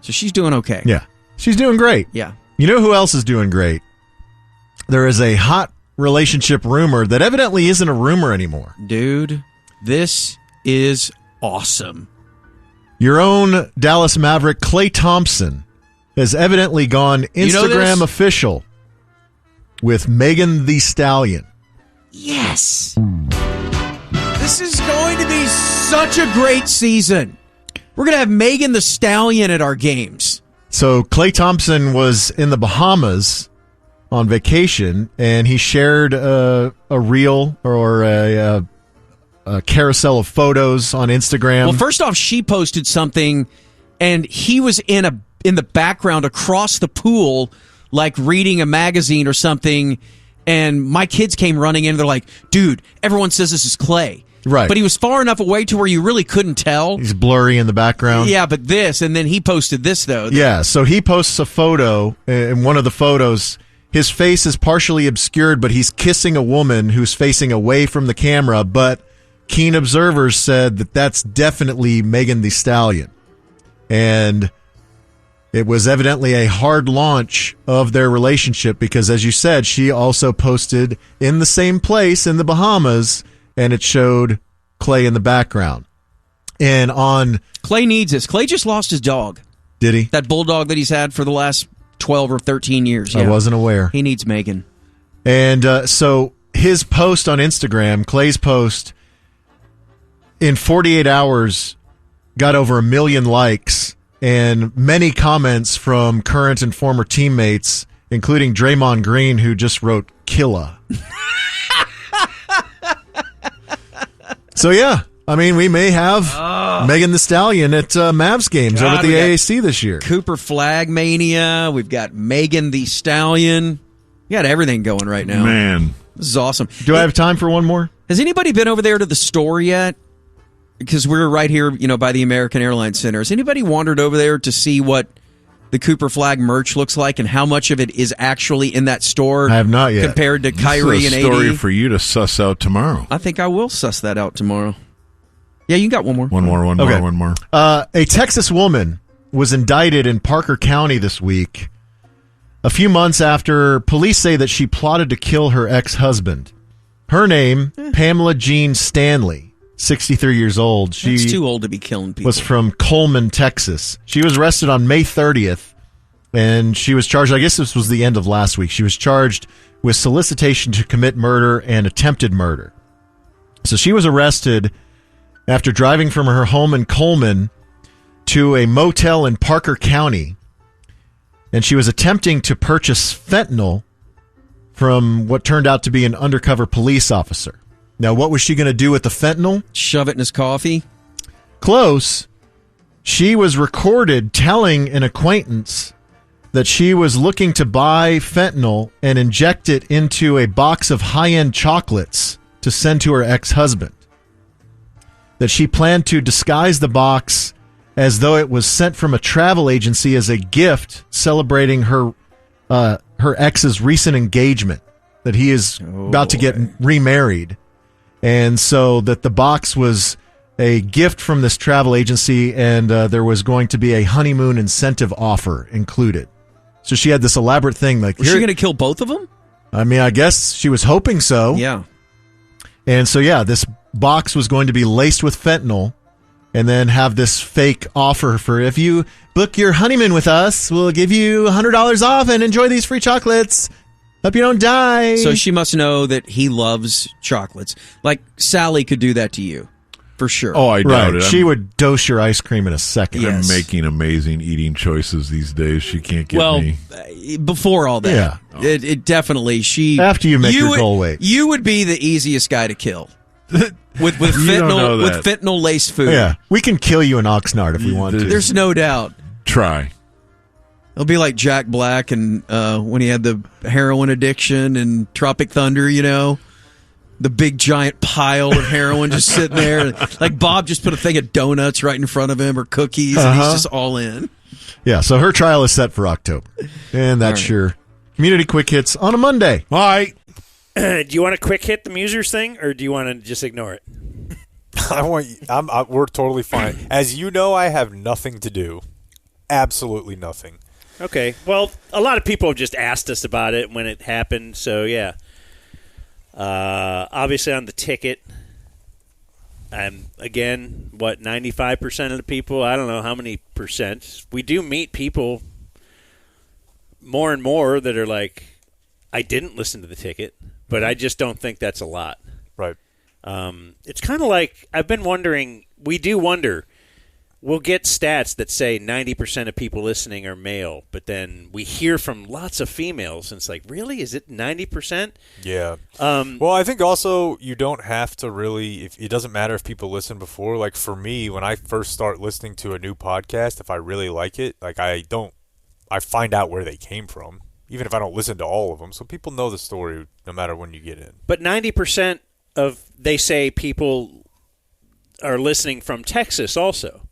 So she's doing okay.
Yeah. She's doing great.
Yeah.
You know who else is doing great? There is a hot relationship rumor that evidently isn't a rumor anymore.
Dude, this is awesome.
Your own Dallas Maverick, Klay Thompson, has evidently gone Instagram official with Megan Thee Stallion.
Yes. This is going to be such a great season. We're going to have Megan Thee Stallion at our games.
So Klay Thompson was in the Bahamas on vacation, and he shared a reel or a carousel of photos on Instagram.
Well, first off, she posted something, and he was in the background across the pool, like reading a magazine or something, and my kids came running in, and they're like, dude, everyone says this is Klay.
Right.
But he was far enough away to where you really couldn't tell.
He's blurry in the background.
Yeah, but this, and then he posted this, though.
Yeah, so he posts a photo, and one of the photos, his face is partially obscured, but he's kissing a woman who's facing away from the camera, but keen observers said that that's definitely Megan Thee Stallion. And it was evidently a hard launch of their relationship because, as you said, she also posted in the same place in the Bahamas, and it showed Klay in the background. And on...
Klay needs this. Klay just lost his dog.
Did he?
That bulldog that he's had for the last 12 or 13 years. Yeah.
I wasn't aware.
He needs Megan.
And so his post on Instagram, Klay's post, in 48 hours got over 1 million likes and many comments from current and former teammates, including Draymond Green, who just wrote "Killa." So yeah, I mean, we may have Megan Thee Stallion at Mavs games over at the AAC this year.
Cooper Flag Mania. We've got Megan Thee Stallion. We got everything going right now.
Man,
this is awesome.
Do I have time for one more?
Has anybody been over there to the store yet? because we're right here, by the American Airlines Center. Has anybody wandered over there to see what the Cooper Flag merch looks like and how much of it is actually in that store?
I have not yet.
Compared to
This
Kyrie
is
and
a story
AD?
for you to suss out tomorrow.
I think I will suss that out tomorrow. Yeah, you got one more.
One more.
A Texas woman was indicted in Parker County this week, a few months after police say that she plotted to kill her ex-husband. Her name, Pamela Jean Stanley, 63 years old.
She's too old to be killing people.
Was from Coleman, Texas. She was arrested on May 30th, and she was charged, I guess this was the end of last week, she was charged with solicitation to commit murder and attempted murder. So she was arrested after driving from her home in Coleman to a motel in Parker County, and she was attempting to purchase fentanyl from what turned out to be an undercover police officer. Now, what was she going to do with the fentanyl?
Shove it in his coffee?
Close. She was recorded telling an acquaintance that she was looking to buy fentanyl and inject it into a box of high-end chocolates to send to her ex-husband. That she planned to disguise the box as though it was sent from a travel agency as a gift celebrating her ex's recent engagement, that he is about to get remarried. And so that the box was a gift from this travel agency, and there was going to be a honeymoon incentive offer included. So she had this elaborate thing. Like,
Was she going to kill both of them?
I mean, I guess she was hoping so.
Yeah.
And so, yeah, this box was going to be laced with fentanyl, and then have this fake offer for, if you book your honeymoon with us, we'll give you $100 off and enjoy these free chocolates. Hope you don't die.
So she must know that he loves chocolates. Like Sally could do that to you, for sure.
Oh, I doubt it.
She would dose your ice cream in a second.
I'm making amazing eating choices these days. She can't get me.
Before all that,
Yeah.
it definitely
After you make your goal weight.
you would be the easiest guy to kill with
You don't know that.
fentanyl laced food.
Yeah, we can kill you in Oxnard if we want to.
There's no doubt.
Try.
It'll be like Jack Black and when he had the heroin addiction and Tropic Thunder, the big giant pile of heroin just sitting there. Like Bob just put a thing of donuts right in front of him or cookies, and he's just all in.
Yeah, so her trial is set for October. And that's your Community Quick Hits on a Monday.
All right.
Do you want to quick hit the Musers thing, or do you want to just ignore it?
We're totally fine. As you know, I have nothing to do. Absolutely nothing.
Okay. Well, a lot of people have just asked us about it when it happened, so yeah. Obviously on the ticket, again, 95% of the people, I don't know how many percent. We do meet people more and more that are like, I didn't listen to the ticket, but I just don't think that's a lot.
Right.
It's kind of like, I've been wondering, we do wonder, we'll get stats that say 90% of people listening are male, but then we hear from lots of females, and it's like, really? Is it 90%?
Yeah. Well, I think also you don't have to really, it doesn't matter if people listen before. Like for me, when I first start listening to a new podcast, if I really like it, like I find out where they came from, even if I don't listen to all of them. So people know the story no matter when you get in.
But 90% of, they say, people are listening from Texas also.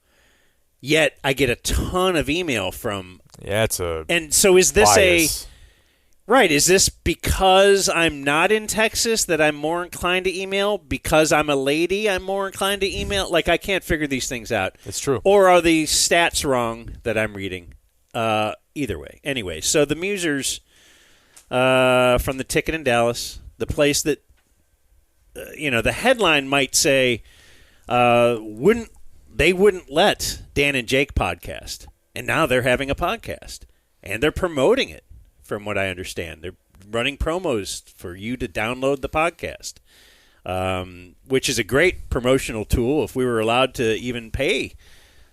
Yet I get a ton of email from.
Yeah, it's a.
And so is this
bias.
Right, is this because I'm not in Texas that I'm more inclined to email? Because I'm a lady, I'm more inclined to email? Like, I can't figure these things out.
It's true.
Or are the stats wrong that I'm reading? Either way. Anyway, so the Musers from the ticket in Dallas, the place that, the headline might say, wouldn't let Dan and Jake podcast. And now they're having a podcast. And they're promoting it, from what I understand. They're running promos for you to download the podcast, which is a great promotional tool. If we were allowed to even pay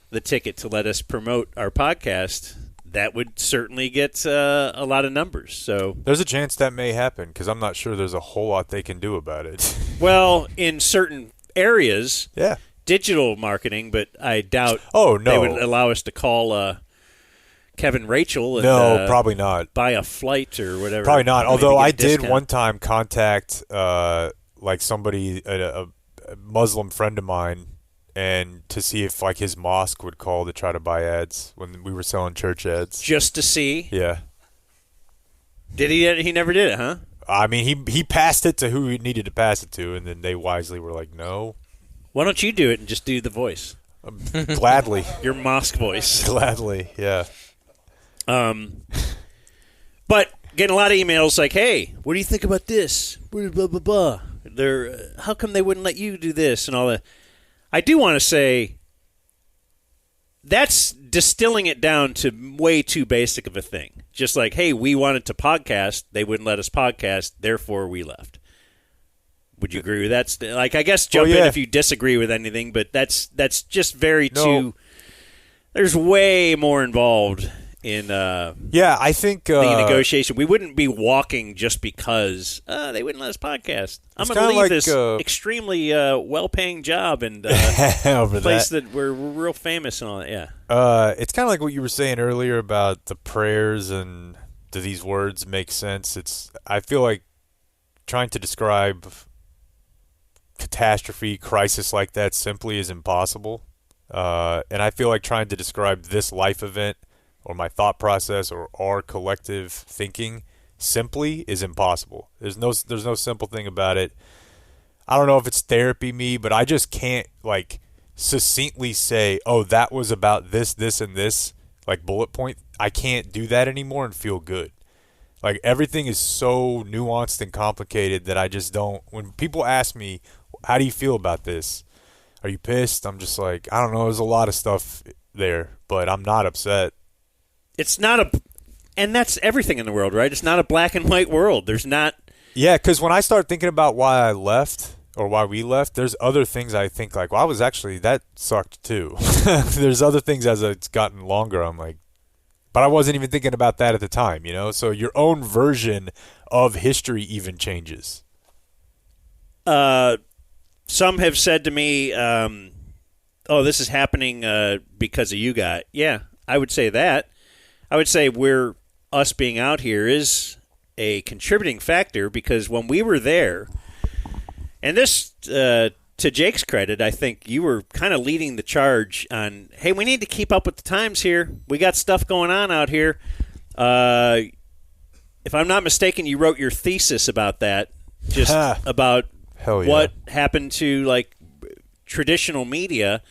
the ticket to let us promote our podcast, that would certainly get a lot of numbers. So
there's a chance that may happen, because I'm not sure there's a whole lot they can do about it.
Well, in certain areas,
yeah,
digital marketing, but I doubt
they
would allow us to call Kevin Rachel and
no, probably not.
Buy a flight or whatever.
Probably not. Although I did
discount.
one time contact like somebody, a Muslim friend of mine, and to see if like his mosque would call to try to buy ads when we were selling church ads.
Just to see?
Yeah.
Did he? He never did it, huh?
I mean, he passed it to who he needed to pass it to, and then they wisely were like, no.
Why don't you do it and just do the voice?
Gladly.
Your mosque voice.
Gladly, yeah.
But getting a lot of emails like, hey, what do you think about this? Blah, blah, blah, blah. How come they wouldn't let you do this and all that? I do want to say that's distilling it down to way too basic of a thing. Just like, hey, we wanted to podcast. They wouldn't let us podcast. Therefore, we left. Would you agree with that? Like, I guess jump in if you disagree with anything, but that's just very too. There's way more involved in.
I think
the negotiation. We wouldn't be walking just because they wouldn't let us podcast. I'm going to leave this extremely well-paying job and place that we're real famous and all that. Yeah.
It's kind of like what you were saying earlier about the prayers and do these words make sense? I feel like trying to describe catastrophe, crisis like that simply is impossible. And I feel like trying to describe this life event or my thought process or our collective thinking simply is impossible. There's no simple thing about it. I don't know if it's therapy me, but I just can't like succinctly say, oh, that was about this, this, and this, like bullet point. I can't do that anymore and feel good. Like everything is so nuanced and complicated that I just don't. When people ask me, how do you feel about this? Are you pissed? I'm just like, I don't know. There's a lot of stuff there, but I'm not upset.
It's not and that's everything in the world, right? It's not a black and white world. There's not.
Yeah, because when I start thinking about why I left or why we left, there's other things I think like, well, that sucked too. There's other things as it's gotten longer. I'm like, but I wasn't even thinking about that at the time, you know? So your own version of history even changes.
Some have said to me, oh, this is happening because of you guys. Yeah, I would say that. I would say us being out here is a contributing factor because when we were there, and this, to Jake's credit, I think you were kind of leading the charge on, hey, we need to keep up with the times here. We got stuff going on out here. If I'm not mistaken, you wrote your thesis about that, just about what happened to like traditional media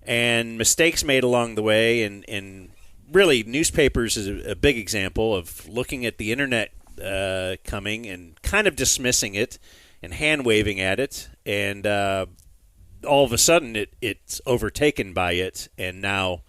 and mistakes made along the way, and really newspapers is a big example of looking at the internet coming and kind of dismissing it and hand-waving at it, and all of a sudden it's overtaken by it, and now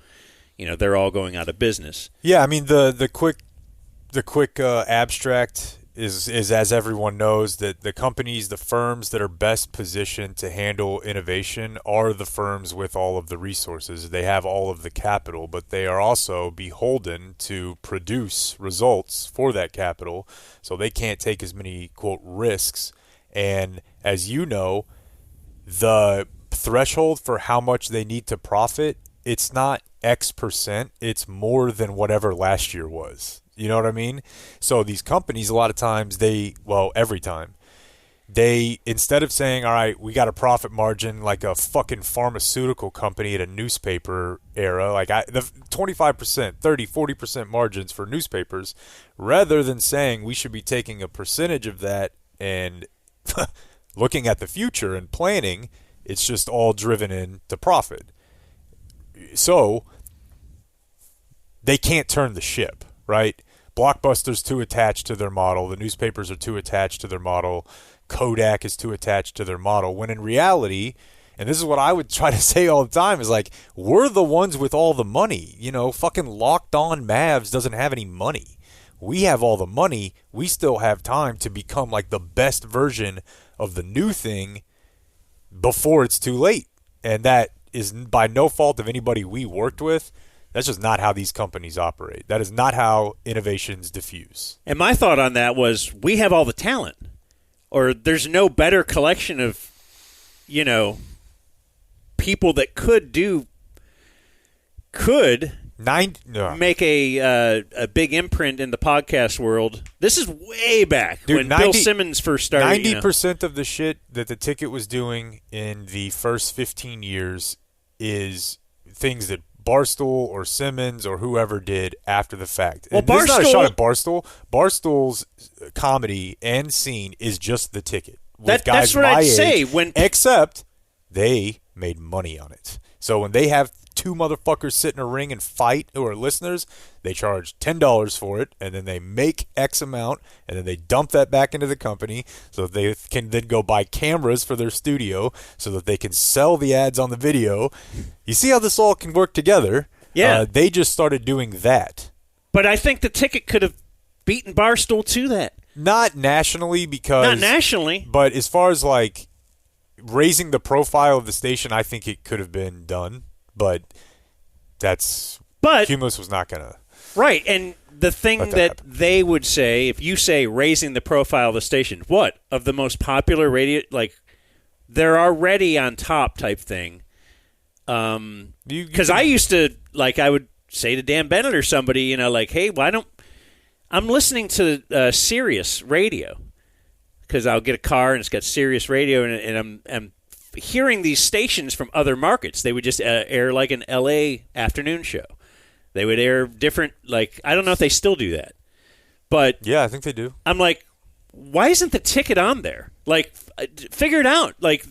they're all going out of business.
Yeah, I mean the quick abstract is as everyone knows that the companies, the firms that are best positioned to handle innovation are the firms with all of the resources. They have all of the capital, but they are also beholden to produce results for that capital, so they can't take as many, quote, risks. And as you know, the threshold for how much they need to profit, it's not X percent, it's more than whatever last year was. You know what I mean? So these companies, a lot of times every time, they, instead of saying, all right, we got a profit margin like a fucking pharmaceutical company at a newspaper era, like the 25%, 30, 40% margins for newspapers, rather than saying we should be taking a percentage of that and looking at the future and planning, it's just all driven into profit. So they can't turn the ship, right? Blockbuster's too attached to their model. The newspapers are too attached to their model. Kodak is too attached to their model. When in reality, and this is what I would try to say all the time, is like, we're the ones with all the money. Fucking Locked On Mavs doesn't have any money. We have all the money. We still have time to become like the best version of the new thing before it's too late. And that is by no fault of anybody we worked with. That's just not how these companies operate. That is not how innovations diffuse.
And my thought on that was, we have all the talent, or there's no better collection of, people that could make a big imprint in the podcast world. This is way back when Bill Simmons first started.
90% of the shit that the ticket was doing in the first 15 years is things that Barstool or Simmons or whoever did after the fact.
Well,
And this is not a shot at Barstool. Barstool's comedy and scene is just the ticket. With guys
that's what
my
I'd
age,
say.
Except they made money on it. So when they have two motherfuckers sit in a ring and fight who are listeners, they charge $10 for it, and then they make X amount, and then they dump that back into the company so that they can then go buy cameras for their studio so that they can sell the ads on the video. You see how this all can work together?
Yeah.
They just started doing that.
But I think the ticket could have beaten Barstool to that.
Not nationally because...
Not nationally.
But as far as, like, raising the profile of the station, I think it could have been done. But Cumulus was not going to...
Right, and the thing that they would say, if you say raising the profile of the station, what? Of the most popular radio... Like, they're already on top type thing. Because I used to... Like, I would say to Dan Bennett or somebody, you know, like, hey, why don't... I'm listening to Sirius radio because I'll get a car and it's got Sirius radio and I'm hearing these stations from other markets. They would just air like an L.A. afternoon show. They would air different, like, I don't know if they still do that. But
yeah, I think they do.
I'm like, why isn't the ticket on there? Like, figure it out. Like,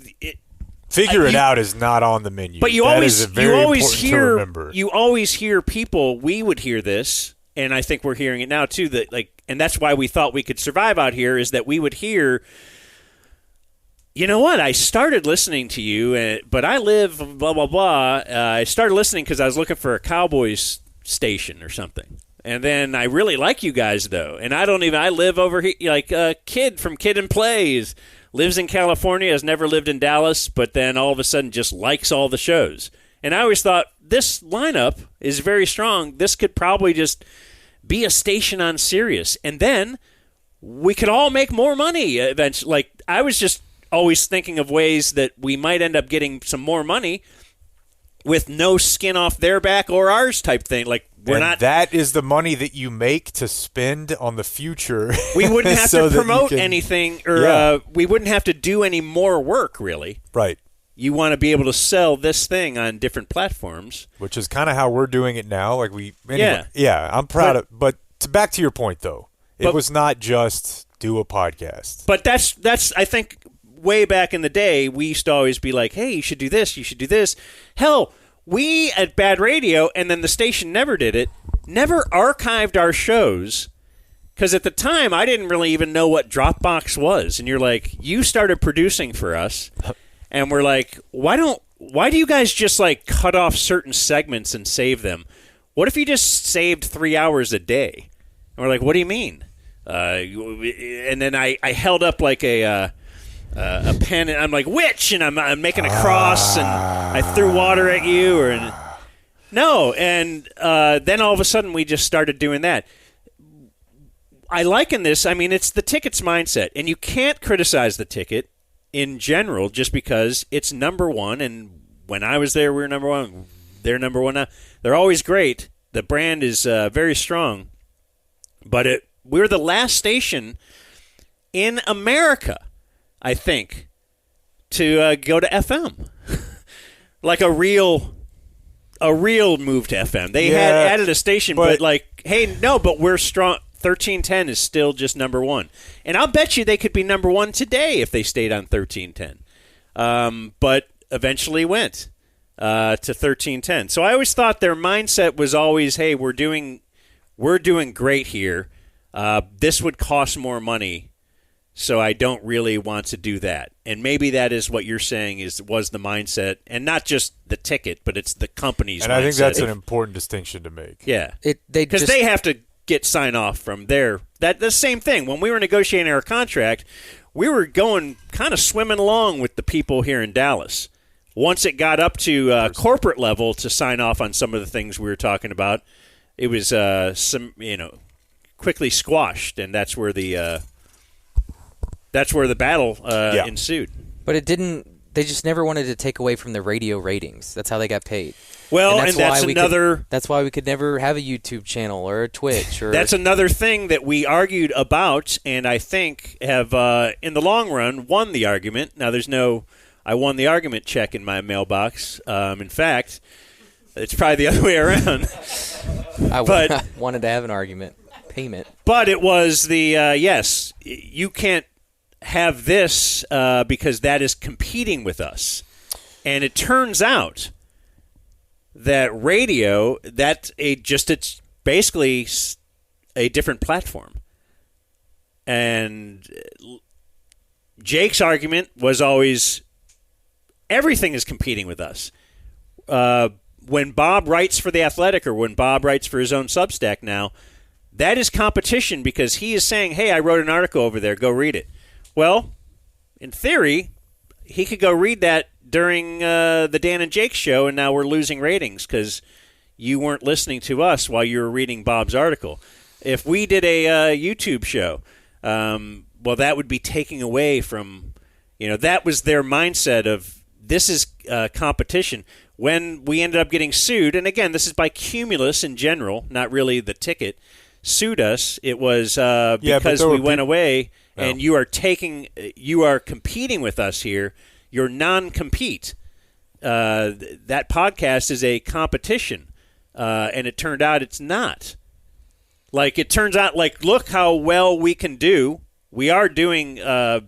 Figure it out is not on the menu.
But you
That
always
is very important to
hear
remember.
you always hear people. We would hear this, and I think we're hearing it now too. That like, and that's why we thought we could survive out here. Is that we would hear. You know what? I started listening to you, but I live blah blah blah. I started listening because I was looking for a Cowboys station or something, and then I really like you guys though. And I live over here. Like a kid from Kid and Plays lives in California, has never lived in Dallas, but then all of a sudden just likes all the shows. And I always thought this lineup is very strong. This could probably just be a station on Sirius, and then we could all make more money eventually. Like I was just always thinking of ways that we might end up getting some more money with no skin off their back or ours type thing. Like
that is the money that you make to spend on the future.
We wouldn't have to promote anything, or we wouldn't have to do any more work, really.
Right.
You want to be able to sell this thing on different platforms,
which is kind of how we're doing it now. Like I'm proud of. But back to your point, though, it was not just do a podcast.
But that's I think way back in the day, we used to always be like, hey, you should do this, you should do this. Hell, we at Bad Radio, and then the station never did it, never archived our shows, because at the time, I didn't really even know what Dropbox was. And you're like, you started producing for us, and we're like, why do you guys just like cut off certain segments and save them? What if you just saved 3 hours a day? And we're like, what do you mean? And then I held up like a pen, and I'm like, which? And I'm making a cross, and I threw water at you, and then all of a sudden we just started doing that. I liken this. I mean, it's the ticket's mindset, and you can't criticize the ticket in general just because it's number one. And when I was there, we were number one. They're number one now. They're always great. The brand is very strong, but we're the last station in America, I think, to go to FM, like a real move to FM. They had added a station, but like, hey, no, but we're strong. 1310 is still just number one, and I'll bet you they could be number one today if they stayed on 1310. But eventually went to 1310. So I always thought their mindset was always, hey, we're doing great here. This would cost more money. So I don't really want to do that. And maybe that is what you're saying was the mindset, and not just the ticket, but it's the company's mindset.
And I think that's an important distinction to make.
Yeah. Because they have to get sign off from the same thing. When we were negotiating our contract, we were going kind of swimming along with the people here in Dallas. Once it got up to corporate level to sign off on some of the things we were talking about, it was quickly squashed, and that's where the battle ensued.
But it didn't. They just never wanted to take away from the radio ratings. That's how they got paid.
Well, and that's another.
That's why we could never have a YouTube channel or a Twitch. Or
that's another thing that we argued about, and I think have, in the long run, won the argument. Now, I won the argument check in my mailbox. In fact, it's probably the other way around.
I wanted to have an argument payment.
But it was the, yes, you can't have this because that is competing with us. And it turns out that radio, it's basically a different platform. And Jake's argument was always, everything is competing with us. When Bob writes for The Athletic or when Bob writes for his own Substack now, that is competition because he is saying, hey, I wrote an article over there, go read it. Well, in theory, he could go read that during the Dan and Jake show, and now we're losing ratings because you weren't listening to us while you were reading Bob's article. If we did a YouTube show, well, that would be taking away from, that was their mindset of this is competition. When we ended up getting sued, and again, this is by Cumulus in general, not really the ticket, sued us. It was because we went away, and you are competing with us here. You're non-compete. That podcast is a competition, and it turned out it's not. Like, it turns out, look how well we can do. We are doing, I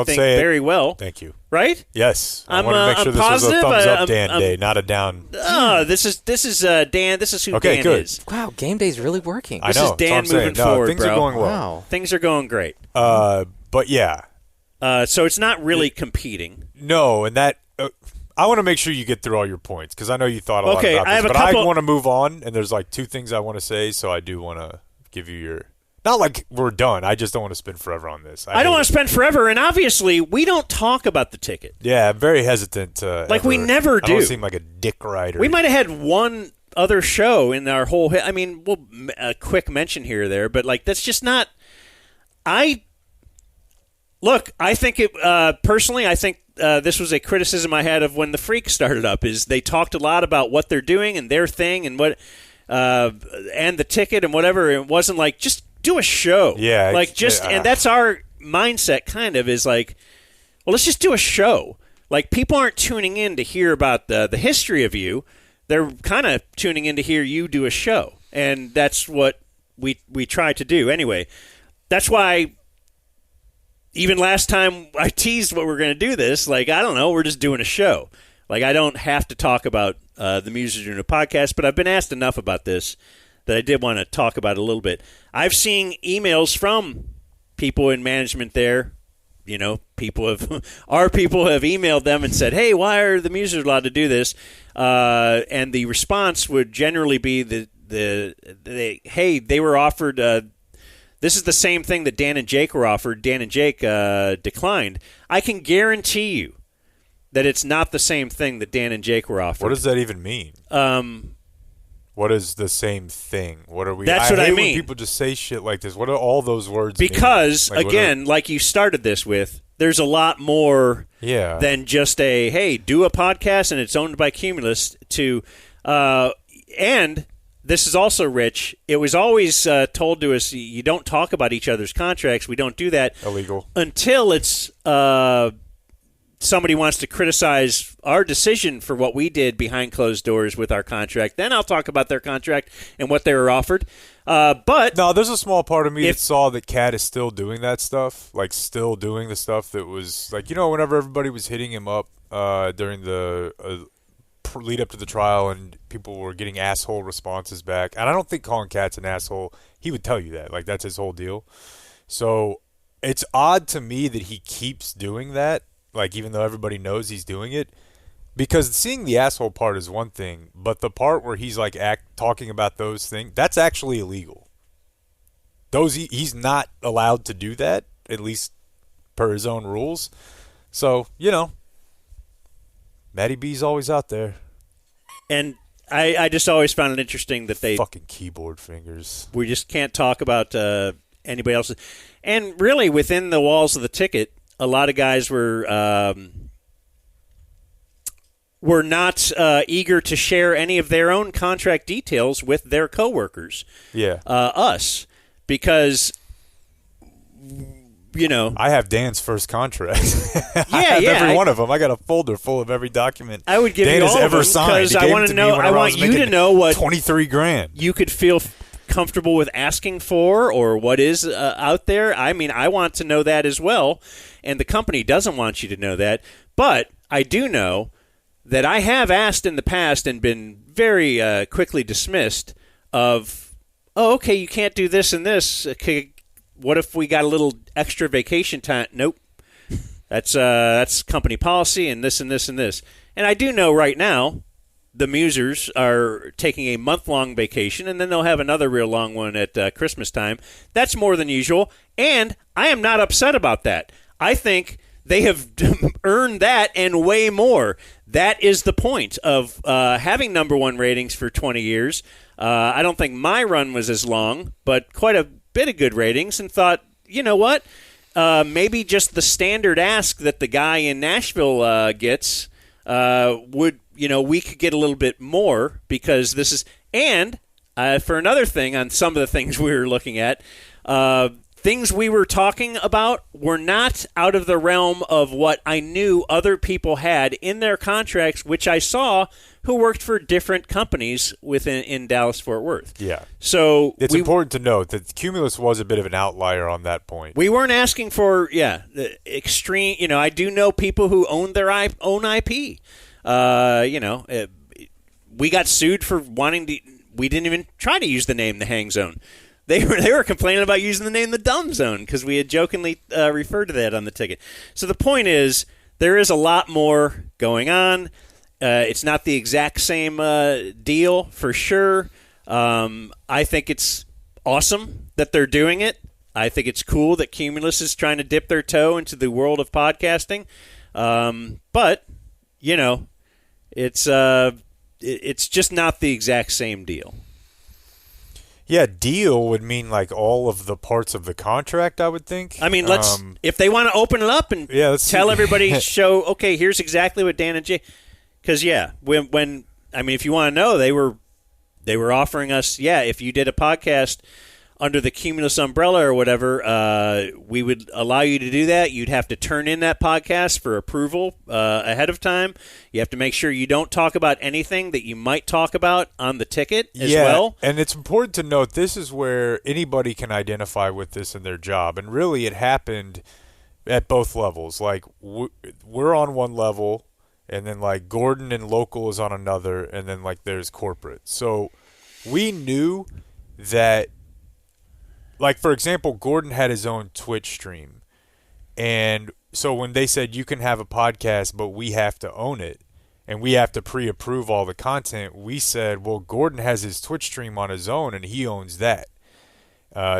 think, very well.
Thank you.
Right?
Yes. I want to make sure this was a thumbs up Dan day, not a down.
Oh, this is Dan. This is who Dan is.
Wow, game day's really working.
This is Dan moving forward,
things
bro.
are going well.
Wow.
Things are going great.
But yeah.
So it's not really competing.
No, and that I want to make sure you get through all your points because I know you thought a lot about this. But I want to move on, and there's two things I want to say, so I do want to give you your. Not like we're done. I just don't want to spend forever on this.
I don't want to spend forever, and obviously we don't talk about the ticket.
Yeah, I'm very hesitant to.
We never do.
I don't seem like a dick writer.
We might have had one other show in our whole. I mean, a quick mention here or there, but that's just not. I think it personally. I think this was a criticism I had of when the Freak started up. Is they talked a lot about what they're doing and their thing and what, and the ticket and whatever. It wasn't just do a show.
Yeah.
And that's our mindset kind of is well, let's just do a show. People aren't tuning in to hear about the history of you. They're kind of tuning in to hear you do a show. And that's what we try to do. Anyway, that's why even last time I teased what we're going to do this, I don't know, we're just doing a show. I don't have to talk about the Musers doing a podcast, but I've been asked enough about this that I did want to talk about it a little bit. I've seen emails from people in management there. Our people have emailed them and said, hey, why are the Musers allowed to do this? And the response would generally be hey, they were offered, this is the same thing that Dan and Jake were offered. Dan and Jake declined. I can guarantee you that it's not the same thing that Dan and Jake were offered.
What does that even mean? What is the same thing? What are we?
That's what I mean.
When people just say shit like this. What do all those words mean?
Because, again, like you started this with, there's a lot more than just hey, do a podcast and it's owned by Cumulus to and this is also, Rich, it was always told to us, you don't talk about each other's contracts. We don't do that.
Illegal.
Until it's somebody wants to criticize our decision for what we did behind closed doors with our contract. Then I'll talk about their contract and what they were offered. But
no, there's a small part of me that saw that Cat is still doing that stuff, still doing the stuff that was whenever everybody was hitting him up during the lead up to the trial and people were getting asshole responses back. And I don't think Colin Cat's an asshole. He would tell you that. That's his whole deal. So it's odd to me that he keeps doing that. Even though everybody knows he's doing it, because seeing the asshole part is one thing, but the part where he's talking about those things, that's actually illegal. He's not allowed to do that, at least per his own rules. So, Matty B's always out there.
And I just always found it interesting that they
fucking keyboard fingers.
We just can't talk about anybody else's. And really, within the walls of the ticket, a lot of guys were not eager to share any of their own contract details with their coworkers.
Yeah,
us, because
I have Dan's first contract.
Yeah,
every one of them. I got a folder full of every document
I would give
Dan
you
has
all
ever
of them
signed.
because I want to know. I want you to know what
$23,000
you could feel comfortable with asking for, or what is out there. I mean, I want to know that as well, and the company doesn't want you to know that. But I do know that I have asked in the past and been very quickly dismissed of, oh, okay, you can't do this and this. Okay, what if we got a little extra vacation time? Nope. That's company policy and this and this and this. And I do know right now the Musers are taking a month-long vacation, and then they'll have another real long one at Christmas time. That's more than usual, and I am not upset about that. I think they have earned that and way more. That is the point of having number one ratings for 20 years. I don't think my run was as long, but quite a bit of good ratings, and thought, you know what? Maybe just the standard ask that the guy in Nashville gets would, we could get a little bit more because this is, and for another thing on some of the things we were looking at, things we were talking about were not out of the realm of what I knew other people had in their contracts, which I saw who worked for different companies in Dallas-Fort Worth.
Yeah.
So
it's important to note that Cumulus was a bit of an outlier on that point.
We weren't asking for, the extreme, I do know people who own their own IP. We got sued for we didn't even try to use the name The Hang Zone. They were complaining about using the name The Dumb Zone because we had jokingly referred to that on the ticket. So the point is, there is a lot more going on. It's not the exact same deal for sure. I think it's awesome that they're doing it. I think it's cool that Cumulus is trying to dip their toe into the world of podcasting. But it's just not the exact same deal.
Yeah, deal would mean like all of the parts of the contract, I would think.
I mean, if they want to open it up and tell everybody, show, okay, here's exactly what Dan and Jay, because when if you want to know, they were offering us, if you did a podcast under the Cumulus umbrella or whatever, we would allow you to do that. You'd have to turn in that podcast for approval ahead of time. You have to make sure you don't talk about anything that you might talk about on the ticket as well.
And it's important to note this is where anybody can identify with this in their job. And really it happened at both levels. Like we're on one level, and then like Gordon and local is on another, and then like there's corporate. So we knew that, like, for example, Gordon had his own Twitch stream. And so when they said you can have a podcast, but we have to own it, and we have to pre-approve all the content, we said, well, Gordon has his Twitch stream on his own, and he owns that.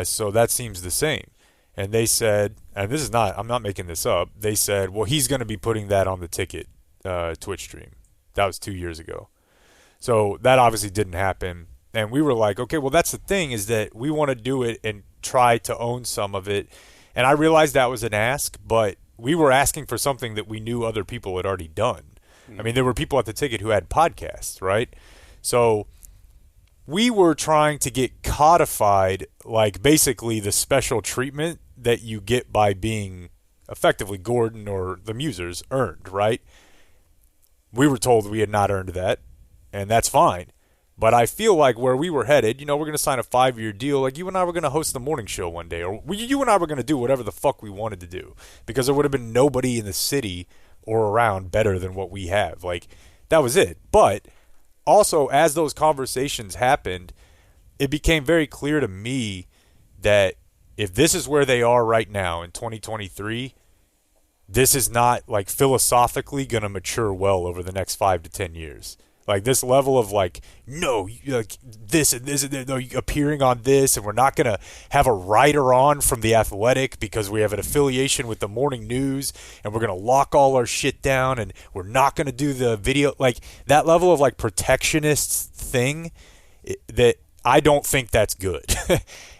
So that seems the same. And they said, and I'm not making this up, they said, well, he's going to be putting that on the ticket Twitch stream. That was 2 years ago. So that obviously didn't happen. And we were like, okay, well, that's the thing, is that we want to do it and try to own some of it. And I realized that was an ask, but we were asking for something that we knew other people had already done. I mean, there were people at the ticket who had podcasts, right? So we were trying to get codified, like basically the special treatment that you get by being effectively Gordon or the Musers earned, right? We were told we had not earned that, and that's fine. But I feel like where we were headed, we're going to sign a 5-year deal. Like you and I were going to host the morning show one day, or you and I were going to do whatever the fuck we wanted to do, because there would have been nobody in the city or around better than what we have. Like that was it. But also, as those conversations happened, it became very clear to me that if this is where they are right now in 2023, this is not like philosophically going to mature well over the next 5 to 10 years. Like this level of like, no, like this and this and no, appearing on this, and we're not going to have a writer on from The Athletic because we have an affiliation with the morning news, and we're going to lock all our shit down, and we're not going to do the video. Like that level of like protectionist thing, that I don't think that's good.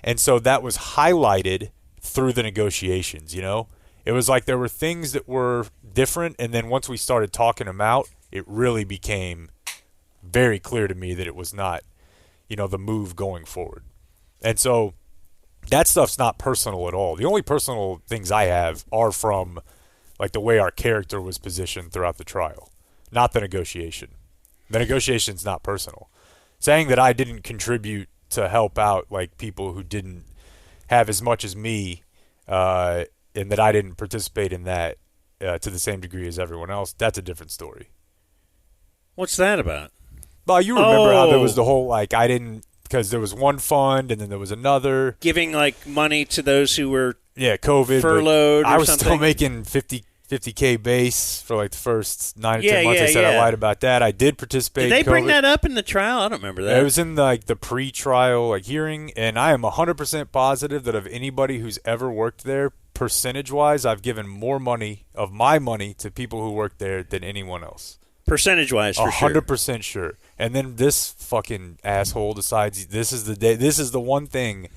And so that was highlighted through the negotiations, It was like there were things that were different, and then once we started talking them out, it really became very clear to me that it was not, the move going forward. And so that stuff's not personal at all. The only personal things I have are from like the way our character was positioned throughout the trial, not the negotiation. The negotiation's not personal. Saying that I didn't contribute to help out like people who didn't have as much as me, and that I didn't participate in that to the same degree as everyone else, that's a different story.
What's that about?
Well, you remember how there was the whole, like, I didn't, because there was one fund and then there was another.
Giving, like, money to those who were
COVID
furloughed or
I was
something?
still making 50K base for, like, the first 9 or 10 months. I said
yeah.
I lied about that. I did participate
Did they
in COVID.
bring that up in the trial? I don't remember that.
It was in, like, the pre-trial, like, hearing, and I am 100% positive that of anybody who's ever worked there, percentage-wise, I've given more money of my money to people who worked there than anyone else.
Percentage-wise, for sure.
100% sure. And then this fucking asshole decides this is the day. This is the one thing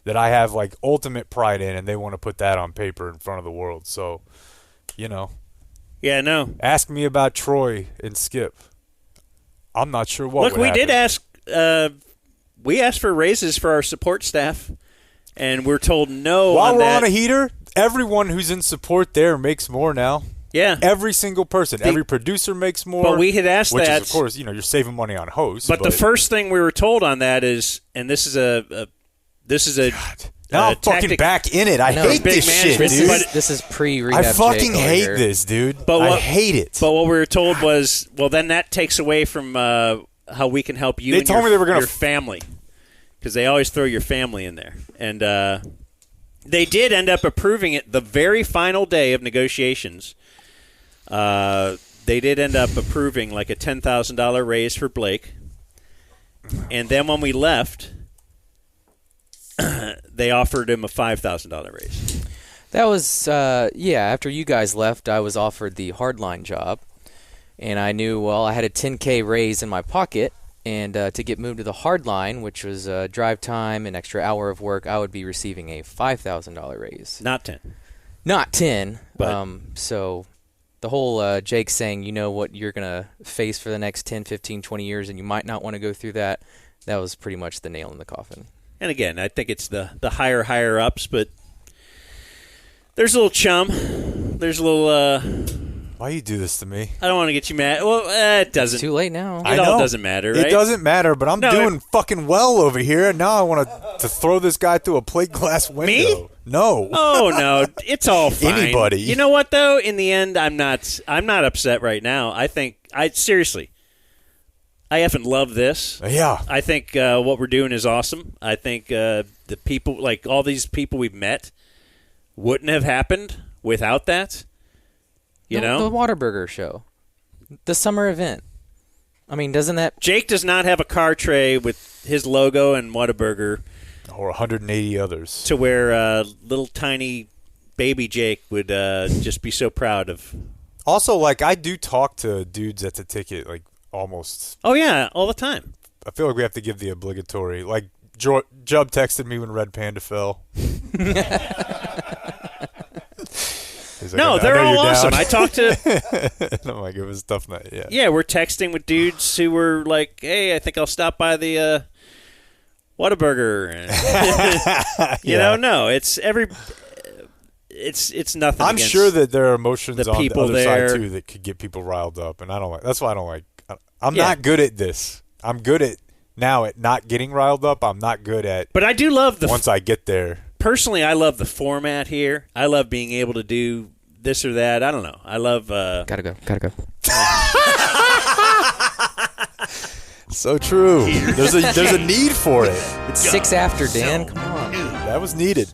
that I have like ultimate pride in, and they want to put that on paper in front of the world. So, you know.
Yeah, no.
Ask me about Troy and Skip. I'm not sure what.
Look, we did ask. We asked for raises for our support staff, and we're told no.
While
on
we're
that.
on a heater, everyone who's in support there makes more now.
Yeah.
Every single person. Every producer makes more.
But we had asked
which
that.
Is, of course, you're saving money on hosts.
But the first thing we were told on that is, and this is a
now I'm fucking back in it. I hate this shit, dude.
This is pre-rehab.
I fucking hate
here.
this, dude.
But
I hate it.
But what we were told was, well, then that takes away from how we can help you.
They
and
told
your,
me they were gonna
your family, because they always throw your family in there, and they did end up approving it the very final day of negotiations. They did end up approving like a $10,000 raise for Blake, and then when we left, they offered him a $5,000 raise.
That was after you guys left, I was offered the hardline job, and I knew, well, I had a $10K raise in my pocket, and to get moved to the hardline, which was drive time, an extra hour of work, I would be receiving a $5,000 raise.
Not 10.
Not 10.
But
so the whole Jake saying, you know what you're going to face for the next 10, 15, 20 years, and you might not want to go through that, that was pretty much the nail in the coffin.
And again, I think it's the higher ups, but there's a little chum. There's a little.
Why you do this to me?
I don't want to get you mad. Well, it doesn't.
It's too late now.
It all doesn't matter, right?
It doesn't matter, but I'm doing fucking well over here, and now I want to throw this guy through a plate glass window.
Me?
No.
Oh no, it's all fine.
Anybody.
You know what though? In the end, I'm not upset right now. I think seriously, I effing love this.
Yeah.
I think what we're doing is awesome. I think the people, like all these people we've met, wouldn't have happened without that. You know?
The Whataburger show. The summer event. I mean, doesn't that...
Jake does not have a car tray with his logo and Whataburger.
Or 180 others.
To where little tiny baby Jake would just be so proud of.
Also, like, I do talk to dudes at the ticket, like, almost.
Oh, yeah, all the time.
I feel like we have to give the obligatory. Like, Jub texted me when Red Panda fell. Like,
no, they're all awesome.
Down.
I talked to.
I'm like, it was a tough night. Yeah.
Yeah, we're texting with dudes who were like, "Hey, I think I'll stop by the Whataburger." And you know, no, it's nothing.
I'm sure that there are emotions
the
on
people
the other
there.
side too that could get people riled up, and I don't like. That's why I don't like. I'm not good at this. I'm good at now at not getting riled up. I'm not good at.
But I do love the.
Once I get there.
Personally, I love the format here. I love being able to do this or that. I don't know. I love.
Gotta go.
So true. There's a need for it.
It's 6 after, Dan. Come on.
That was needed.